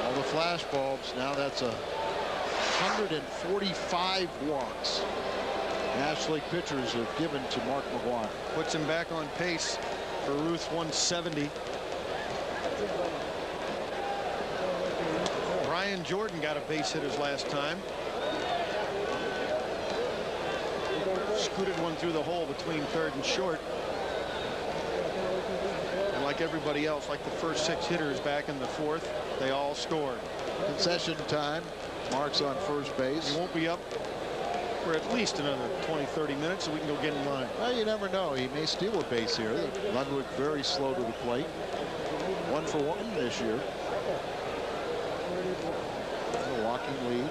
[SPEAKER 13] All the flash bulbs. Now that's 145 walks National League pitchers have given to Mark McGwire.
[SPEAKER 12] Puts him back on pace for Ruth's 170. Brian Jordan got a base hit his last time. Scooted one through the hole between 3rd and short. And like everybody else, like the first 6 hitters back in the 4th, they all scored.
[SPEAKER 13] Concession time. Mark's on first base.
[SPEAKER 12] He won't be up for at least another 20-30 minutes, so we can go get in line.
[SPEAKER 13] Well, you never know. He may steal a base here. Ludwig very slow to the plate. 1 for 1 this year. A walking lead.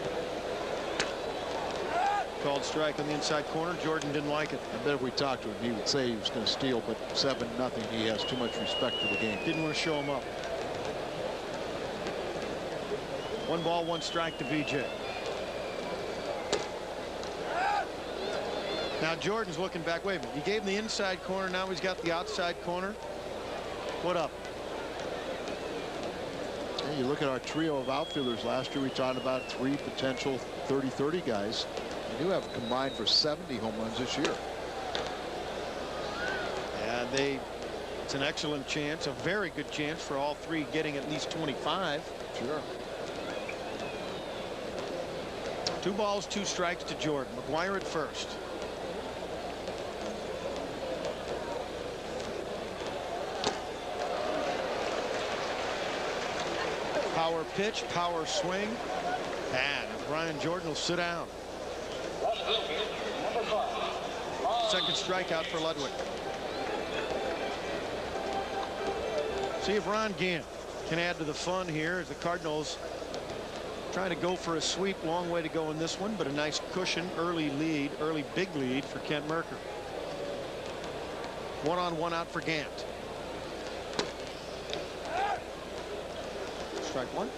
[SPEAKER 12] Called strike on the inside corner. Jordan didn't like it.
[SPEAKER 13] I bet if we talked to him, he would say he was going to steal, but 7-0. He has too much respect for the game.
[SPEAKER 12] Didn't want to show him up. 1 ball, 1 strike to BJ. Now Jordan's looking back. Wait a minute. He gave him the inside corner. Now he's got the outside corner. What up?
[SPEAKER 13] Hey, you look at our trio of outfielders. Last year we talked about 3 potential 30-30 guys. They do have combined for 70 home runs this year.
[SPEAKER 12] Yeah, it's an excellent chance, a very good chance for all 3 getting at least 25.
[SPEAKER 13] Sure.
[SPEAKER 12] 2 balls, 2 strikes to Jordan. McGwire at first. Power pitch, power swing, and Brian Jordan will sit down. 2nd strikeout for Ludwig. See if Ron Gant can add to the fun here as the Cardinals Trying to go for a sweep. Long way to go in this one, but a nice cushion. Early big lead for Kent Mercker. 1-on-1 out for Gant. Strike one.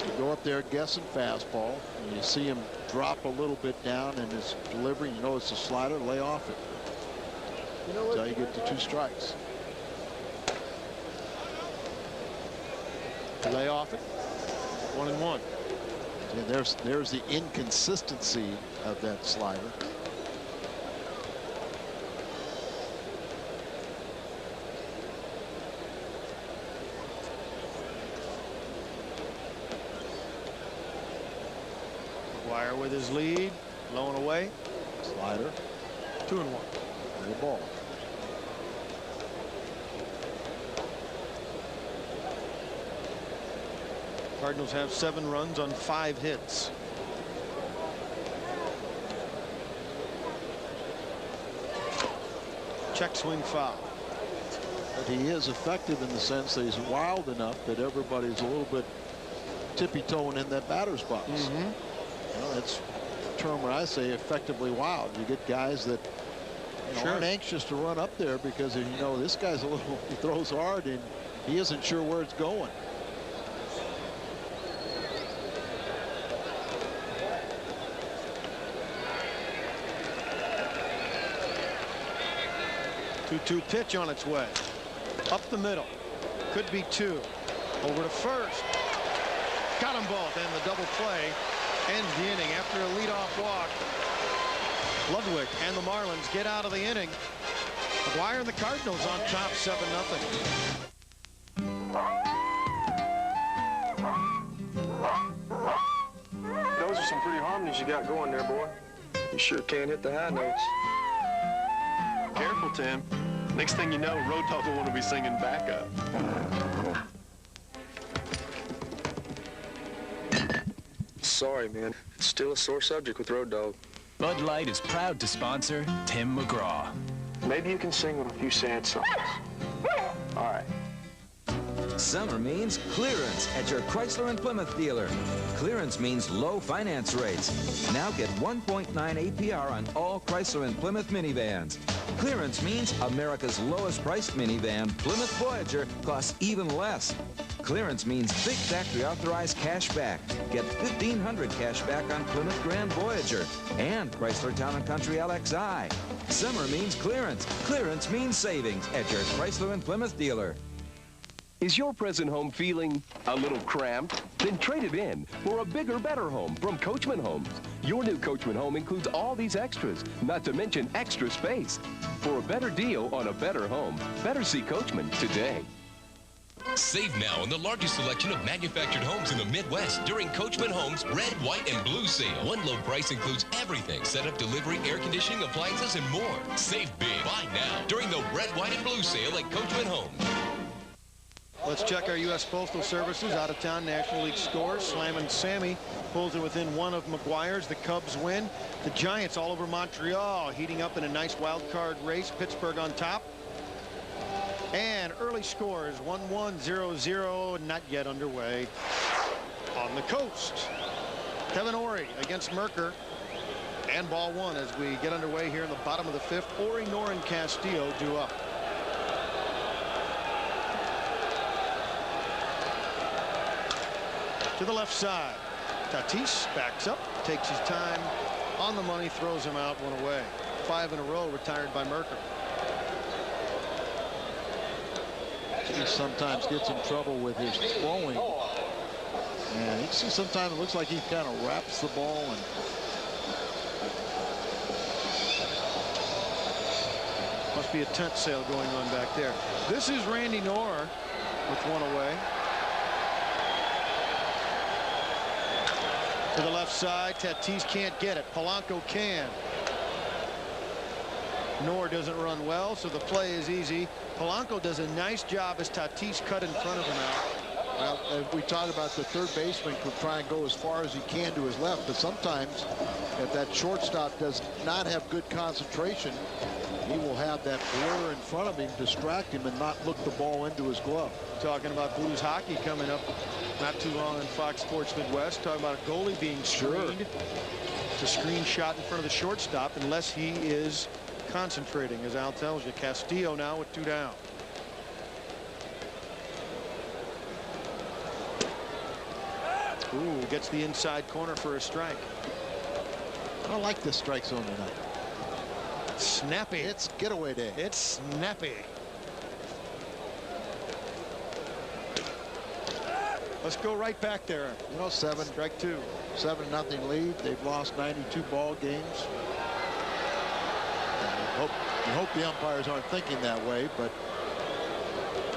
[SPEAKER 13] You go up there guessing fastball, and you see him drop a little bit down in his delivery. You know it's a slider. Lay off it. Until you get to 2 strikes.
[SPEAKER 12] Lay off it. 1-1.
[SPEAKER 13] And there's the inconsistency of that slider.
[SPEAKER 12] McGuire with his lead, low and away.
[SPEAKER 13] Slider.
[SPEAKER 12] 2-1.
[SPEAKER 13] The ball.
[SPEAKER 12] Cardinals have 7 runs on 5 hits. Check swing foul.
[SPEAKER 13] But he is effective in the sense that he's wild enough that everybody's a little bit tippy-toeing in that batter's box. Well, that's a term where I say effectively wild. You get guys that aren't anxious to run up there because, you know, this guy's a little, he throws hard and he isn't sure where it's going.
[SPEAKER 12] Two pitch on its way. Up the middle. Could be 2. Over to first. Got them both, and the double play ends the inning after a leadoff walk. Ludwig and the Marlins get out of the inning. McGuire and the Cardinals on top 7-0.
[SPEAKER 4] Those are some pretty harmonies you got going there, boy. You sure can hit the high notes. Careful, Tim. Next thing you know, Road Dogg will want to be singing backup. Sorry, man. It's still a sore subject with Road Dogg.
[SPEAKER 22] Bud Light is proud to sponsor Tim McGraw.
[SPEAKER 4] Maybe you can sing with a few sad songs. All right.
[SPEAKER 14] Summer means clearance at your Chrysler and Plymouth dealer. Clearance means low finance rates. Now get 1.9 APR on all Chrysler and Plymouth minivans. Clearance means America's lowest priced minivan, Plymouth Voyager, costs even less. Clearance means big factory authorized cash back. Get $1,500 cash back on Plymouth Grand Voyager and Chrysler Town & Country LXI. Summer means clearance. Clearance means savings at your Chrysler and Plymouth dealer.
[SPEAKER 22] Is your present home feeling a little cramped? Then trade it in for a bigger, better home from Coachman Homes. Your new Coachman home includes all these extras, not to mention extra space. For a better deal on a better home, better see Coachman today.
[SPEAKER 23] Save now on the largest selection of manufactured homes in the Midwest during Coachman Homes Red, White, and Blue Sale. One low price includes everything: setup, delivery, air conditioning, appliances, and more. Save big. Buy now during the Red, White, and Blue Sale at Coachman Homes.
[SPEAKER 12] Let's check our U.S. Postal Services out-of-town National League scores. Slammin' Sammy pulls it within 1 of McGuire's. The Cubs win. The Giants all over Montreal, heating up in a nice wild card race. Pittsburgh on top. And early scores 1-1, 0-0, not yet underway. On the coast, Kevin Ory against Mercker. And ball 1 as we get underway here in the bottom of the 5th. Ory, Nor, and Castillo due up. To the left side. Tatis backs up, takes his time on the money, throws him out, 1 away. 5 in a row retired by Mercker.
[SPEAKER 13] He sometimes gets in trouble with his throwing. And you see sometimes it looks like he kind of wraps the ball and
[SPEAKER 12] must be a tent sale going on back there. This is Randy Knorr with 1 away. To the left side, Tatis can't get it. Polanco can. Knorr doesn't run well, so the play is easy. Polanco does a nice job as Tatis cut in front of him out.
[SPEAKER 13] Well, we talk about the third baseman could try and go as far as he can to his left, but sometimes if that shortstop does not have good concentration, he will have that blur in front of him, distract him, and not look the ball into his glove.
[SPEAKER 12] Talking about Blues hockey coming up not too long on Fox Sports Midwest. Talking about a goalie being screened. It's a screen shot in front of the shortstop unless he is concentrating, as Al tells you. Castillo now with 2 down. Ooh, gets the inside corner for a strike.
[SPEAKER 13] I don't like this strike zone tonight.
[SPEAKER 12] Snappy.
[SPEAKER 13] It's getaway day.
[SPEAKER 12] It's snappy. Let's go right back there.
[SPEAKER 13] You know,
[SPEAKER 12] strike 2.
[SPEAKER 13] 7-0 lead. They've lost 92 ball games. You hope the umpires aren't thinking that way, but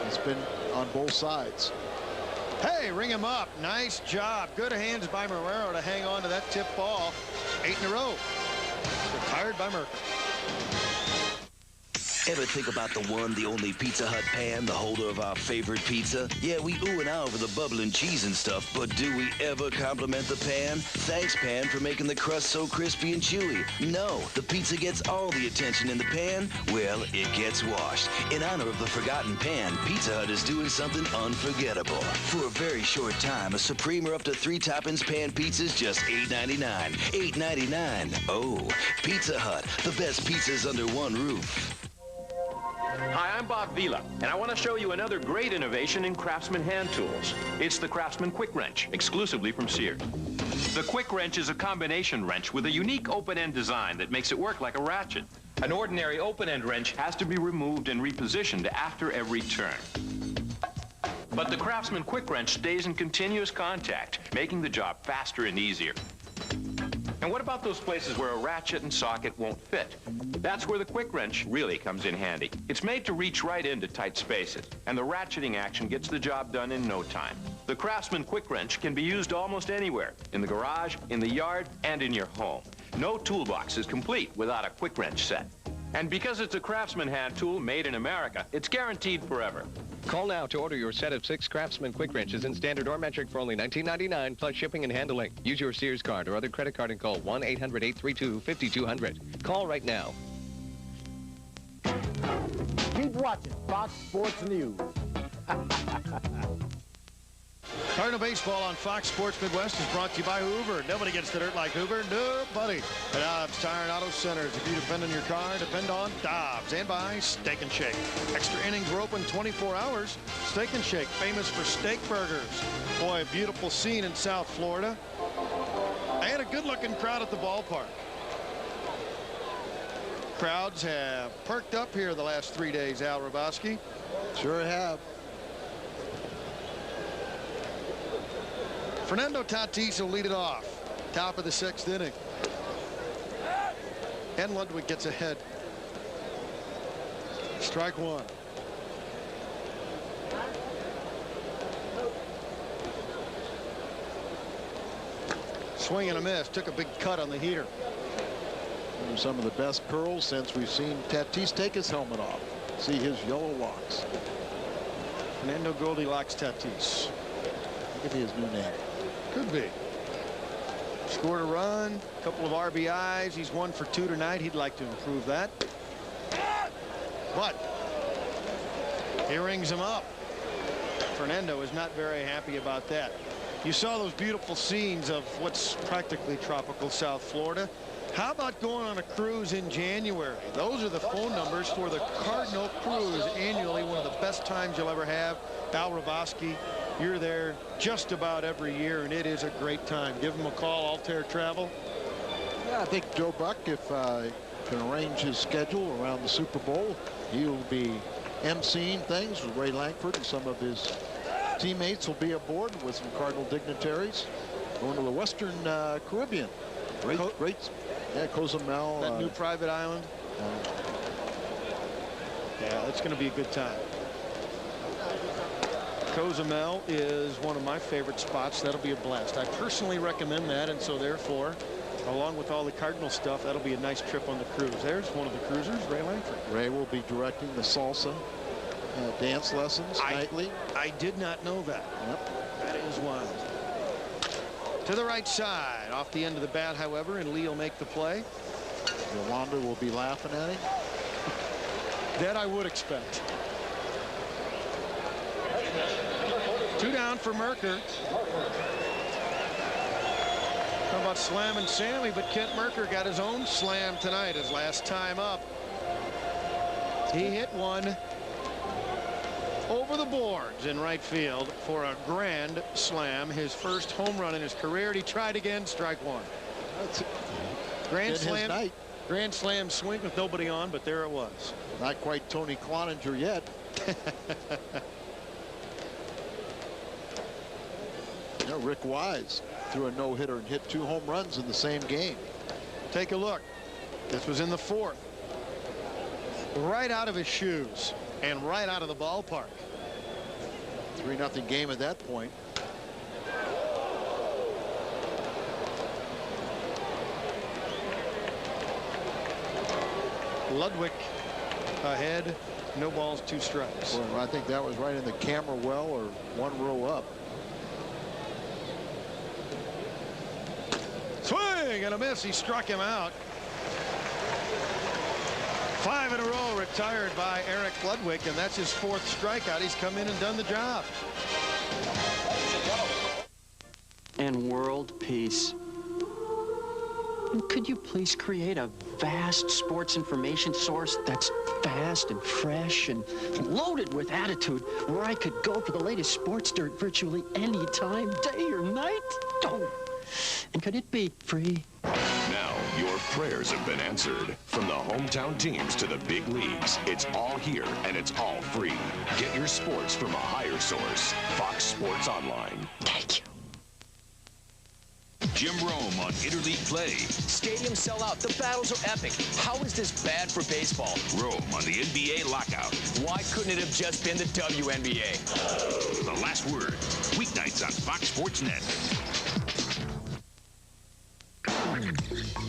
[SPEAKER 13] it's been on both sides.
[SPEAKER 12] Hey, ring him up. Nice job. Good hands by Marrero to hang on to that tip ball. 8 in a row. Retired by Mercker.
[SPEAKER 3] Ever think about the one, the only Pizza Hut pan, the holder of our favorite pizza? Yeah, we ooh and ah over the bubbling cheese and stuff, but do we ever compliment the pan? Thanks, pan, for making the crust so crispy and chewy. No, the pizza gets all the attention in the pan. Well, it gets washed. In honor of the forgotten pan, Pizza Hut is doing something unforgettable. For a very short time, a Supreme or up to 3 toppings pan pizzas just $8.99. $8.99. Oh, Pizza Hut, the best pizzas under one roof.
[SPEAKER 8] Hi, I'm Bob Vila, and I want to show you another great innovation in Craftsman hand tools. It's the Craftsman Quick Wrench, exclusively from Sears. The Quick Wrench is a combination wrench with a unique open-end design that makes it work like a ratchet. An ordinary open-end wrench has to be removed and repositioned after every turn. But the Craftsman Quick Wrench stays in continuous contact, making the job faster and easier. And what about those places where a ratchet and socket won't fit? That's where the Quick Wrench really comes in handy. It's made to reach right into tight spaces, and the ratcheting action gets the job done in no time. The Craftsman Quick Wrench can be used almost anywhere, in the garage, in the yard, and in your home. No toolbox is complete without a Quick Wrench set. And because it's a Craftsman hand tool made in America, it's guaranteed forever.
[SPEAKER 9] Call now to order your set of 6 Craftsman Quick Wrenches in standard or metric for only $19.99 plus shipping and handling. Use your Sears card or other credit card and call 1-800-832-5200. Call right now.
[SPEAKER 24] Keep watching Fox Sports News.
[SPEAKER 12] Cardinal Baseball on Fox Sports Midwest is brought to you by Hoover. Nobody gets the dirt like Hoover. Nobody. At Dobbs Tire and Auto Centers. If you depend on your car, depend on Dobbs. And by Steak and Shake. Extra innings were open 24 hours. Steak and Shake, famous for steak burgers. Boy, a beautiful scene in South Florida. And a good-looking crowd at the ballpark. Crowds have perked up here the last 3 days, Al Roboski.
[SPEAKER 13] Sure have.
[SPEAKER 12] Fernando Tatis will lead it off. Top of the 6th inning. And Ludwig gets ahead. Strike 1. Swing and a miss. Took a big cut on the heater.
[SPEAKER 13] Some of the best curls since we've seen Tatis take his helmet off. See his yellow locks.
[SPEAKER 12] Fernando Goldilocks Tatis.
[SPEAKER 13] Could be his new name.
[SPEAKER 12] Could be. Scored a run, a couple of RBIs. He's 1 for 2 tonight. He'd like to improve that. But he rings him up. Fernando is not very happy about that. You saw those beautiful scenes of what's practically tropical South Florida. How about going on a cruise in January? Those are the phone numbers for the Cardinal Cruise annually. One of the best times you'll ever have. Al Roboski, you're there just about every year, and it is a great time. Give him a call, Altair Travel.
[SPEAKER 13] Yeah, I think Joe Buck, if can arrange his schedule around the Super Bowl, he'll be emceeing things with Ray Langford, and some of his teammates will be aboard with some Cardinal dignitaries going to the Western Caribbean. Great. Yeah, Cozumel.
[SPEAKER 12] That new private island. Yeah, that's going to be a good time. Cozumel is one of my favorite spots. That'll be a blast. I personally recommend that, and so therefore, along with all the Cardinal stuff, that'll be a nice trip on the cruise. There's one of the cruisers, Ray Langford.
[SPEAKER 13] Ray will be directing the salsa dance lessons nightly.
[SPEAKER 12] I did not know that.
[SPEAKER 13] Yep.
[SPEAKER 12] That is wild. To the right side, off the end of the bat, however, and Lee will make the play.
[SPEAKER 13] Yolanda will be laughing at him.
[SPEAKER 12] that I would expect. 2 down for Mercker. How about slamming Sammy? But Kent Mercker got his own slam tonight, his last time up. He hit one over the boards in right field for a grand slam, his first home run in his career. And he tried again, strike one. That's grand slam swing with nobody on, but there it was.
[SPEAKER 13] Not quite Tony Cloninger yet. You know, Rick Wise threw a no-hitter and hit 2 home runs in the same game.
[SPEAKER 12] Take a look. This was in the 4th. Right out of his shoes and right out of the ballpark.
[SPEAKER 13] 3-0 game at that point.
[SPEAKER 12] Ludwig ahead, no balls, 2 strikes.
[SPEAKER 13] Well, I think that was right in the camera well or 1 row up.
[SPEAKER 12] Swing and a miss. He struck him out. 5 in a row retired by Eric Ludwig, and that's his 4th strikeout. He's come in and done the job.
[SPEAKER 10] And world peace. And could you please create a vast sports information source that's fast and fresh and loaded with attitude, where I could go for the latest sports dirt virtually any time, day or night? Oh. And could it be free?
[SPEAKER 5] Now, your prayers have been answered. From the hometown teams to the big leagues, it's all here and it's all free. Get your sports from a higher source. Fox Sports Online.
[SPEAKER 10] Thank you.
[SPEAKER 5] Jim Rome on interleague play.
[SPEAKER 6] Stadiums sell out. The battles are epic. How is this bad for baseball?
[SPEAKER 5] Rome on the NBA lockout.
[SPEAKER 6] Why couldn't it have just been the WNBA?
[SPEAKER 5] The Last Word. Weeknights on Fox Sports Net.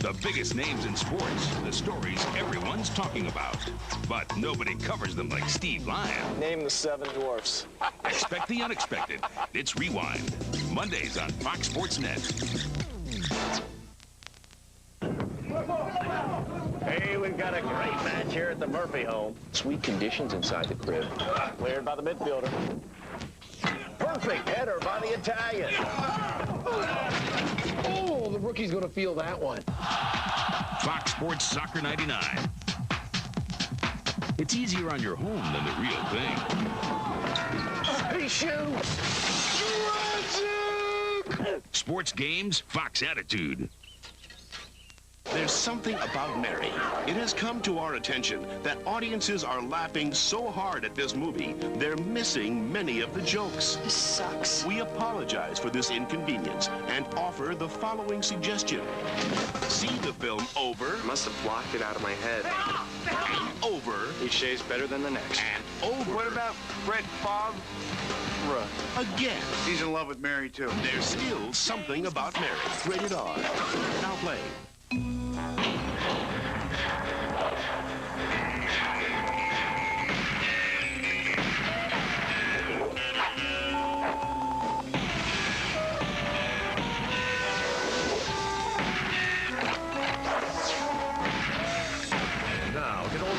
[SPEAKER 5] The biggest names in sports, the stories everyone's talking about. But nobody covers them like Steve Lyon.
[SPEAKER 4] Name the 7 dwarfs.
[SPEAKER 5] Expect the unexpected. It's Rewind. Mondays on Fox Sports Net.
[SPEAKER 7] Hey, we've got a great match here at the Murphy home.
[SPEAKER 9] Sweet conditions inside the crib.
[SPEAKER 7] Cleared by the midfielder. Perfect header by the Italian.
[SPEAKER 9] Oh, the rookie's going to feel that one.
[SPEAKER 5] Fox Sports Soccer 99. It's easier on your home than the real thing.
[SPEAKER 7] He shoots.
[SPEAKER 5] Sports games, Fox Attitude.
[SPEAKER 15] There's something about Mary. It has come to our attention that audiences are laughing so hard at this movie, they're missing many of the jokes.
[SPEAKER 10] This sucks.
[SPEAKER 15] We apologize for this inconvenience and offer the following suggestion. See the film over.
[SPEAKER 4] I must have blocked it out of my head.
[SPEAKER 15] And over.
[SPEAKER 4] Each day's better than the next.
[SPEAKER 15] And over.
[SPEAKER 4] What about Brett Favre?
[SPEAKER 15] Again.
[SPEAKER 4] He's in love with Mary, too.
[SPEAKER 15] There's still something about Mary. Rated R. Now play.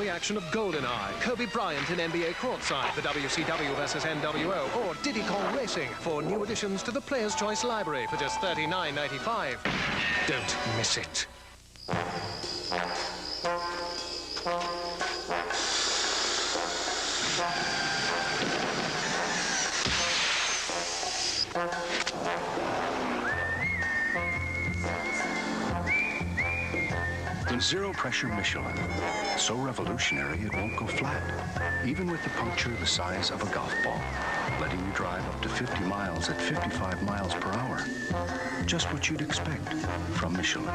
[SPEAKER 16] Action of GoldenEye, Kobe Bryant in NBA courtside, the WCW versus NWO, or Diddy Kong Racing for new additions to the Player's Choice Library for just $39.95. Don't miss it.
[SPEAKER 25] Zero pressure Michelin. So revolutionary it won't go flat, even with the puncture the size of a golf ball, letting you drive up to 50 miles at 55 miles per hour. Just what you'd expect from Michelin.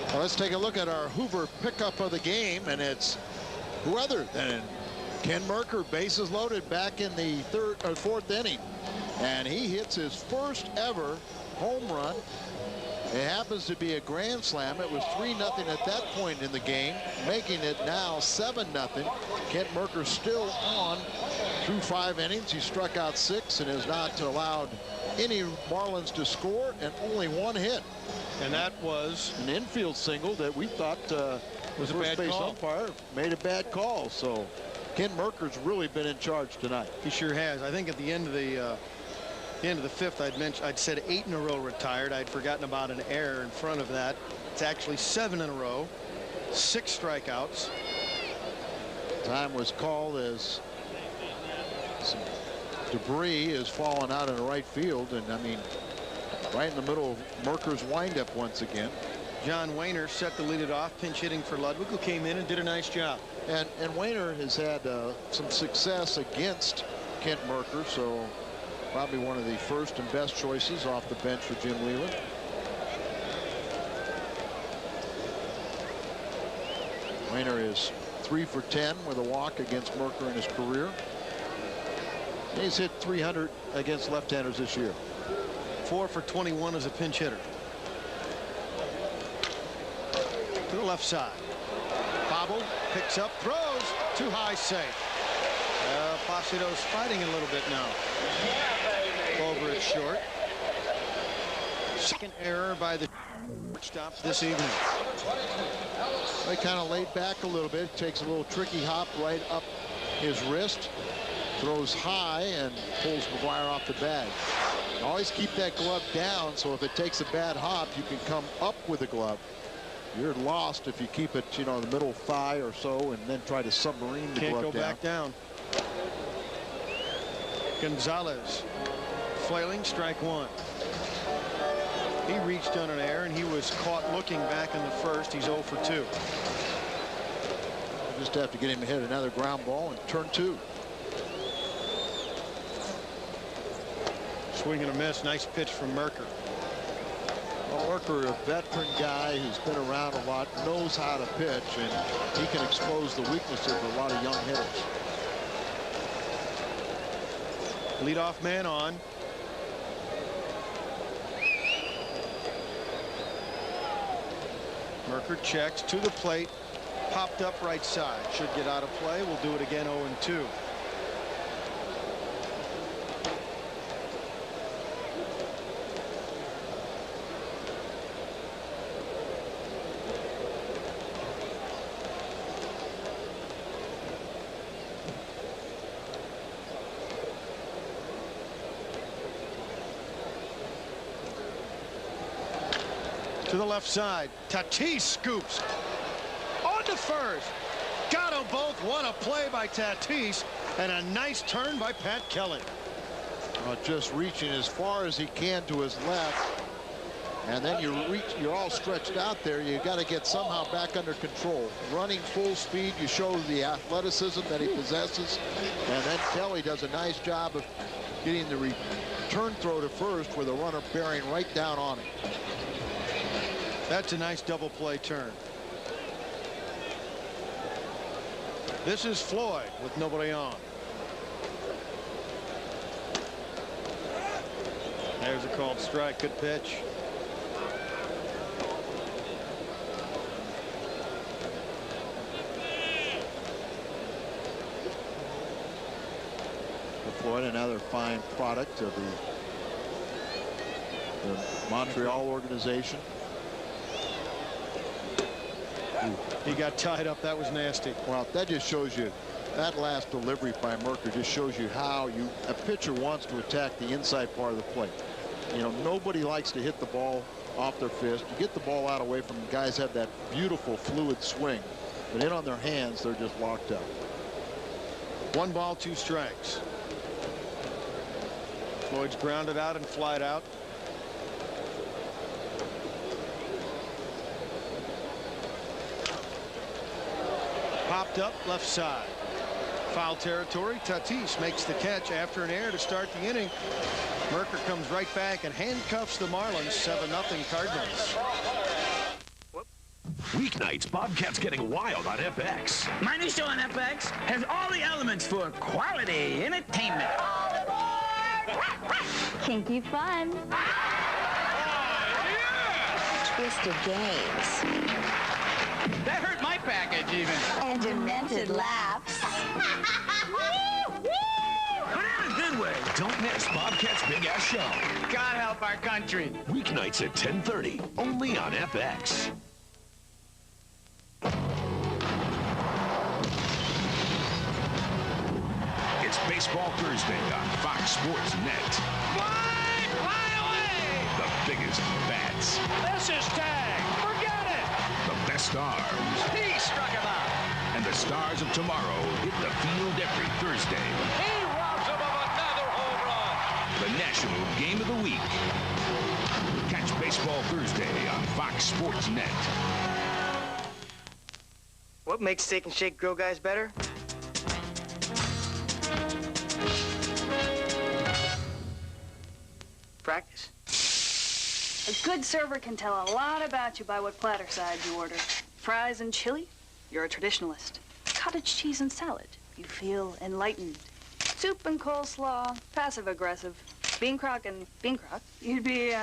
[SPEAKER 13] Well, let's take a look at our Hoover pickup of the game, and it's who other than Ken Mercker, bases loaded, back in the 4th inning, and he hits his first ever home run. It happens to be a grand slam. It was 3-0 at that point in the game, making it now 7-0. Kent Mercker still on through 5 innings. He struck out 6 and has not allowed any Marlins to score, and only 1 hit.
[SPEAKER 12] And that was
[SPEAKER 13] an infield single that we thought
[SPEAKER 12] Was a
[SPEAKER 13] first
[SPEAKER 12] bad
[SPEAKER 13] base
[SPEAKER 12] call.
[SPEAKER 13] umpire made a bad call. So Ken Mercker's really been in charge tonight.
[SPEAKER 12] He sure has. I think at the end of the fifth, I'd said 8 in a row retired. I'd forgotten about an error in front of that. It's actually 7 in a row, 6 strikeouts.
[SPEAKER 13] Time was called as some debris is falling out in the right field, and I mean, right in the middle of Mercker's windup once again.
[SPEAKER 12] John Wayner set to lead it off, pinch hitting for Ludwig, who came in and did a nice job.
[SPEAKER 13] And Wayner has had some success against Kent Mercker, so probably one of the first and best choices off the bench for Jim Leland. Wayner is 3 for 10 with a walk against Mercker in his career. He's hit 300 against left-handers this year.
[SPEAKER 12] 4 for 21 as a pinch hitter. To the left side. Bobbled, picks up, throws, too high, safe. Placido's fighting a little bit now. Over it short. Second error by the stop this evening.
[SPEAKER 13] They kind of laid back a little bit, takes a little tricky hop right up his wrist, throws high and pulls McGuire off the bag. Always keep that glove down, so if it takes a bad hop, you can come up with the glove. You're lost if you keep it, you know, the middle thigh or so, and then try to submarine the glove down.
[SPEAKER 12] Can't go back down. Gonzalez flailing, strike 1. He reached on an error and he was caught looking back in the first. He's 0 for 2.
[SPEAKER 13] Just have to get him to hit another ground ball and turn 2.
[SPEAKER 12] Swing and a miss. Nice pitch from Mercker.
[SPEAKER 13] Well, Mercker, a veteran guy who's been around a lot, knows how to pitch, and he can expose the weaknesses of a lot of young hitters.
[SPEAKER 12] Leadoff man on. Mercker checks to the plate, popped up right side. Should get out of play. We'll do it again. 0-2. To the left side. Tatis scoops on to first. Got them both. What a play by Tatis, and a nice turn by Pat Kelly.
[SPEAKER 13] Just reaching as far as he can to his left, and then you're all stretched out there. You got to get somehow back under control. Running full speed, you show the athleticism that he possesses, and then Kelly does a nice job of getting the return throw to first with a runner bearing right down on him.
[SPEAKER 12] That's a nice double play turn. This is Floyd with nobody on. There's a called strike. Good pitch.
[SPEAKER 13] Floyd, another fine product of the Montreal organization.
[SPEAKER 12] He got tied up. That was nasty.
[SPEAKER 13] Well, that just shows you, that last delivery by Mercker just shows you how a pitcher wants to attack the inside part of the plate. You know, nobody likes to hit the ball off their fist. You get the ball out away from them. Guys have that beautiful fluid swing, but in on their hands, they're just locked up.
[SPEAKER 12] 1 ball, 2 strikes. Floyd's grounded out and flied out. Popped up left side. Foul territory. Tatis makes the catch after an error to start the inning. Mercker comes right back and handcuffs the Marlins. 7-0 Cardinals.
[SPEAKER 5] Weeknights, Bobcats getting wild on FX.
[SPEAKER 2] My new show on FX has all the elements for quality entertainment.
[SPEAKER 11] Kinky fun. Twisted games.
[SPEAKER 2] That hurt my package even.
[SPEAKER 11] And demented laughs.
[SPEAKER 2] But in a good way.
[SPEAKER 5] Don't miss Bobcat's Big Ass Show.
[SPEAKER 2] God help our country.
[SPEAKER 5] Weeknights at 10:30, only on FX. Baseball Thursday on Fox Sports Net.
[SPEAKER 1] Fly away!
[SPEAKER 5] The biggest bats.
[SPEAKER 1] This is tag. Forget it.
[SPEAKER 5] The best arms.
[SPEAKER 1] He struck him out.
[SPEAKER 5] And the stars of tomorrow hit the field every Thursday.
[SPEAKER 1] He robs him of another home run.
[SPEAKER 5] The National Game of the Week. Catch Baseball Thursday on Fox Sports Net.
[SPEAKER 10] What makes Steak and Shake Grill guys better? Practice.
[SPEAKER 17] A good server can tell a lot about you by what platter side you order. Fries and chili? You're a traditionalist. Cottage cheese and salad? You feel enlightened. Soup and coleslaw? Passive-aggressive. Bean crock and bean crock? You'd be,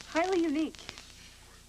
[SPEAKER 17] highly unique.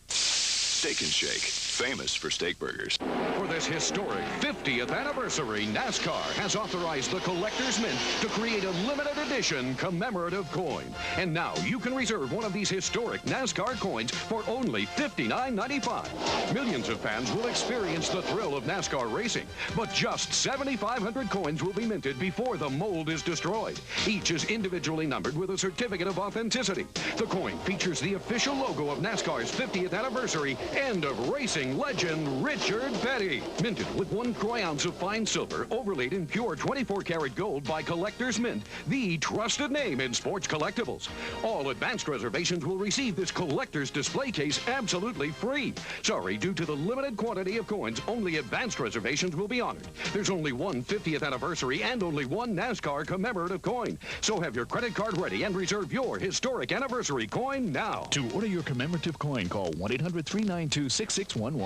[SPEAKER 5] Steak and Shake, famous for steak burgers.
[SPEAKER 22] For this historic 50th anniversary, NASCAR has authorized the Collector's Mint to create a limited edition commemorative coin. And now you can reserve one of these historic NASCAR coins for only $59.95. Millions of fans will experience the thrill of NASCAR racing, but just 7,500 coins will be minted before the mold is destroyed. Each is individually numbered with a certificate of authenticity. The coin features the official logo of NASCAR's 50th anniversary and of racing legend Richard Petty. Minted with 1 troy ounce of fine silver overlaid in pure 24-karat gold by Collector's Mint, the trusted name in sports collectibles. All advanced reservations will receive this collector's display case absolutely free. Sorry, due to the limited quantity of coins, only advanced reservations will be honored. There's only one 50th anniversary and only one NASCAR commemorative coin. So have your credit card ready and reserve your historic anniversary coin now.
[SPEAKER 18] To order your commemorative coin, call 1-800-392-6611.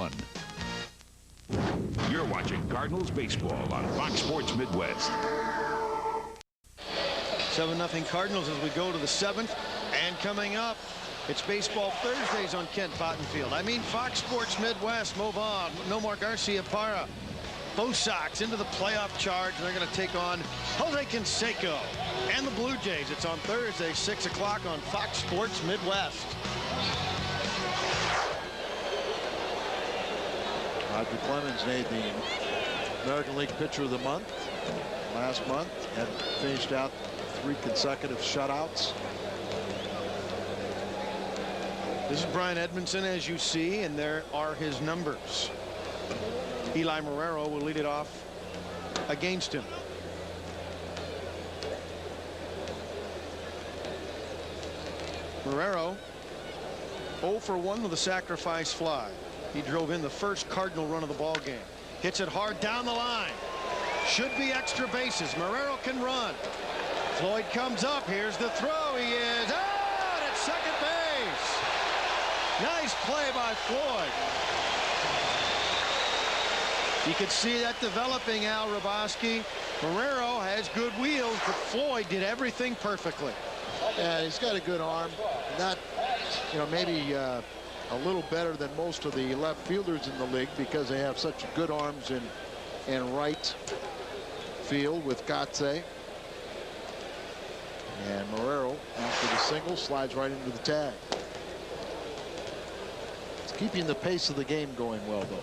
[SPEAKER 5] You're watching Cardinals Baseball on Fox Sports Midwest.
[SPEAKER 12] 7-0 Cardinals as we go to the 7th. And coming up, it's Baseball Thursdays on Kent Field. I mean, Fox Sports Midwest, move on. Nomar Garciaparra. Bo Sox into the playoff charge, and they're going to take on Jose Canseco and the Blue Jays. It's on Thursday, 6 o'clock on Fox Sports Midwest.
[SPEAKER 13] Roger Clemens made the American League Pitcher of the Month last month and finished out 3 consecutive shutouts.
[SPEAKER 12] This is Brian Edmondson, as you see, and there are his numbers. Eli Marrero will lead it off against him. Marrero 0 for 1 with a sacrifice fly. He drove in the first Cardinal run of the ball game. Hits it hard down the line. Should be extra bases. Marrero can run. Floyd comes up. Here's the throw. He is out at second base. Nice play by Floyd. You could see that developing, Al Raboski. Marrero has good wheels, but Floyd did everything perfectly.
[SPEAKER 13] Yeah, he's got a good arm. Not, maybe a little better than most of the left fielders in the league because they have such good arms in right field with Gotze. And Marrero, after the single, slides right into the tag. It's keeping the pace of the game going well, though.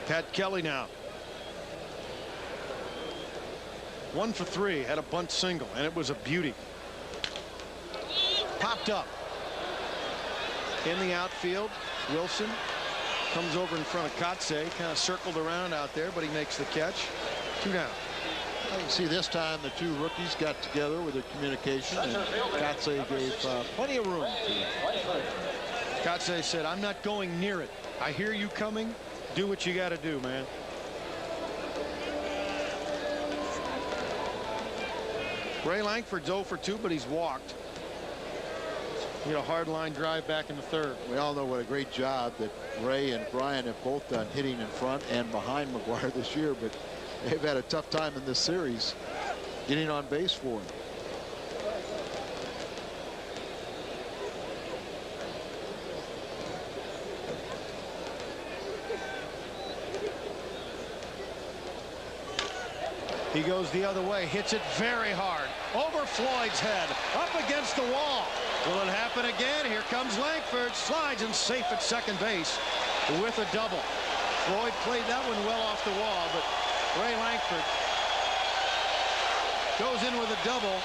[SPEAKER 12] Pat Kelly now. 1 for 3, had a bunt single, and it was a beauty. Popped up. In the outfield, Wilson comes over in front of Kotze, kind of circled around out there, but he makes the catch. 2 down.
[SPEAKER 13] You can see this time the 2 rookies got together with their communication, and Kotze gave plenty of room.
[SPEAKER 12] Kotze said, "I'm not going near it. I hear you coming. Do what you got to do, man." Ray Langford's 0 for 2, but he's walked. He had a hard line drive back in the 3rd.
[SPEAKER 13] We all know what a great job that Ray and Brian have both done hitting in front and behind McGuire this year, but they've had a tough time in this series getting on base for him.
[SPEAKER 12] He goes the other way, hits it very hard over Floyd's head, up against the wall. Will it happen again? Here comes Langford, slides and safe at second base with a double. Floyd played that one well off the wall, but Ray Lankford goes in with a double,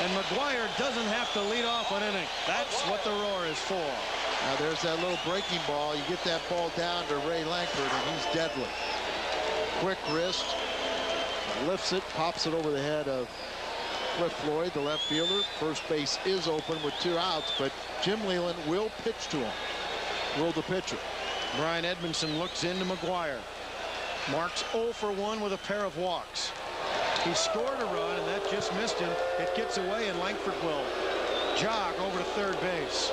[SPEAKER 12] and McGuire doesn't have to lead off an inning. That's what the roar is for.
[SPEAKER 13] Now there's that little breaking ball. You get that ball down to Ray Lankford, and he's deadly. Quick wrist, lifts it, pops it over the head of Cliff Floyd, the left fielder. First base is open with 2 outs, but Jim Leyland will pitch to him. Will the pitcher.
[SPEAKER 12] Brian Edmondson looks into McGuire. Marks 0 for 1 with a pair of walks. He scored a run, and that just missed him. It gets away, and Lankford will jog over to third base.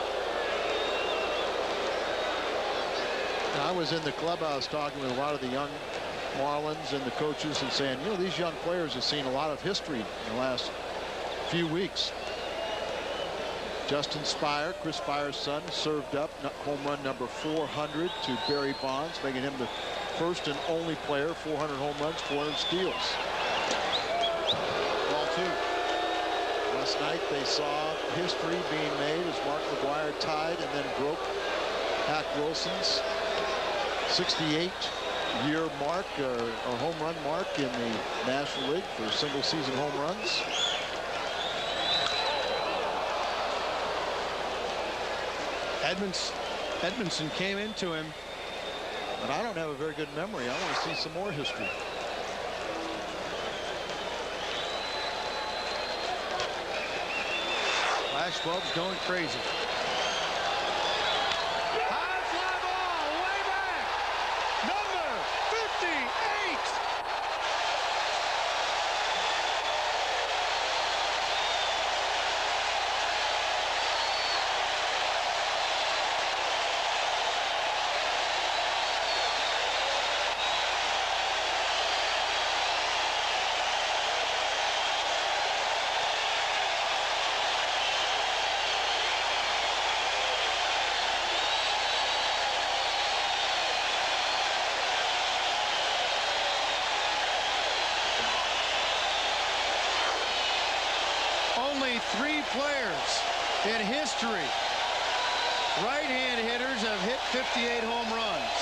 [SPEAKER 13] I was in the clubhouse talking with a lot of the young Marlins and the coaches and saying, you know, these young players have seen a lot of history in the last few weeks. Justin Spire, Chris Spire's son, served up home run number 400 to Barry Bonds, making him the first and only player, 400 home runs, 400 steals. Ball 2. Last night they saw history being made as Mark McGuire tied and then broke Hack Wilson's 68-year mark or home run mark in the National League for single season home runs.
[SPEAKER 12] Edmondson came into him,
[SPEAKER 13] but I don't have a very good memory. I want to see some more history.
[SPEAKER 12] Flash bulbs going crazy. Only 3 players in history, right-hand hitters, have hit 58 home runs.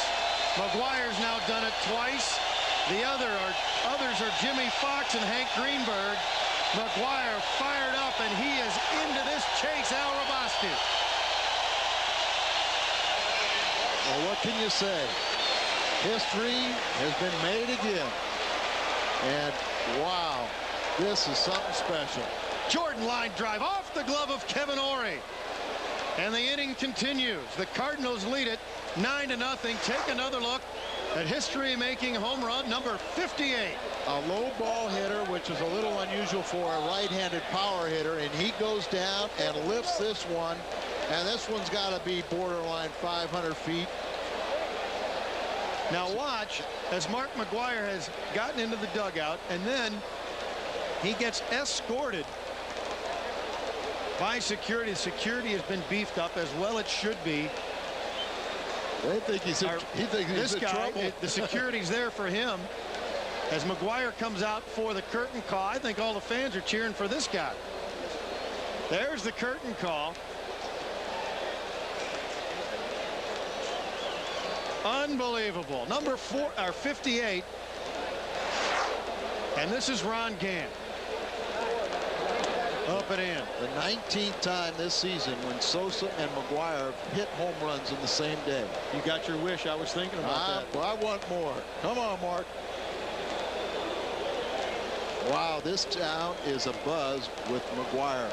[SPEAKER 12] McGuire's now done it twice. The others are Jimmy Fox and Hank Greenberg. McGuire fired up, and he is into this chase. Al Rabasti.
[SPEAKER 13] Well, what can you say? History has been made again. And wow, this is something special.
[SPEAKER 12] Jordan line drive off the glove of Kevin Ory. And the inning continues. The Cardinals lead it 9-0. Take another look at history-making home run number 58.
[SPEAKER 13] A low ball hitter, which is a little unusual for a right-handed power hitter, and he goes down and lifts this one. And this one's got to be borderline 500 feet.
[SPEAKER 12] Now watch as Mark McGuire has gotten into the dugout, and then he gets escorted by security. The security has been beefed up, as well it should be.
[SPEAKER 13] They think he's in trouble.
[SPEAKER 12] The security's there for him. As McGuire comes out for the curtain call, I think all the fans are cheering for this guy. There's the curtain call. Unbelievable. Number 58. And this is Ron Gant. Up and in.
[SPEAKER 13] The 19th time this season when Sosa and McGuire hit home runs in the same day.
[SPEAKER 12] You got your wish. I was thinking about that.
[SPEAKER 13] Well, I want more. Come on, Mark. Wow, this town is abuzz with McGuire.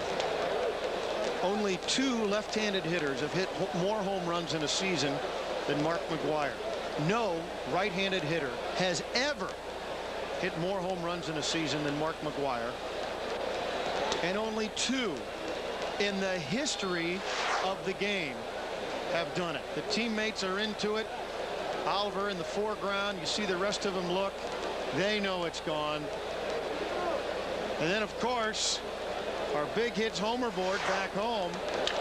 [SPEAKER 12] Only 2 left-handed hitters have hit more home runs in a season than Mark McGuire. No right-handed hitter has ever hit more home runs in a season than Mark McGuire. And only 2 in the history of the game have done it. The teammates are into it. Oliver in the foreground. You see the rest of them look. They know it's gone. And then, of course, our big hits homer board back home.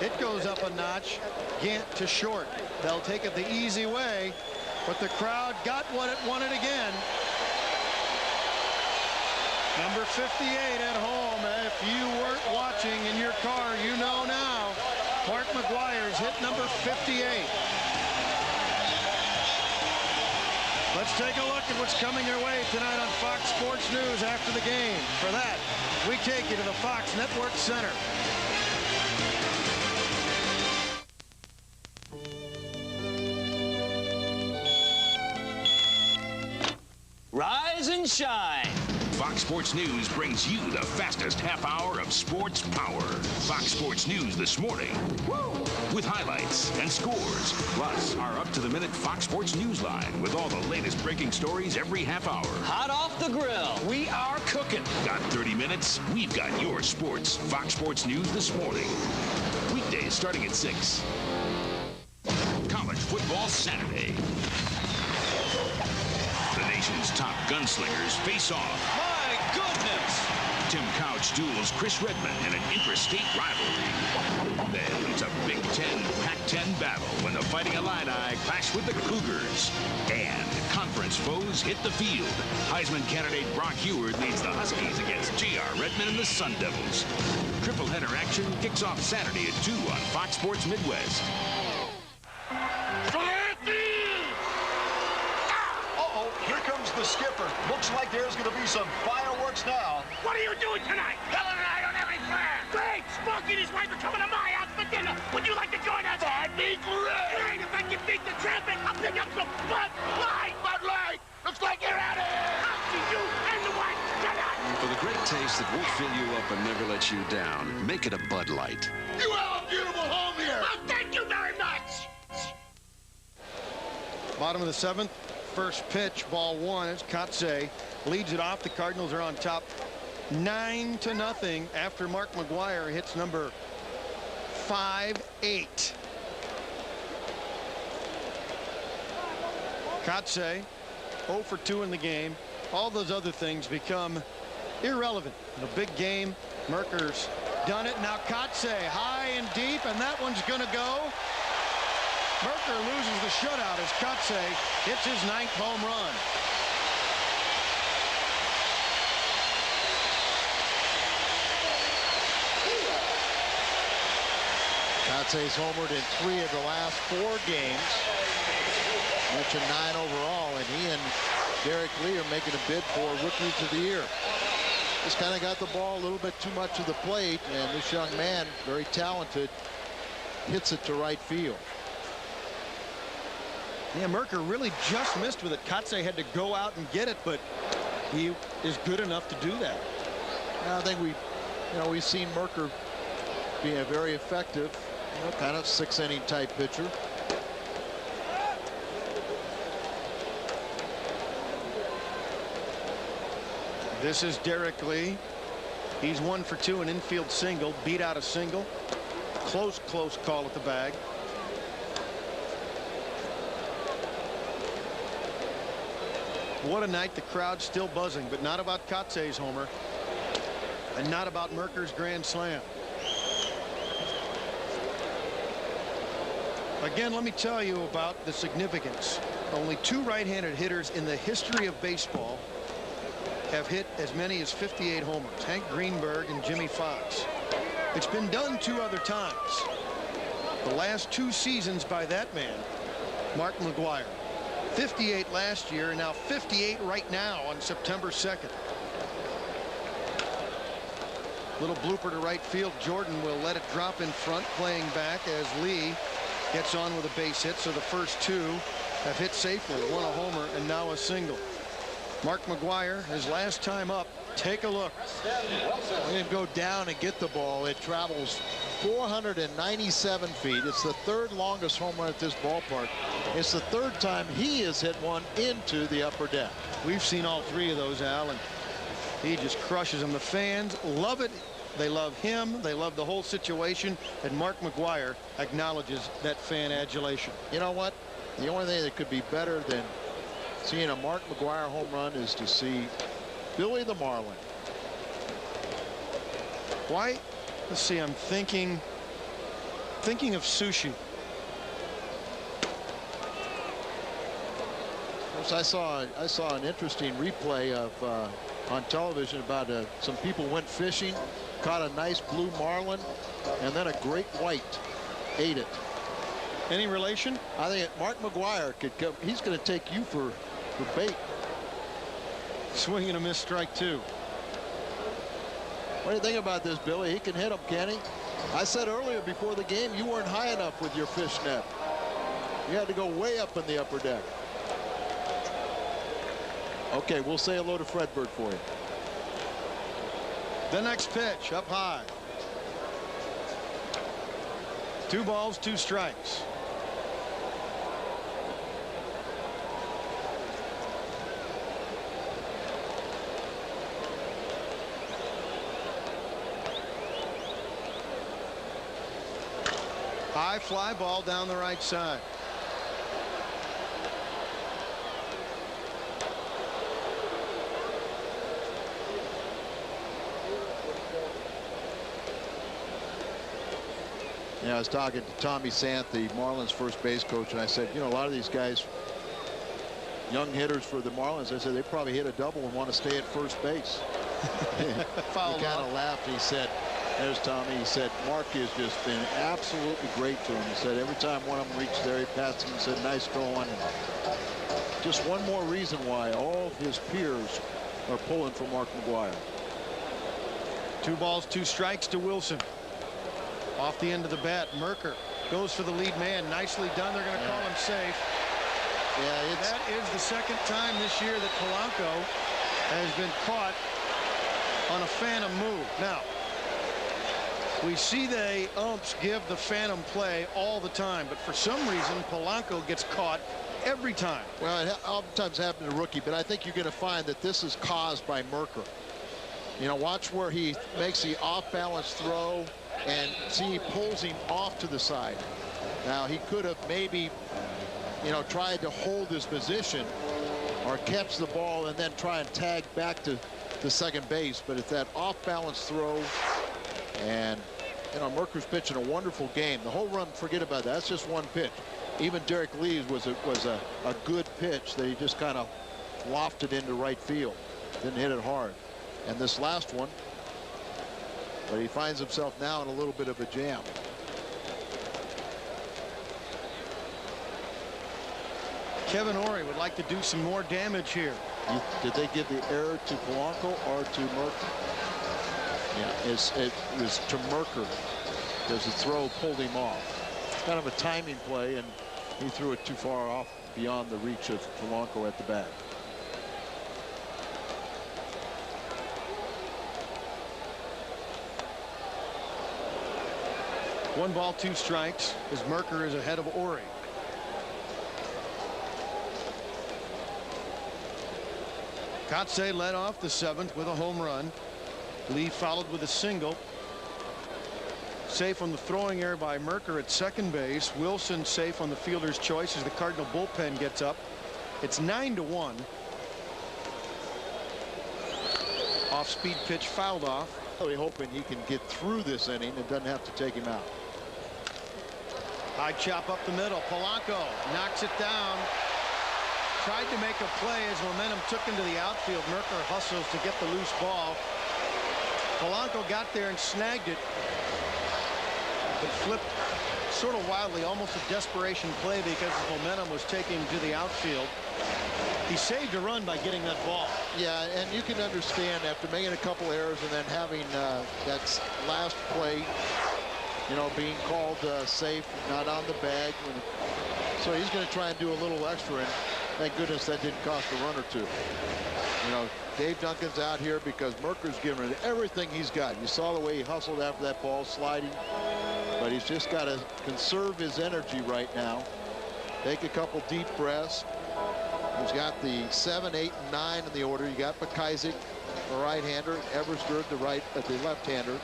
[SPEAKER 12] It goes up a notch. Gant to short. They'll take it the easy way, but the crowd got what it wanted again. Number 58 at home. If you weren't watching in your car, you know now. Mark McGuire's hit number 58. Let's take a look at what's coming your way tonight on Fox Sports News after the game. For that, we take you to the Fox Network Center.
[SPEAKER 2] Rise and shine.
[SPEAKER 5] Fox Sports News brings you the fastest half hour of sports power. Fox Sports News this morning. Woo! With highlights and scores, plus our up-to-the-minute Fox Sports News line with all the latest breaking stories every half hour.
[SPEAKER 2] Hot off the grill. We are cooking.
[SPEAKER 5] Got 30 minutes? We've got your sports. Fox Sports News this morning. Weekdays starting at 6. College Football Saturday. The nation's top gunslingers face off.
[SPEAKER 2] My goodness!
[SPEAKER 5] Tim Couch duels Chris Redmond in an interstate rivalry. Then it's a Big Ten, Pac-10 battle when the Fighting Illini clash with the Cougars. And conference foes hit the field. Heisman candidate Brock Heward leads the Huskies against J.R. Redmond and the Sun Devils. Triple header action kicks off Saturday at 2 on Fox Sports Midwest.
[SPEAKER 7] Here comes the skipper. Looks like there's going to be some fireworks now.
[SPEAKER 14] What are you doing tonight? Helen and I don't have any plans. Great! Smokey and his wife are coming to my house for dinner. Would you like to join us? That'd be great! Great! If I can beat the traffic, I'll pick up some Bud Light! Bud Light! Looks like you're out of here! I'll see you and the wife tonight!
[SPEAKER 19] For the great taste that won't fill you up and never let you down, make it a Bud Light.
[SPEAKER 14] You have a beautiful home here! Well, thank you very much!
[SPEAKER 12] Bottom of the 7th. First pitch, ball 1. It's Kotze. Leads it off. The Cardinals are on top 9-0 after Mark McGwire hits number 5-8. Kotze 0 for 2 in the game. All those other things become irrelevant. In a big game, Mercker's done it. Now Kotze high and deep, and that one's going to go. Mercker loses the shutout as Kotze hits his 9th home run.
[SPEAKER 13] Kotze's homered in 3 of the last 4 games. Mentioned 9 overall, and he and Derek Lee are making a bid for Rookie of the Year. Just kind of got the ball a little bit too much to the plate, and this young man, very talented, hits it to right field.
[SPEAKER 12] Yeah, Mercker really just missed with it. Kotze had to go out and get it, but he is good enough to do that.
[SPEAKER 13] I think we've seen Mercker being a very effective, kind of 6-inning type pitcher.
[SPEAKER 12] This is Derek Lee. He's 1 for 2, an infield single, beat out a single. Close call at the bag. What a night. The crowd's still buzzing, but not about Kotze's homer and not about Mercker's grand slam. Again, let me tell you about the significance. Only 2 right-handed hitters in the history of baseball have hit as many as 58 homers. Hank Greenberg and Jimmy Fox. It's been done 2 other times. The last 2 seasons by that man, Mark McGwire. 58 last year, and now 58 right now on September 2nd. Little blooper to right field. Jordan will let it drop in front, playing back as Lee gets on with a base hit. So the first 2 have hit safely. 1 a homer and now a single. Mark McGwire, his last time up. Take a look.
[SPEAKER 13] We're going to go down and get the ball. It travels 497 feet. It's the 3rd longest home run at this ballpark. It's the 3rd time he has hit one into the upper deck.
[SPEAKER 12] We've seen all 3 of those, Al, and he just crushes them. The fans love it. They love him. They love the whole situation. And Mark McGwire acknowledges that fan adulation.
[SPEAKER 13] You know what? The only thing that could be better than seeing a Mark McGwire home run is to see Billy the Marlin.
[SPEAKER 12] Why? Let's see. I'm thinking of sushi.
[SPEAKER 13] I saw an interesting replay of on television about some people went fishing, caught a nice blue marlin, and then a great white ate it.
[SPEAKER 12] Any relation?
[SPEAKER 13] I think Mark McGwire could come. He's going to take you for for bait.
[SPEAKER 12] Swing and a miss, strike 2.
[SPEAKER 13] What do you think about this, Billy? He can hit him, can he? I said earlier before the game you weren't high enough with your fishnet. You had to go way up in the upper deck. Okay, we'll say hello to Fredberg for you.
[SPEAKER 12] The next pitch, up high. 2 balls, 2 strikes. High fly ball down the right side.
[SPEAKER 13] Yeah, I was talking to Tommy Sant, the Marlins first base coach, and I said, you know, a lot of these guys, young hitters for the Marlins, I said they probably hit a double and want to stay at first base. He kind of laughed. He said, there's Tommy. He said, Mark has just been absolutely great to him. He said every time one of them reached there, he passed him and said, nice going. Just one more reason why all of his peers are pulling for Mark McGwire.
[SPEAKER 12] 2 balls, 2 strikes to Wilson. Off the end of the bat, Mercker goes for the lead man. Nicely done. They're going to call him safe.
[SPEAKER 13] Yeah,
[SPEAKER 12] that is the second time this year that Polanco has been caught on a phantom move. Now, we see the umps give the phantom play all the time, but for some reason Polanco gets caught every time.
[SPEAKER 13] Well, it oftentimes happens to a rookie, but I think you're going to find that this is caused by Mercker. You know, watch where he makes the off-balance throw, and see he pulls him off to the side. Now he could have maybe, you know, tried to hold his position or catch the ball and then try and tag back to the second base, but it's that off-balance throw. And you know, Mercker's pitching a wonderful game. The whole run, forget about that. That's just one pitch. Even Derek Lee's was a good pitch that he just kind of lofted into right field. Didn't hit it hard. And this last one, but he finds himself now in a little bit of a jam.
[SPEAKER 12] Kevin Ory would like to do some more damage here.
[SPEAKER 13] Did they give the error to Polanco or to Mercker? Yeah, it was to Mercker because the throw pulled him off. It's kind of a timing play, and he threw it too far off beyond the reach of Polanco at the bat.
[SPEAKER 12] One ball, 2 strikes as Mercker is ahead of Ory. Kotze led off the 7th with a home run. Lee followed with a single. Safe on the throwing error by Mercker at second base. Wilson safe on the fielder's choice as the Cardinal bullpen gets up. It's 9-1. Off-speed pitch fouled off.
[SPEAKER 13] Really hoping he can get through this inning and doesn't have to take him out.
[SPEAKER 12] High chop up the middle. Polanco knocks it down. Tried to make a play as momentum took him to the outfield. Mercker hustles to get the loose ball. Polanco got there and snagged it, but flipped sort of wildly, almost a desperation play because the momentum was taking him to the outfield. He saved a run by getting that ball.
[SPEAKER 13] Yeah, and you can understand after making a couple errors and then having that last play, you know, being called safe, not on the bag. So he's going to try and do a little extra, and thank goodness that didn't cost a run or two. You know, Dave Duncan's out here because Mercker's giving it everything he's got. You saw the way he hustled after that ball sliding, but he's just got to conserve his energy right now. Take a couple deep breaths. He's got the 7, 8, and 9 in the order. You got McIsaac, the right-hander, Eversberg, the left-hander.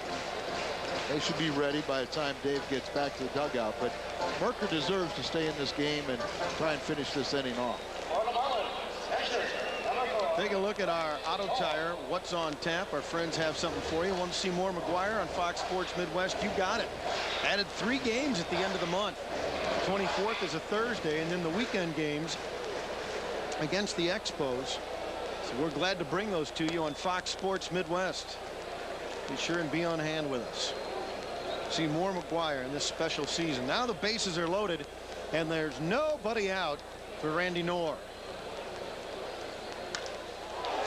[SPEAKER 13] They should be ready by the time Dave gets back to the dugout. But Mercker deserves to stay in this game and try and finish this inning off.
[SPEAKER 12] Take a look at our Auto Tire. What's on tap? Our friends have something for you. Want to see more McGwire on Fox Sports Midwest? You got it. Added 3 games at the end of the month. 24th is a Thursday, and then the weekend games against the Expos. So we're glad to bring those to you on Fox Sports Midwest. Be sure and be on hand with us. See more McGwire in this special season. Now the bases are loaded, and there's nobody out for Randy Knorr.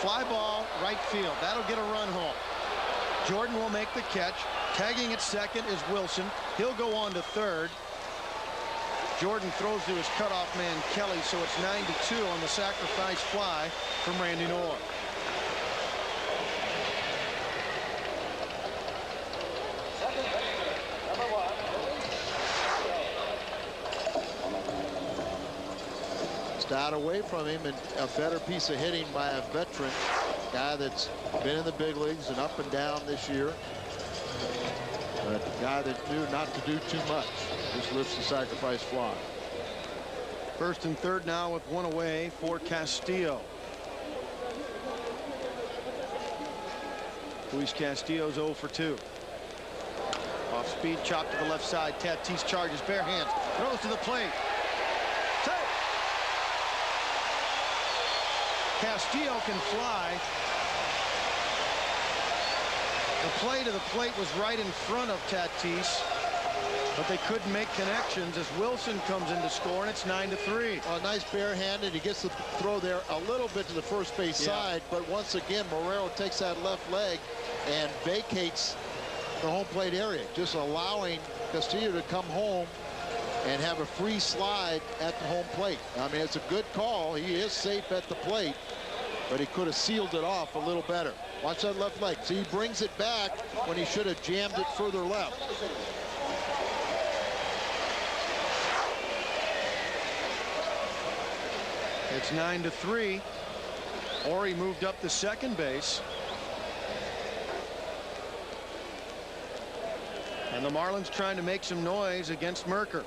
[SPEAKER 12] Fly ball, right field. That'll get a run home. Jordan will make the catch. Tagging at second is Wilson. He'll go on to third. Jordan throws to his cutoff man, Kelly, so it's 9-2 on the sacrifice fly from Randy Knorr.
[SPEAKER 13] Out away from him, and a better piece of hitting by a veteran guy that's been in the big leagues and up and down this year. But a guy that knew not to do too much. Just lifts the sacrifice fly.
[SPEAKER 12] First and third now with one away for Castillo. Luis Castillo's 0 for 2. Off speed, chop to the left side. Tatis charges, bare hands, throws to the plate. Castillo can fly. The play to the plate was right in front of Tatis, but they couldn't make connections as Wilson comes in to score, and it's 9-3.
[SPEAKER 13] A nice barehanded. He gets the throw there a little bit to the first base side, but once again, Marrero takes that left leg and vacates the home plate area, just allowing Castillo to come home and have a free slide at the home plate. I mean, it's a good call. He is safe at the plate, but he could have sealed it off a little better. Watch that left leg. See, he brings it back when he should have jammed it further left.
[SPEAKER 12] It's 9-3. Ori moved up to second base. And the Marlins trying to make some noise against Mercker.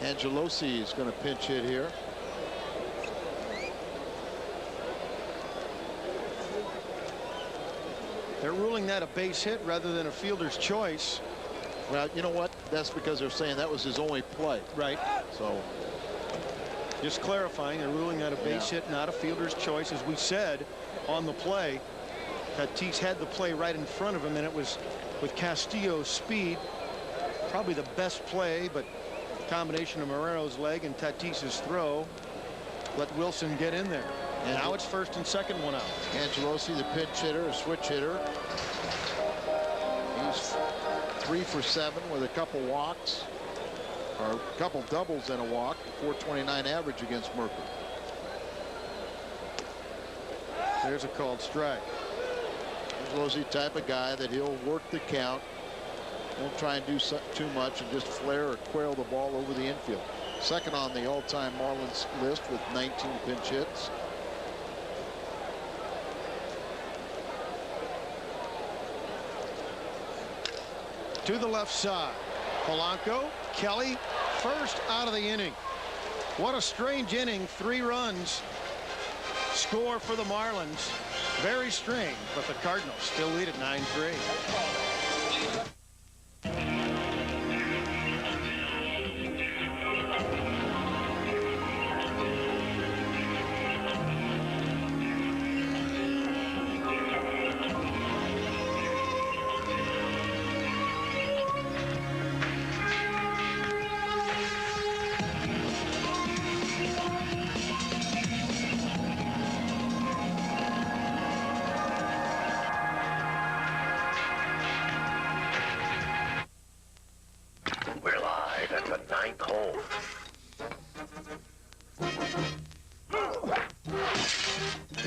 [SPEAKER 13] Angelosi is going to pinch hit here.
[SPEAKER 12] They're ruling that a base hit rather than a fielder's choice.
[SPEAKER 13] Well, you know what? That's because they're saying that was his only play.
[SPEAKER 12] Right.
[SPEAKER 13] So
[SPEAKER 12] just clarifying, they're ruling that a base hit, not a fielder's choice. As we said on the play, Tatis had the play right in front of him, and it was with Castillo's speed, probably the best play, but combination of Marrero's leg and Tatis's throw let Wilson get in there. And now it's first and second, one out.
[SPEAKER 13] Angelosi, the pinch hitter, a switch hitter. He's 3 for 7 with a couple walks, or a couple doubles and a walk. 429 average against Mercker.
[SPEAKER 12] There's a called strike.
[SPEAKER 13] Angelosi type of guy that he'll work the count. Won't try and do too much and just flare or quail the ball over the infield. Second on the all-time Marlins list with 19 pinch hits.
[SPEAKER 12] To the left side. Polanco, Kelly, first out of the inning. What a strange inning. 3 runs score for the Marlins. Very strange, but the Cardinals still lead at 9-3.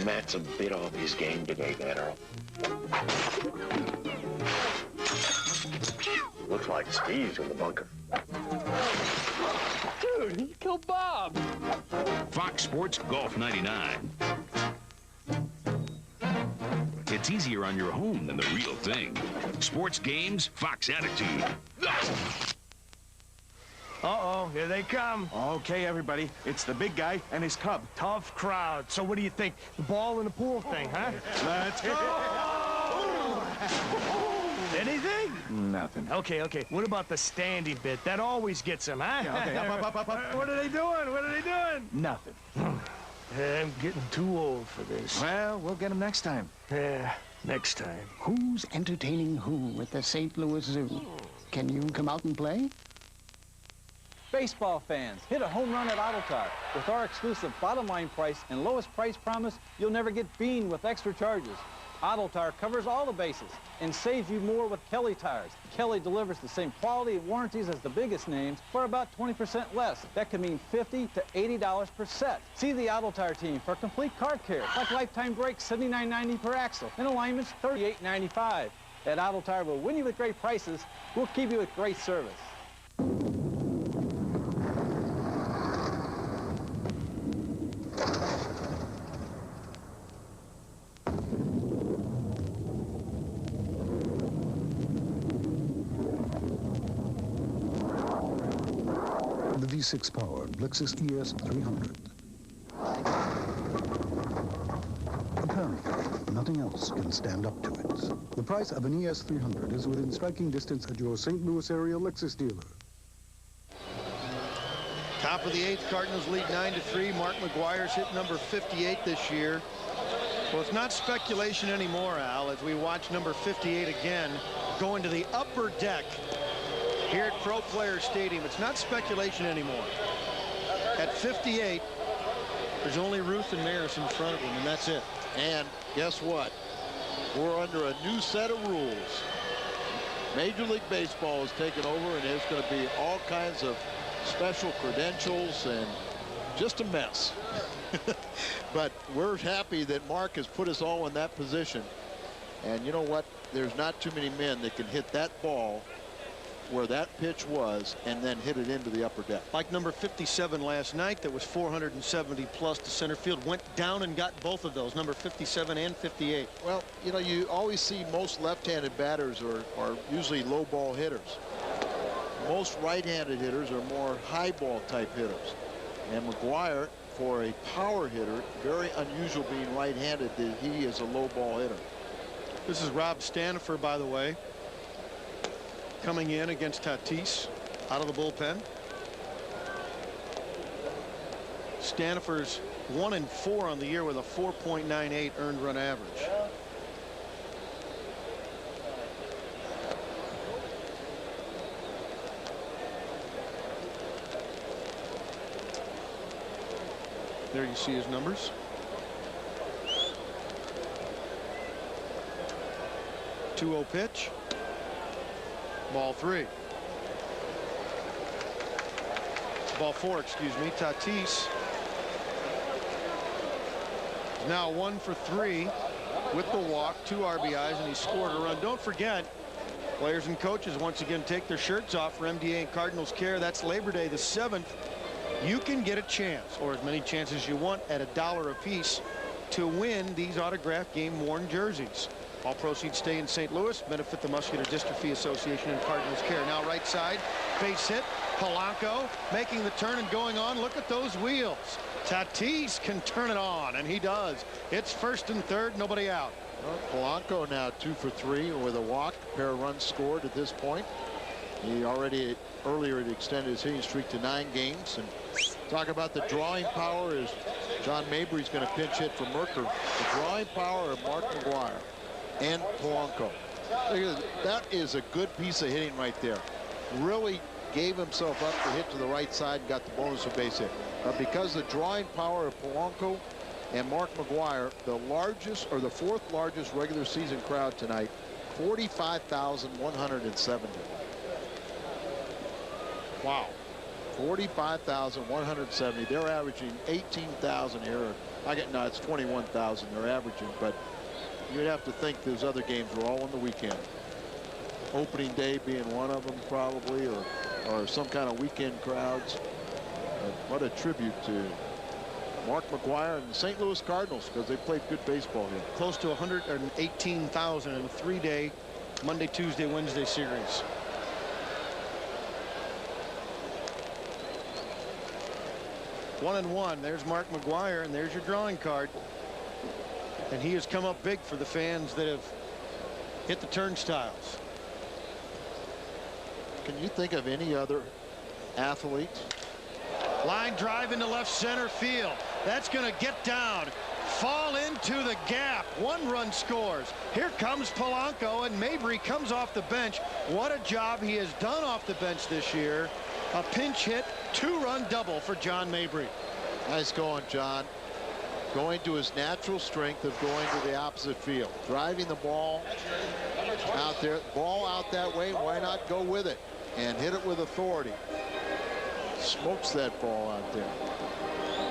[SPEAKER 7] Matt's a bit off his game today, Banner. Looks like Steve's in the bunker.
[SPEAKER 6] Dude, he killed Bob.
[SPEAKER 5] Fox Sports Golf 99. It's easier on your home than the real thing. Sports games, Fox Attitude.
[SPEAKER 2] Uh-oh, here they come. Okay, everybody, it's the big guy and his cub. Tough crowd. So what do you think? The ball in the pool thing, huh? Let's go! Anything?
[SPEAKER 3] Nothing.
[SPEAKER 2] Okay. What about the standing bit? That always gets him, huh?
[SPEAKER 3] Yeah, okay, up.
[SPEAKER 2] What are they doing?
[SPEAKER 3] Nothing.
[SPEAKER 2] I'm getting too old for this.
[SPEAKER 3] Well, we'll get him next time.
[SPEAKER 2] Yeah, next time.
[SPEAKER 8] Who's entertaining who at the St. Louis Zoo? Can you come out and play? Baseball fans, hit a home run at Auto Tire. With our exclusive bottom line price and lowest price promise, you'll never get beaned with extra charges. Auto Tire covers all the bases and saves you more with Kelly tires. Kelly delivers the same quality and warranties as the biggest names for about 20% less. That could mean $50 to $80 per set. See the Auto Tire team for complete car care, like lifetime brakes, $79.90 per axle, and alignments, $38.95. At Auto Tire, we'll win you with great prices. We'll keep you with great service.
[SPEAKER 20] The V6-powered Lexus ES300. Apparently, nothing else can stand up to it. The price of an ES300 is within striking distance at your St. Louis area Lexus dealer.
[SPEAKER 12] Top of the 8th, Cardinals lead 9-3. Mark McGwire's hit number 58 this year. Well, it's not speculation anymore, Al, as we watch number 58 again go into the upper deck here at Pro Player Stadium. It's not speculation anymore. At 58, there's only Ruth and Maris in front of him, and that's it.
[SPEAKER 13] And guess what? We're under a new set of rules. Major League Baseball has taken over, and there's going to be all kinds of special credentials and just a mess. But we're happy that Mark has put us all in that position. And you know what? There's not too many men that can hit that ball where that pitch was and then hit it into the upper deck.
[SPEAKER 12] Like number 57 last night, that was 470 plus to center field, went down and got both of those, number 57 and 58.
[SPEAKER 13] Well, you know, you always see most left-handed batters are usually low ball hitters. Most right-handed hitters are more high ball type hitters. And McGwire, for a power hitter, very unusual being right-handed, that he is a low ball hitter.
[SPEAKER 12] This is Rob Stanifer, by the way, coming in against Tatis out of the bullpen. Stanifer's 1-4 on the year with a 4.98 earned run average. There you see his numbers. .20 pitch. Ball 3. Ball 4, excuse me. Tatis is now 1 for 3 with the walk, 2 RBIs, and he scored a run. Don't forget, players and coaches once again take their shirts off for MDA and Cardinals Care. That's Labor Day the 7th. You can get a chance, or as many chances as you want, at $1 a piece to win these autographed game-worn jerseys. All proceeds stay in St. Louis, benefit the Muscular Dystrophy Association and Cardinals Care. Now right side, base hit. Polanco making the turn and going on. Look at those wheels. Tatis can turn it on, and he does. It's 1st and 3rd, nobody out.
[SPEAKER 13] Well, Polanco now 2 for 3 with a walk, a pair of runs scored at this point. He already earlier had extended his hitting streak to 9 games. And talk about the drawing power is John Mabry's going to pinch hit for Mercker. The drawing power of Mark McGwire and Polanco. That is a good piece of hitting right there. Really gave himself up to hit to the right side and got the bonus of base hit. Because the drawing power of Polanco and Mark McGwire, the largest or the 4th largest regular season crowd tonight, 45,170. Wow. 45,170. They're averaging 18,000 here. No, it's 21,000 they're averaging, but you'd have to think those other games were all on the weekend. Opening day being one of them probably, or some kind of weekend crowds. What a tribute to Mark McGwire and the St. Louis Cardinals, because they played good baseball here.
[SPEAKER 12] Close to 118,000 in a 3-day Monday, Tuesday, Wednesday series. One and one. There's Mark McGwire, and there's your drawing card. And he has come up big for the fans that have hit the turnstiles.
[SPEAKER 13] Can you think of any other athlete?
[SPEAKER 12] Line drive into left center field. That's going to get down, fall into the gap. 1 run scores. Here comes Polanco, and Mabry comes off the bench. What a job he has done off the bench this year. A pinch hit, 2-run double for John Mabry.
[SPEAKER 13] Nice going, John. Going to his natural strength of going to the opposite field. Driving the ball out there. Ball out that way. Why not go with it and hit it with authority? Smokes that ball out there.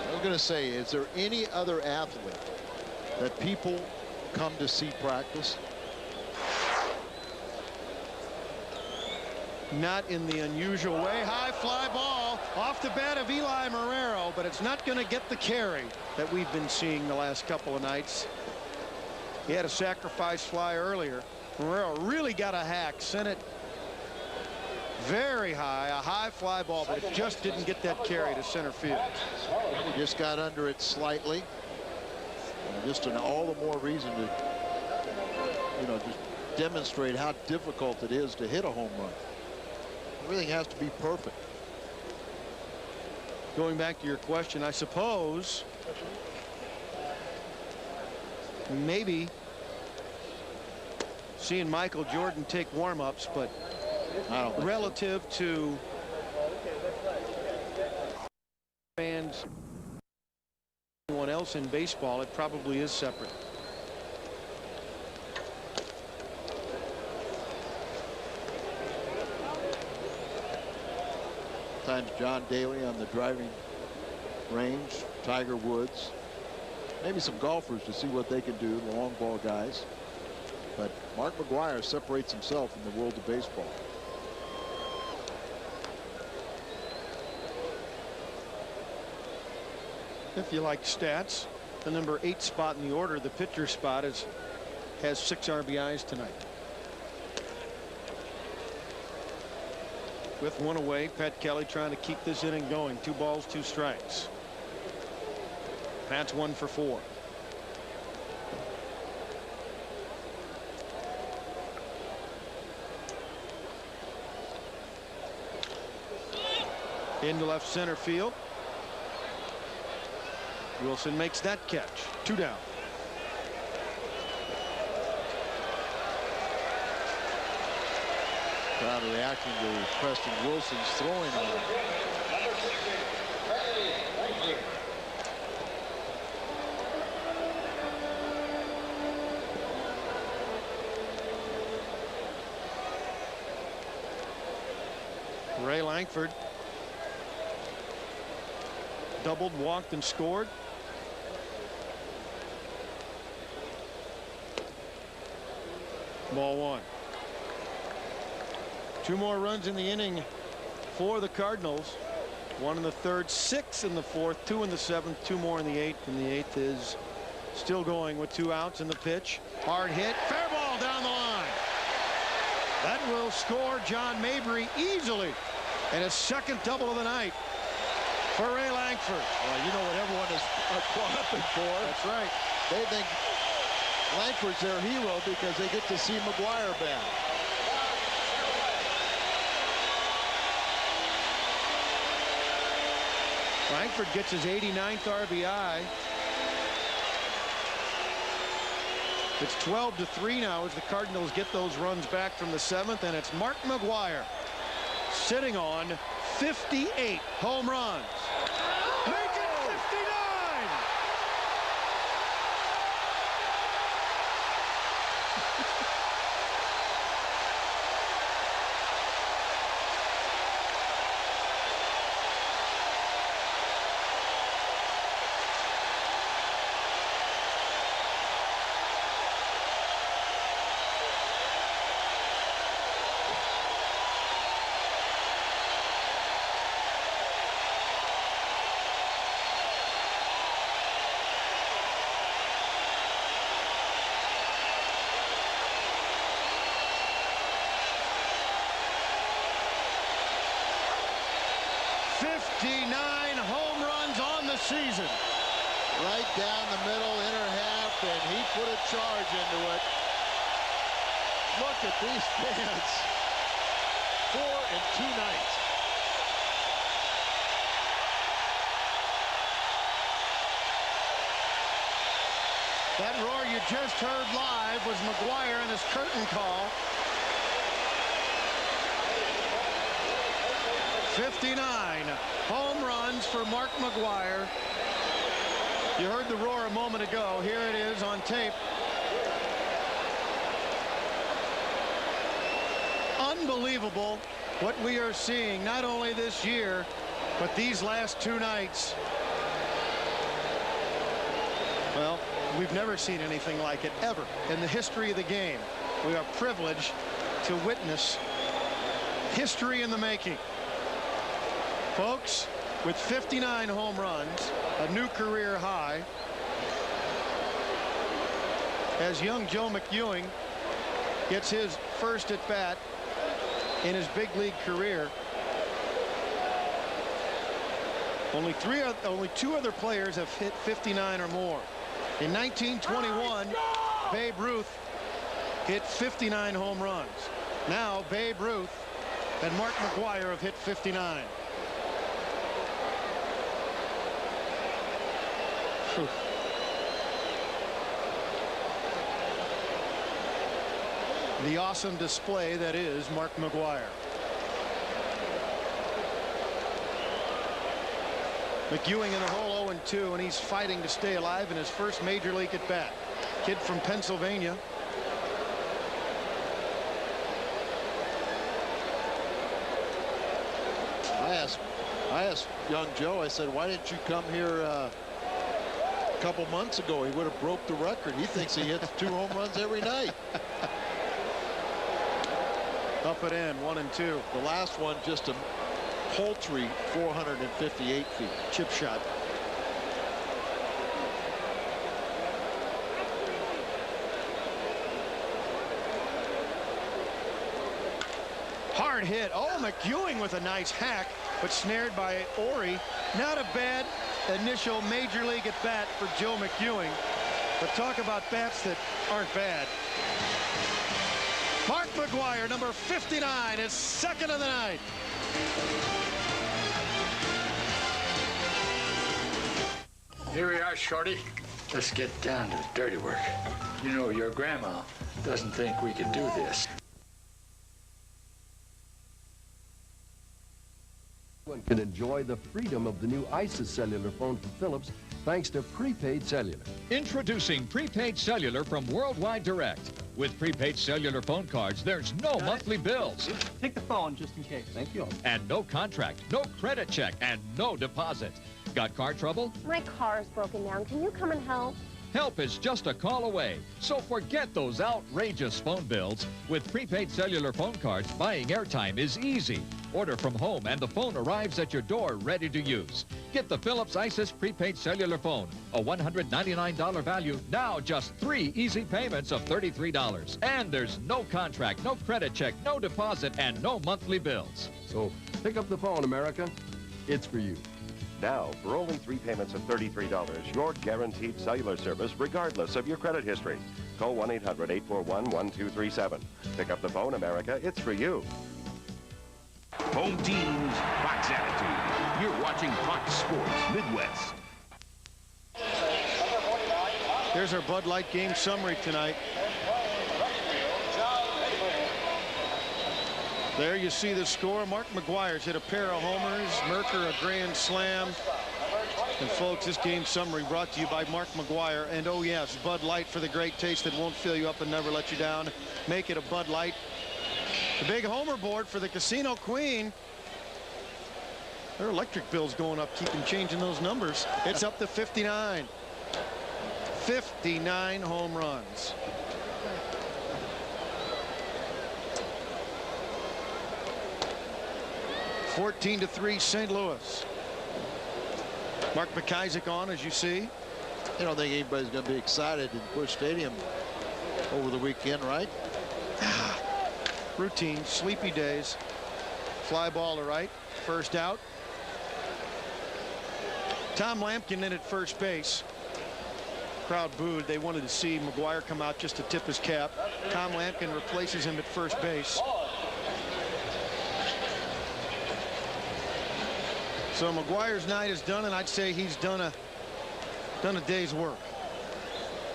[SPEAKER 13] I was going to say, is there any other athlete that people come to see practice?
[SPEAKER 12] Not in the usual way. High fly ball off the bat of Eli Marrero, but it's not going to get the carry that we've been seeing the last couple of nights. He had a sacrifice fly earlier. Marrero really got a hack, sent it very high, a high fly ball, but it just didn't get that carry to center field.
[SPEAKER 13] He just got under it slightly. And just an all the more reason to, just demonstrate how difficult it is to hit a home run. Everything has to be perfect.
[SPEAKER 12] Going back to your question, I suppose maybe seeing Michael Jordan take warm-ups, but relative to fans, anyone else in baseball, it probably is separate.
[SPEAKER 13] Times John Daly on the driving range, Tiger Woods, maybe some golfers to see what they can do, the long ball guys. But Mark McGwire separates himself in the world of baseball.
[SPEAKER 12] If you like stats, the number 8 spot in the order, the pitcher spot, has 6 RBIs tonight. With 1 away, Pat Kelly trying to keep this inning going. 2 balls, 2 strikes. Pat's 1 for 4. Into left center field. Wilson makes that catch. 2 down.
[SPEAKER 13] Crowd reacting to Preston Wilson's throwing on.
[SPEAKER 12] Ray Lankford doubled, walked, and scored. Ball 1. 2 more runs in the inning for the Cardinals. 1 in the 3rd, 6 in the 4th, 2 in the 7th, 2 more in the 8th, and the 8th is still going with 2 outs in the pitch. Hard hit, fair ball down the line. That will score John Mabry easily, and his 2nd double of the night for Ray Lankford.
[SPEAKER 13] Well, you know what everyone is clapping for.
[SPEAKER 12] That's right.
[SPEAKER 13] They think Lankford's their hero because they get to see McGwire back.
[SPEAKER 12] Lankford gets his 89th RBI. It's 12-3 now as the Cardinals get those runs back from the 7th, and it's Mark McGwire sitting on 58 home runs. Make it 59! Season.
[SPEAKER 13] Right down the middle, inner half, and he put a charge into it. Look at these fans. 4 in 2 nights.
[SPEAKER 12] That roar you just heard live was McGwire and his curtain call. 59 home runs for Mark McGwire. You heard the roar a moment ago. Here it is on tape. Unbelievable what we are seeing, not only this year, but these last 2 nights. Well, we've never seen anything like it, ever, in the history of the game. We are privileged to witness history in the making. Folks, with 59 home runs, a new career high, as young Joe McEwing gets his first at bat in his big league career. Only 2 other players have hit 59 or more. In 1921, Babe Ruth hit 59 home runs. Now Babe Ruth and Mark McGwire have hit 59. Whew. The awesome display that is Mark McGwire. McEwing in the hole 0-2, and he's fighting to stay alive in his first major league at bat. Kid from Pennsylvania.
[SPEAKER 13] I asked young Joe, I said, why didn't you come here a couple months ago? He would have broke the record. He thinks he hits 2 home runs every night.
[SPEAKER 12] Up and in, 1-2.
[SPEAKER 13] The last one just a paltry 458 feet.
[SPEAKER 12] Chip shot. Hard hit. Oh, McEwing with a nice hack, but snared by Ori. Not a bad initial major league at bat for Joe McEwing, but talk about bats that aren't bad. Mark McGwire, number 59, is second of the night.
[SPEAKER 4] Here we are, Shorty. Let's get down to the dirty work. You know, your grandma doesn't think we could do this.
[SPEAKER 9] Everyone can enjoy the freedom of the new ISIS cellular phone from Philips thanks to prepaid cellular.
[SPEAKER 18] Introducing prepaid cellular from Worldwide Direct. With prepaid cellular phone cards, there's no monthly bills.
[SPEAKER 8] Take the phone just in case. Thank you.
[SPEAKER 18] And no contract, no credit check, and no deposit. Got car trouble?
[SPEAKER 21] My car's broken down. Can you come and help?
[SPEAKER 18] Help is just a call away. So forget those outrageous phone bills. With prepaid cellular phone cards, buying airtime is easy. Order from home and the phone arrives at your door ready to use. Get the Philips ISIS prepaid cellular phone. A $199 value, now just 3 easy payments of $33. And there's no contract, no credit check, no deposit, and no monthly bills.
[SPEAKER 22] So pick up the phone, America. It's for you.
[SPEAKER 23] Now, for only 3 payments of $33, you're guaranteed cellular service regardless of your credit history. Call 1-800-841-1237. Pick up the phone, America. It's for you.
[SPEAKER 5] Home team's Fox attitude. You're watching Fox Sports Midwest.
[SPEAKER 12] There's our Bud Light game summary tonight. There you see the score. Mark McGwire's hit a pair of homers. Mercker a grand slam. And folks, this game summary brought to you by Mark McGwire. And oh yes, Bud Light for the great taste that won't fill you up and never let you down. Make it a Bud Light. The big homer board for the Casino Queen. Their electric bill's going up. Keep them changing those numbers. It's up to 59. 59 home runs. (14-3) St. Louis. Mark McIsaac on, as you see.
[SPEAKER 13] I don't think anybody's going to be excited in Busch Stadium over the weekend, right?
[SPEAKER 12] Routine, sleepy days. Fly ball to right. First out. Tom Lampkin in at first base. Crowd booed. They wanted to see McGwire come out just to tip his cap. Tom Lampkin replaces him at first base. So McGwire's night is done, and I'd say he's done a day's work.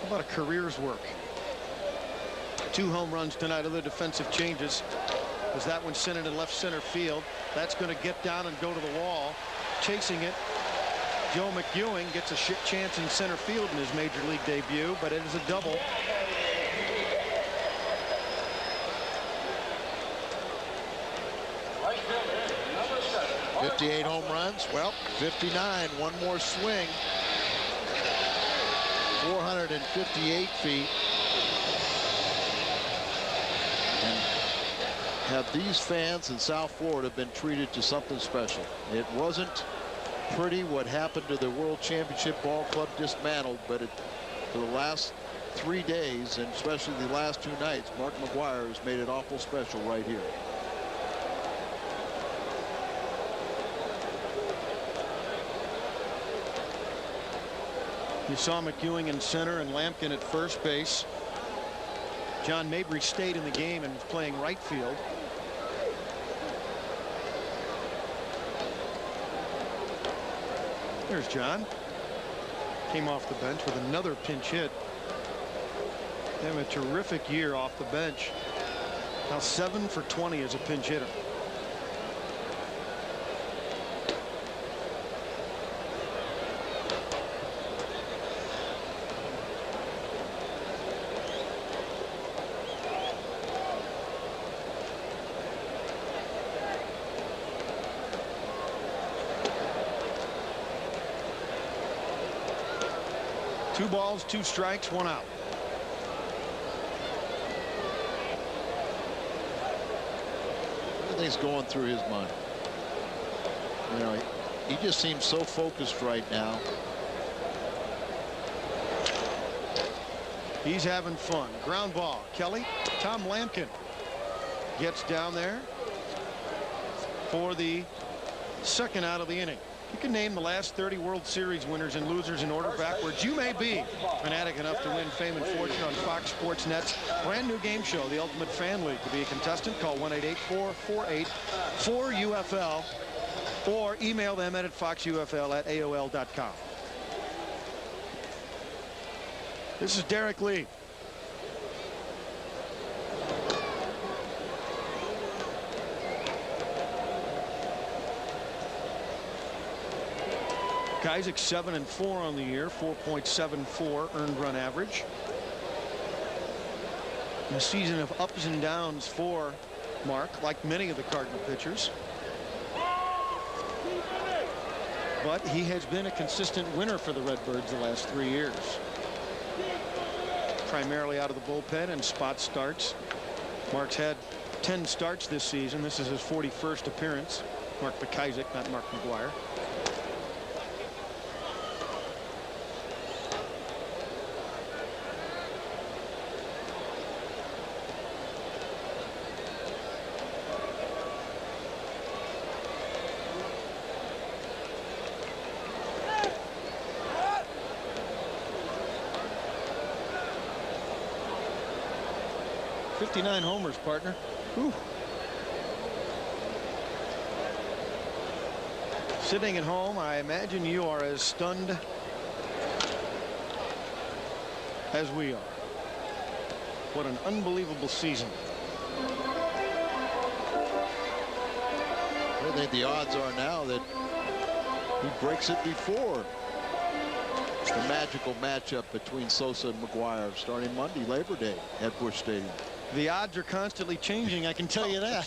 [SPEAKER 12] How about a career's work? 2 home runs tonight, other defensive changes. as that one sent into left center field. That's going to get down and go to the wall. Chasing it, Joe McEwing gets a chance in center field in his major league debut, but it is a double.
[SPEAKER 13] Number 58 home runs. Well, 59. One more swing. 458 feet. And have these fans in South Florida been treated to something special? It wasn't pretty what happened to the World Championship Ball Club dismantled, but for the last 3 days, and especially the last 2 nights, Mark McGwire has made it awful special right here.
[SPEAKER 12] You saw McEwing in center and Lampkin at first base. John Mabry stayed in the game and was playing right field. There's John. Came off the bench with another pinch hit. Having a terrific year off the bench. Now 7 for 20 as a pinch hitter. Two balls, 2 strikes, 1 out.
[SPEAKER 13] Everything's going through his mind. You know, he just seems so focused right now.
[SPEAKER 12] He's having fun. Ground ball. Kelly. Tom Lampkin gets down there for the second out of the inning. You can name the last 30 World Series winners and losers in order backwards. You may be fanatic enough to win fame and fortune on Fox Sports Net's brand new game show, The Ultimate Fan League. To be a contestant, call 1-888-448-4UFL or email them at foxufl@aol.com. This is Derek Lee. Isaac 7-4 on the year, 4.74 earned run average. A season of ups and downs for Mark, like many of the Cardinal pitchers. But he has been a consistent winner for the Redbirds the last 3 years. Primarily out of the bullpen and spot starts. Mark's had 10 starts this season. This is his 41st appearance. Mark McIsaac, not Mark McGwire. .59 homers, partner. Whew. Sitting at home, I imagine you are as stunned as we are. What an unbelievable season.
[SPEAKER 13] I think the odds are now that he breaks it before the magical matchup between Sosa and McGwire starting Monday, Labor Day, at Busch Stadium.
[SPEAKER 12] The odds are constantly changing, I can tell you that.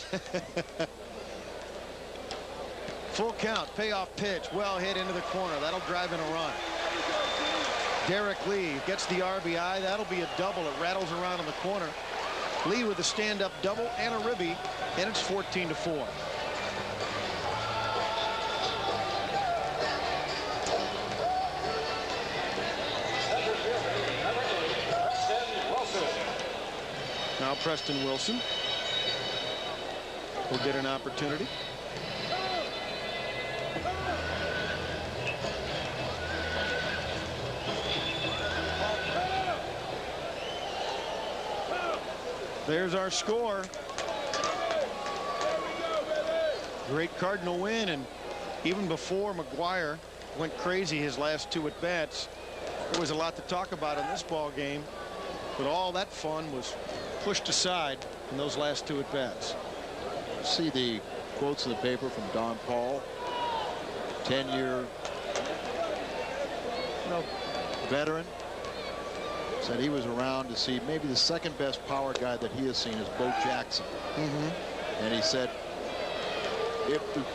[SPEAKER 12] Full count, payoff pitch, well hit into the corner. That'll drive in a run. Derek Lee gets the RBI. That'll be a double. It rattles around in the corner. Lee with a stand-up double and a ribby, and it's 14-4. Now Preston Wilson will get an opportunity. There's our score. Great Cardinal win, and even before McGwire went crazy his last 2 at-bats, there was a lot to talk about in this ball game, but all that fun was pushed aside in those last 2 at-bats.
[SPEAKER 13] See the quotes in the paper from Don Paul, 10-year veteran. Said he was around to see maybe the second best power guy that he has seen is Bo Jackson. And he said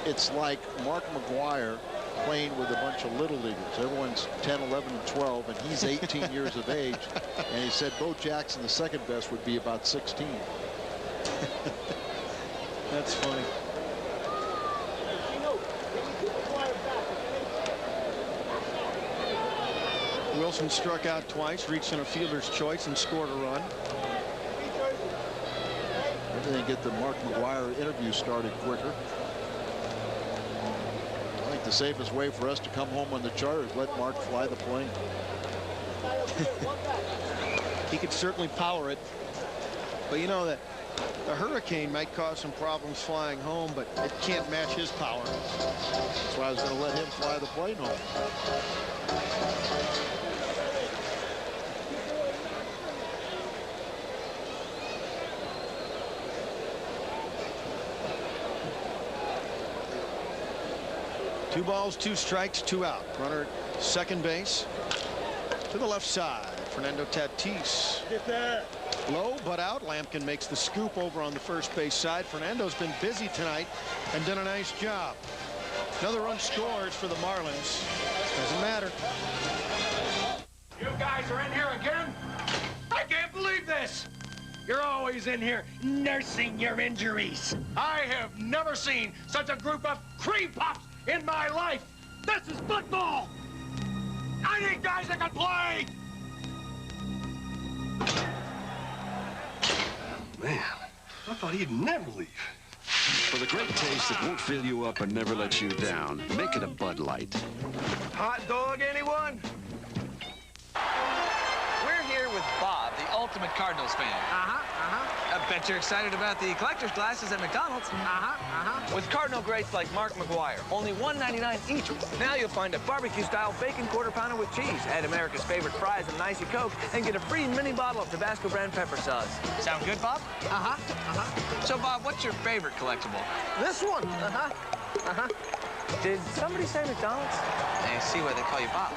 [SPEAKER 13] it's like Mark McGwire playing with a bunch of little leaguers. Everyone's 10, 11, and 12, and he's 18 years of age. And he said Bo Jackson, the second best, would be about 16.
[SPEAKER 12] That's funny. Wilson struck out twice, reached in a fielder's choice, and scored a run.
[SPEAKER 13] Maybe they get the Mark McGwire interview started quicker. I think the safest way for us to come home on the chart is let Mark fly the plane.
[SPEAKER 12] He could certainly power it. But you know that the hurricane might cause some problems flying home, but it can't match his power.
[SPEAKER 13] That's why I was going to let him fly the plane home.
[SPEAKER 12] Two balls, 2 strikes, 2 out. Runner at second base. To the left side, Fernando Tatis.
[SPEAKER 14] Get there.
[SPEAKER 12] Low but out. Lampkin makes the scoop over on the first base side. Fernando's been busy tonight and done a nice job. Another run scores for the Marlins. Doesn't matter.
[SPEAKER 14] You guys are in here again? I can't believe this. You're always in here nursing your injuries. I have never seen such a group of cream puffs in my life. This is football. I need guys that can play.
[SPEAKER 19] Man, I thought he'd never leave. For the great taste that won't fill you up and never let you down, make it a Bud Light.
[SPEAKER 2] Hot dog, anyone?
[SPEAKER 6] We're here with Bob, the ultimate Cardinals fan. I bet you're excited about the collector's glasses at McDonald's. With Cardinal greats like Mark McGwire, only $1.99 each. Now you'll find a barbecue-style bacon quarter pounder with cheese. Add America's favorite fries and an icy Coke, and get a free mini bottle of Tabasco brand pepper sauce. Sound good, Bob? So, Bob, what's your favorite collectible?
[SPEAKER 2] This one.
[SPEAKER 6] Did somebody say McDonald's? I see why they call you Bob.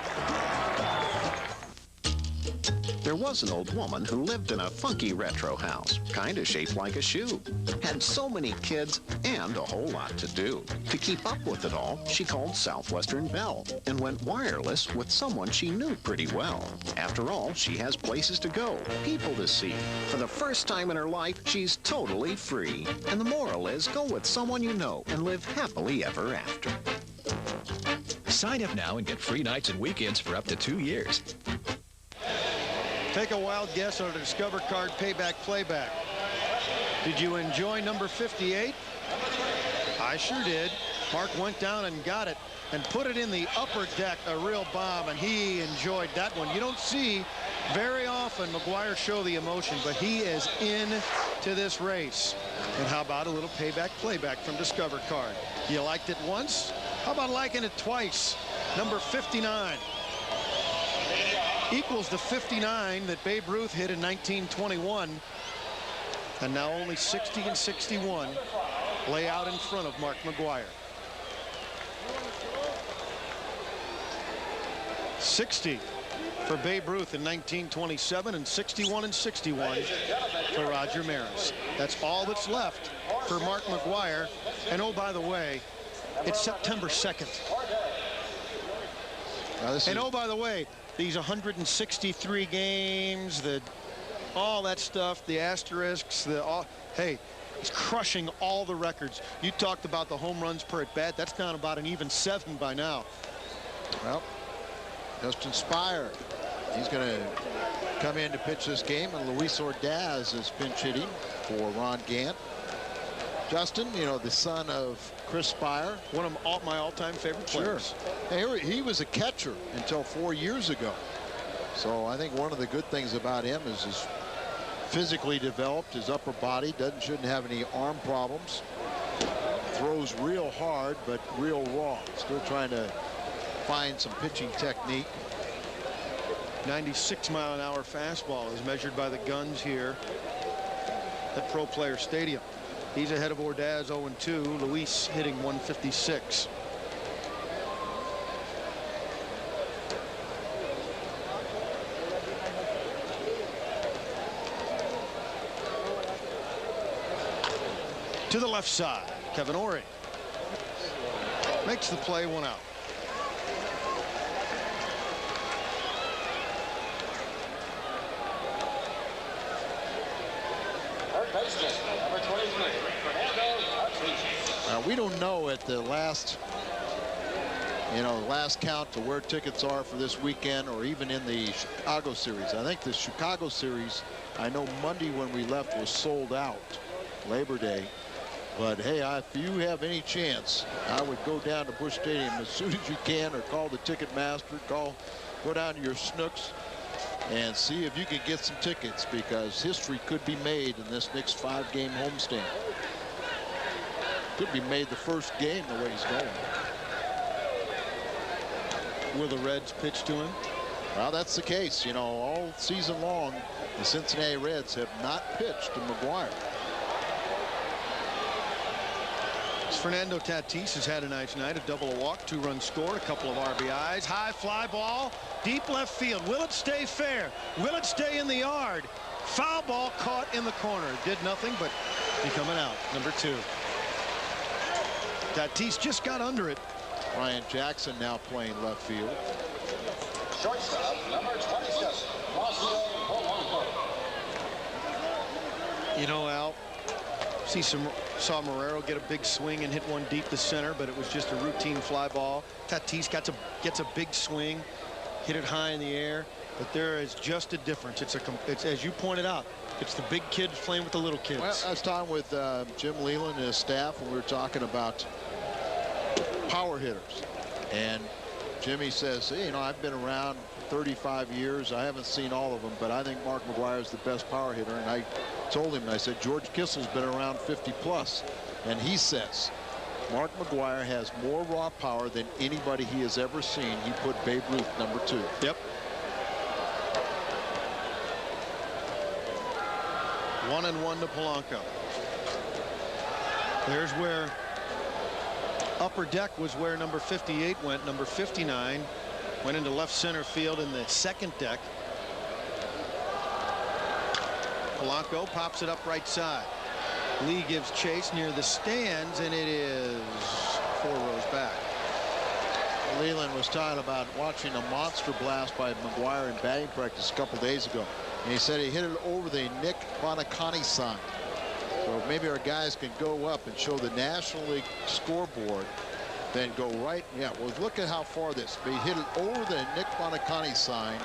[SPEAKER 11] There was an old woman who lived in a funky retro house, kind of shaped like a shoe. Had so many kids and a whole lot to do. To keep up with it all, she called Southwestern Bell and went wireless with someone she knew pretty well. After all, she has places to go, people to see. For the first time in her life, she's totally free. And the moral is, go with someone you know and live happily ever after.
[SPEAKER 15] Sign up now and get free nights and weekends for up to 2 years.
[SPEAKER 12] Take a wild guess on a Discover Card payback playback. Did you enjoy number 58? I sure did. Mark went down and got it and put it in the upper deck, a real bomb, and he enjoyed that one. You don't see very often McGwire show the emotion, but he is in to this race. And how about a little payback playback from Discover Card? You liked it once? How about liking it twice? Number 59. Equals the 59 that Babe Ruth hit in 1921. And now only 60 and 61 lay out in front of Mark McGwire. 60 for Babe Ruth in 1927 and 61 and 61 for Roger Maris. That's all that's left for Mark McGwire. And oh, by the way, it's September 2nd. And oh, by the way, these 163 games, all that stuff, the asterisks, hey, it's crushing all the records. You talked about the home runs per at bat. That's down about an even 7 by now.
[SPEAKER 13] Well, Justin Spire, he's going to come in to pitch this game, and Luis Ordaz is pinch hitting for Ron Gant. Justin, you know, the son of Chris Spire,
[SPEAKER 12] one of my all-time favorite players.
[SPEAKER 13] Hey, he was a catcher until 4 years ago. So I think one of the good things about him is his physically developed, his upper body shouldn't have any arm problems. Throws real hard, but real raw. Still trying to find some pitching technique. 96-mile-an-hour fastball is measured by the guns here at Pro Player Stadium.
[SPEAKER 12] He's ahead of Ordaz 0-2. Luis hitting 156. To the left side, Kevin Ory makes the play, 1 out.
[SPEAKER 13] Number 23, now we don't know at the last, last count to where tickets are for this weekend, or even in the Chicago series. I think the Chicago series, I know Monday when we left was sold out, Labor Day. But hey, if you have any chance, I would go down to Busch Stadium as soon as you can, or call the ticket master, go down to your Snooks and see if you can get some tickets, because history could be made in this next 5-game homestand. Could be made the first game the way he's going.
[SPEAKER 12] Will the Reds pitch to him?
[SPEAKER 13] Well, that's the case. All season long, the Cincinnati Reds have not pitched to McGuire.
[SPEAKER 12] Fernando Tatis has had a nice night. A double, a walk, 2-run scored, a couple of RBIs. High fly ball, deep left field. Will it stay fair? Will it stay in the yard? Foul ball caught in the corner. Did nothing, but he coming out. Number 2. Tatis just got under it.
[SPEAKER 13] Ryan Jackson now playing left field.
[SPEAKER 14] Shortstop, number 27,
[SPEAKER 12] Al, saw Marrero get a big swing and hit one deep to center, but it was just a routine fly ball. Tatis gets a big swing, hit it high in the air, but there is just a difference. It's as you pointed out, it's the big kids playing with the little kids.
[SPEAKER 13] Well, I was talking with Jim Leland and his staff, and we were talking about power hitters, and Jimmy says, hey, I've been around 35 years. I haven't seen all of them, but I think Mark McGuire is the best power hitter. And I told him, I said, George Kissel's been around 50 plus. And he says, Mark McGuire has more raw power than anybody he has ever seen. He put Babe Ruth number 2.
[SPEAKER 12] Yep. 1-1 to Polanco. There's where upper deck was, where number 58 went. Number 59 went into left center field in the second deck. Polanco pops it up right side. Lee gives chase near the stands, and it is 4 rows back.
[SPEAKER 13] Leland was talking about watching a monster blast by McGuire in batting practice a couple days ago, and he said he hit it over the Nick Bonacani sign. So maybe our guys can go up and show the National League scoreboard, then go right. Yeah, well, look at how far this. He hit it over the Nick Bonacani sign.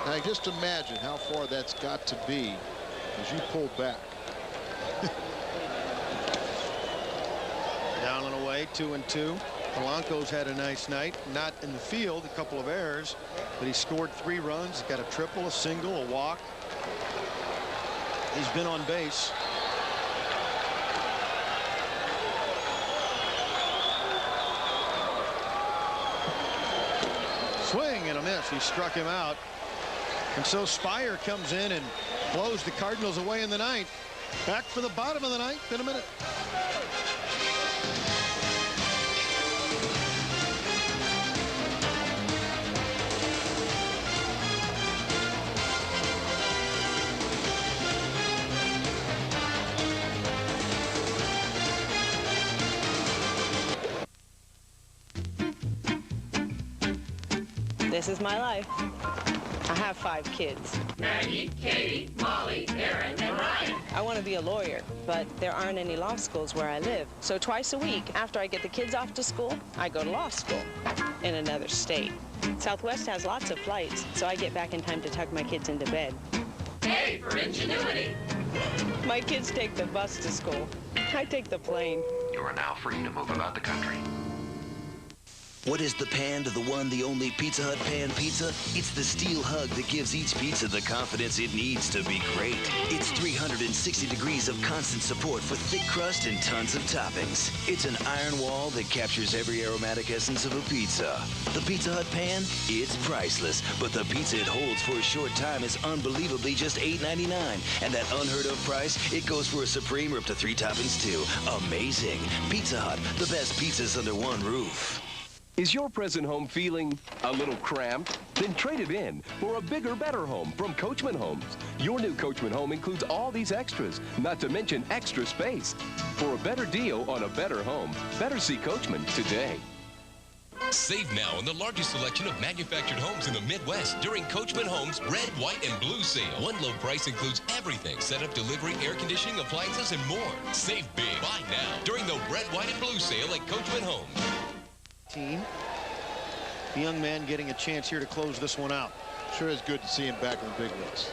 [SPEAKER 13] Now just imagine how far that's got to be as you pull back.
[SPEAKER 12] Down and away, 2-2. Polanco's had a nice night. Not in the field, a couple of errors, but he scored 3 runs. He's got a triple, a single, a walk. He's been on base. Swing and a miss. He struck him out. And so Spire comes in and blows the Cardinals away in the ninth. Back for the bottom of the ninth in a minute.
[SPEAKER 1] This is my life. I have 5 kids.
[SPEAKER 14] Maggie, Katie, Molly, Aaron, and Ryan.
[SPEAKER 1] I want to be a lawyer, but there aren't any law schools where I live. So twice a week, after I get the kids off to school, I go to law school in another state. Southwest has lots of flights, so I get back in time to tuck my kids into bed.
[SPEAKER 14] A for ingenuity.
[SPEAKER 1] My kids take the bus to school. I take the plane.
[SPEAKER 10] You are now free to move about the country. What is the pan to the one, the only Pizza Hut pan pizza? It's the steel hug that gives each pizza the confidence it needs to be great. It's 360 degrees of constant support for thick crust and tons of toppings. It's an iron wall that captures every aromatic essence of a pizza. The Pizza Hut pan, it's priceless, but the pizza it holds for a short time is unbelievably just $8.99. And that unheard of price, it goes for a supreme or up to 3 toppings too. Amazing. Pizza Hut, the best pizzas under one roof.
[SPEAKER 22] Is your present home feeling a little cramped? Then trade it in for a bigger, better home from Coachman Homes. Your new Coachman home includes all these extras, not to mention extra space. For a better deal on a better home, better see Coachman today.
[SPEAKER 16] Save now on the largest selection of manufactured homes in the Midwest during Coachman Homes Red, White, and Blue Sale. One low price includes everything: setup, delivery, air conditioning, appliances, and more. Save big. Buy now during the Red, White, and Blue Sale at Coachman Homes.
[SPEAKER 12] The young man getting a chance here to close this one out.
[SPEAKER 13] Sure is good to see him back in the big leagues.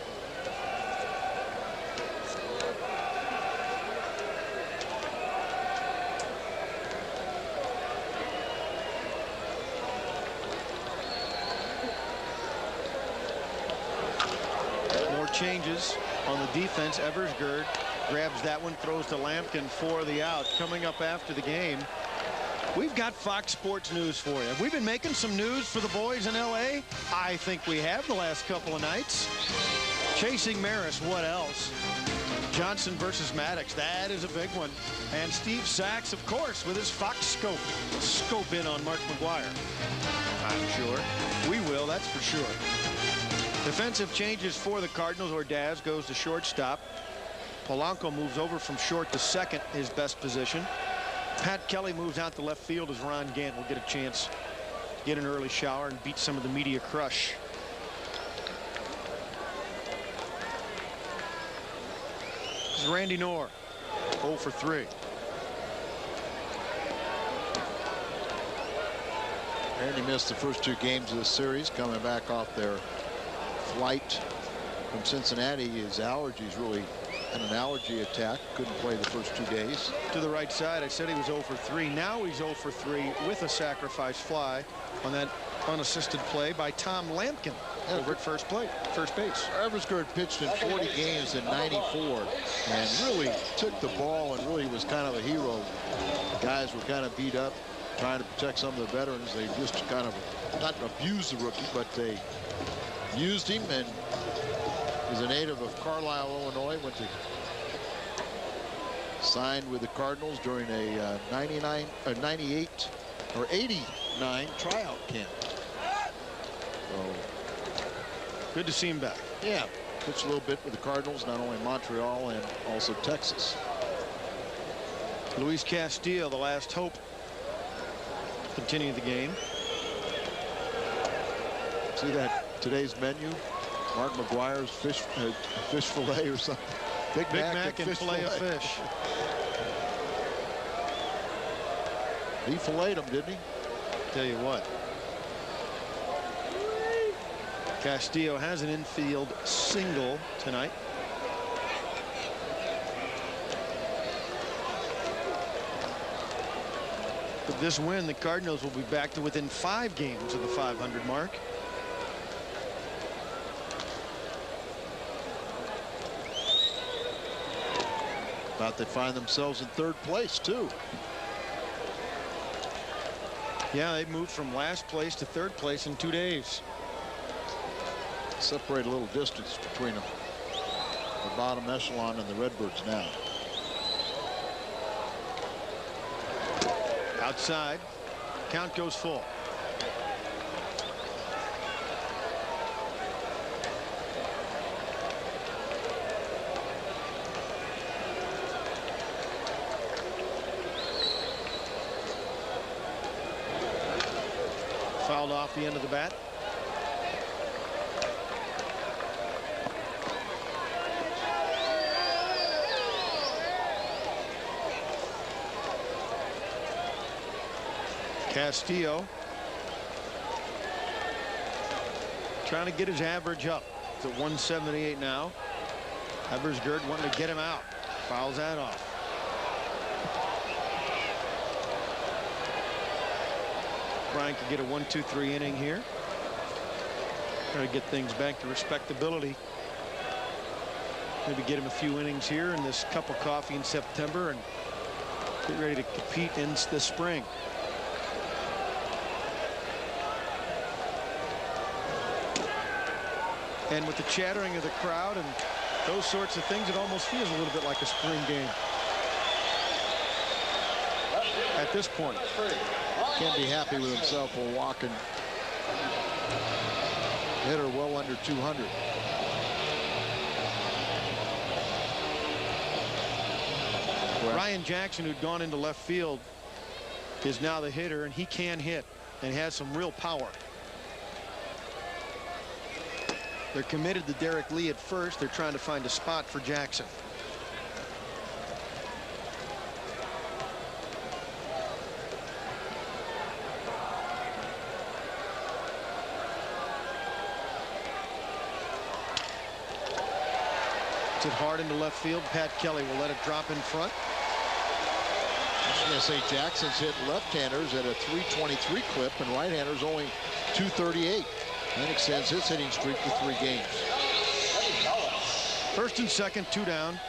[SPEAKER 12] More changes on the defense. Eversgerd grabs that one, throws to Lampkin for the out. Coming up after the game, we've got Fox Sports News for you. Have we been making some news for the boys in L.A.? I think we have the last couple of nights. Chasing Maris, what else? Johnson versus Maddox, that is a big one. And Steve Sachs, of course, with his Fox scope. Scope in on Mark McGwire. I'm sure. We will, that's for sure. Defensive changes for the Cardinals. Ordaz goes to shortstop. Polanco moves over from short to second, his best position. Pat Kelly moves out to left field as Ron Gant will get a chance to get an early shower and beat some of the media crush. This is Randy Knorr, 0 for 3.
[SPEAKER 13] Randy missed the first 2 games of the series, coming back off their flight from Cincinnati. His allergies really had an allergy attack. Couldn't play the first 2 days.
[SPEAKER 12] To the right side, I said he was 0 for 3. Now he's 0 for 3 with a sacrifice fly on that unassisted play by Tom Lampkin over at first base.
[SPEAKER 13] Eversgerd pitched in 40 games in '94 and really took the ball and really was kind of a hero. The guys were kind of beat up, trying to protect some of the veterans. They just kind of not abused the rookie, but they used him. And he's a native of Carlisle, Illinois. Went to signed with the Cardinals during a 98 or 89 tryout camp. So
[SPEAKER 12] good to see him back.
[SPEAKER 13] Yeah, pitched a little bit with the Cardinals, not only Montreal and also Texas.
[SPEAKER 12] Luis Castillo, the last hope. Continue the game.
[SPEAKER 13] See that today's menu? Mark McGwire's fish fillet or something. Big Mac and fillet of fish. He filleted them, didn't he?
[SPEAKER 12] Tell you what. Castillo has an infield single tonight. With this win, the Cardinals will be back to within 5 games of the 500 mark.
[SPEAKER 13] About they find themselves in 3rd place too.
[SPEAKER 12] Yeah, they moved from last place to 3rd place in 2 days.
[SPEAKER 13] Separate a little distance between them, the bottom echelon and the Redbirds now.
[SPEAKER 12] Outside, count goes full. Fouled off the end of the bat. Castillo trying to get his average up to 178 now. Eversgerd wanting to get him out. Fouls that off. Brian could get a 1-2-3 inning here. Try to get things back to respectability. Maybe get him a few innings here in this cup of coffee in September and get ready to compete in the spring. And with the chattering of the crowd and those sorts of things, it almost feels a little bit like a spring game at this point.
[SPEAKER 13] Can't be happy with himself for walking. Hitter well under 200.
[SPEAKER 12] Ryan Jackson, who'd gone into left field, is now the hitter, and he can hit and has some real power. They're committed to Derek Lee at first. They're trying to find a spot for Jackson. It's it hard into left field. Pat Kelly will let it drop in front.
[SPEAKER 13] I was going to say Jackson's hitting left-handers at a 323 clip, and right-handers only 238. And extends his hitting streak to 3 games.
[SPEAKER 12] First and second, 2 down.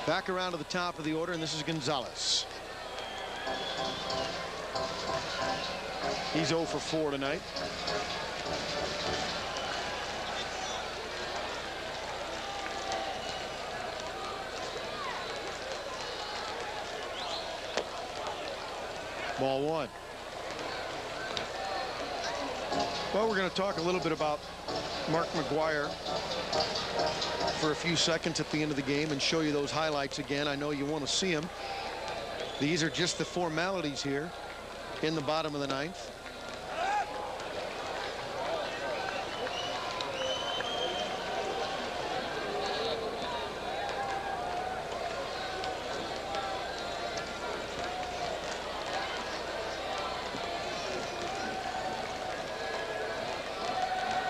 [SPEAKER 12] Back around to the top of the order, and this is Gonzalez. He's 0 for 4 tonight. Ball 1. Well, we're going to talk a little bit about Mark McGwire for a few seconds at the end of the game and show you those highlights again. I know you want to see them. These are just the formalities here in the bottom of the 9th.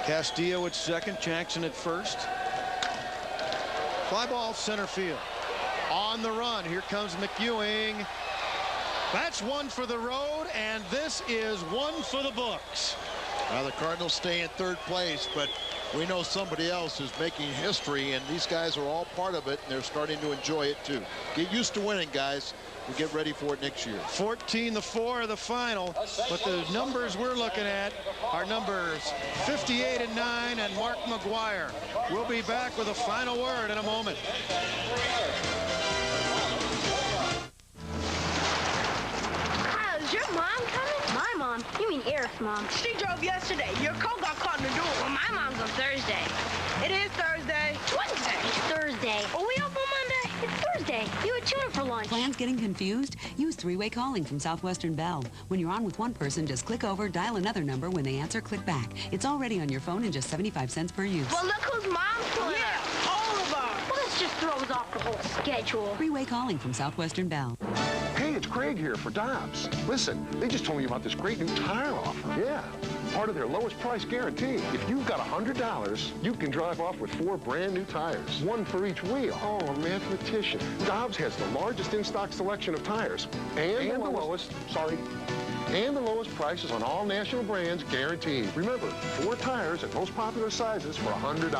[SPEAKER 12] Castillo at second, Jackson at first. Fly ball center field. On the run, here comes McEwing. That's one for the road, and this is one for the books.
[SPEAKER 13] Now the Cardinals stay in 3rd place, but we know somebody else is making history, and these guys are all part of it, and they're starting to enjoy it too. Get used to winning, guys. We'll get ready for it next year.
[SPEAKER 12] 14-4 the final, but the numbers we're looking at are numbers 58 and 9 and Mark McGwire. We'll be back with a final word in a moment.
[SPEAKER 3] Kyle, is your mom coming? My mom? You mean Eric's mom. She drove yesterday. Your coat got caught in the door. Well, my mom's on Thursday. It is Thursday. It's Wednesday. It's Thursday. Are we open Monday? It's Thursday. You had tuna for lunch.
[SPEAKER 7] Plans getting confused? Use 3-way calling from Southwestern Bell. When you're on with one person, just click over, dial another number. When they answer, click back. It's already on your phone and just 75 cents per use.
[SPEAKER 3] Well, look who's mom's pulling up. All of us. Well, this just throws off the whole schedule.
[SPEAKER 7] 3-way calling from Southwestern Bell.
[SPEAKER 19] Hey, it's Craig here for Dobbs. Listen, they just told me about this great new tire offer. Yeah, part of their lowest price guarantee. If you've got $100, you can drive off with 4 brand new tires, 1 for each wheel. Oh, a mathematician. Dobbs has the largest in-stock selection of tires and the lowest prices on all national brands guaranteed. Remember, 4 tires at most popular sizes for $100.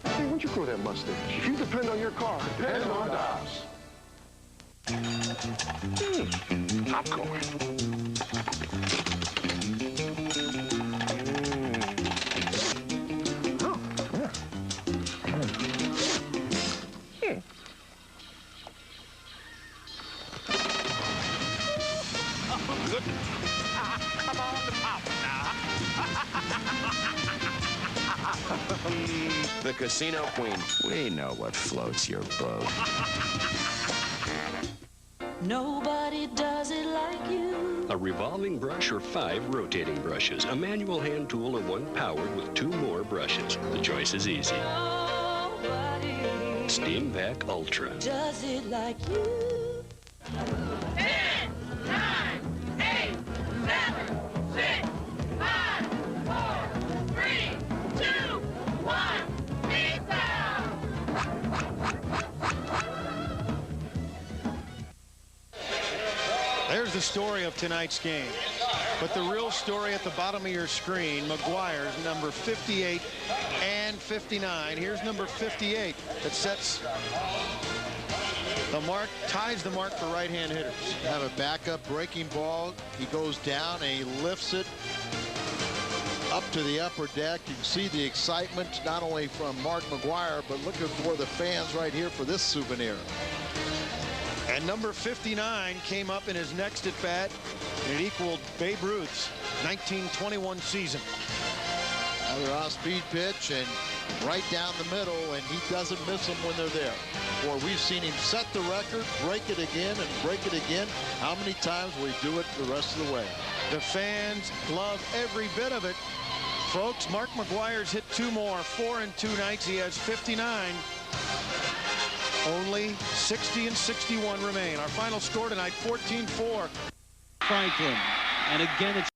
[SPEAKER 19] Hey, why don't you grow that mustache? If you depend on your car, depend on Dobbs. I'm going.
[SPEAKER 14] Come on to Papa now.
[SPEAKER 22] The Casino Queen. We know what floats your boat.
[SPEAKER 17] Nobody does it like you.
[SPEAKER 24] A revolving brush or 5 rotating brushes. A manual hand tool or one powered with 2 more brushes. The choice is easy.
[SPEAKER 17] Nobody
[SPEAKER 24] Steam Vac Ultra.
[SPEAKER 17] does it like you.
[SPEAKER 14] 10, 9, 8, 7, 6, 5, 4, 3, 2, 1. Peace out.
[SPEAKER 12] There's the story of tonight's game. But the real story at the bottom of your screen, McGuire's number 58 and 59. Here's number 58 that sets the mark, ties the mark for right-hand hitters.
[SPEAKER 13] Have a backup breaking ball. He goes down and he lifts it up to the upper deck. You can see the excitement not only from Mark McGuire, but looking for the fans right here for this souvenir.
[SPEAKER 12] And number 59 came up in his next at bat, and it equaled Babe Ruth's 1921 season.
[SPEAKER 13] Another off-speed pitch and right down the middle, and he doesn't miss them when they're there. Boy, we've seen him set the record, break it again, and break it again. How many times will he do it the rest of the way?
[SPEAKER 12] The fans love every bit of it. Folks, Mark McGuire's hit 2 more, 4 in 2 nights. He has 59. Only 60 and 61 remain. Our final score tonight, 14-4.
[SPEAKER 4] Franklin. And again, it's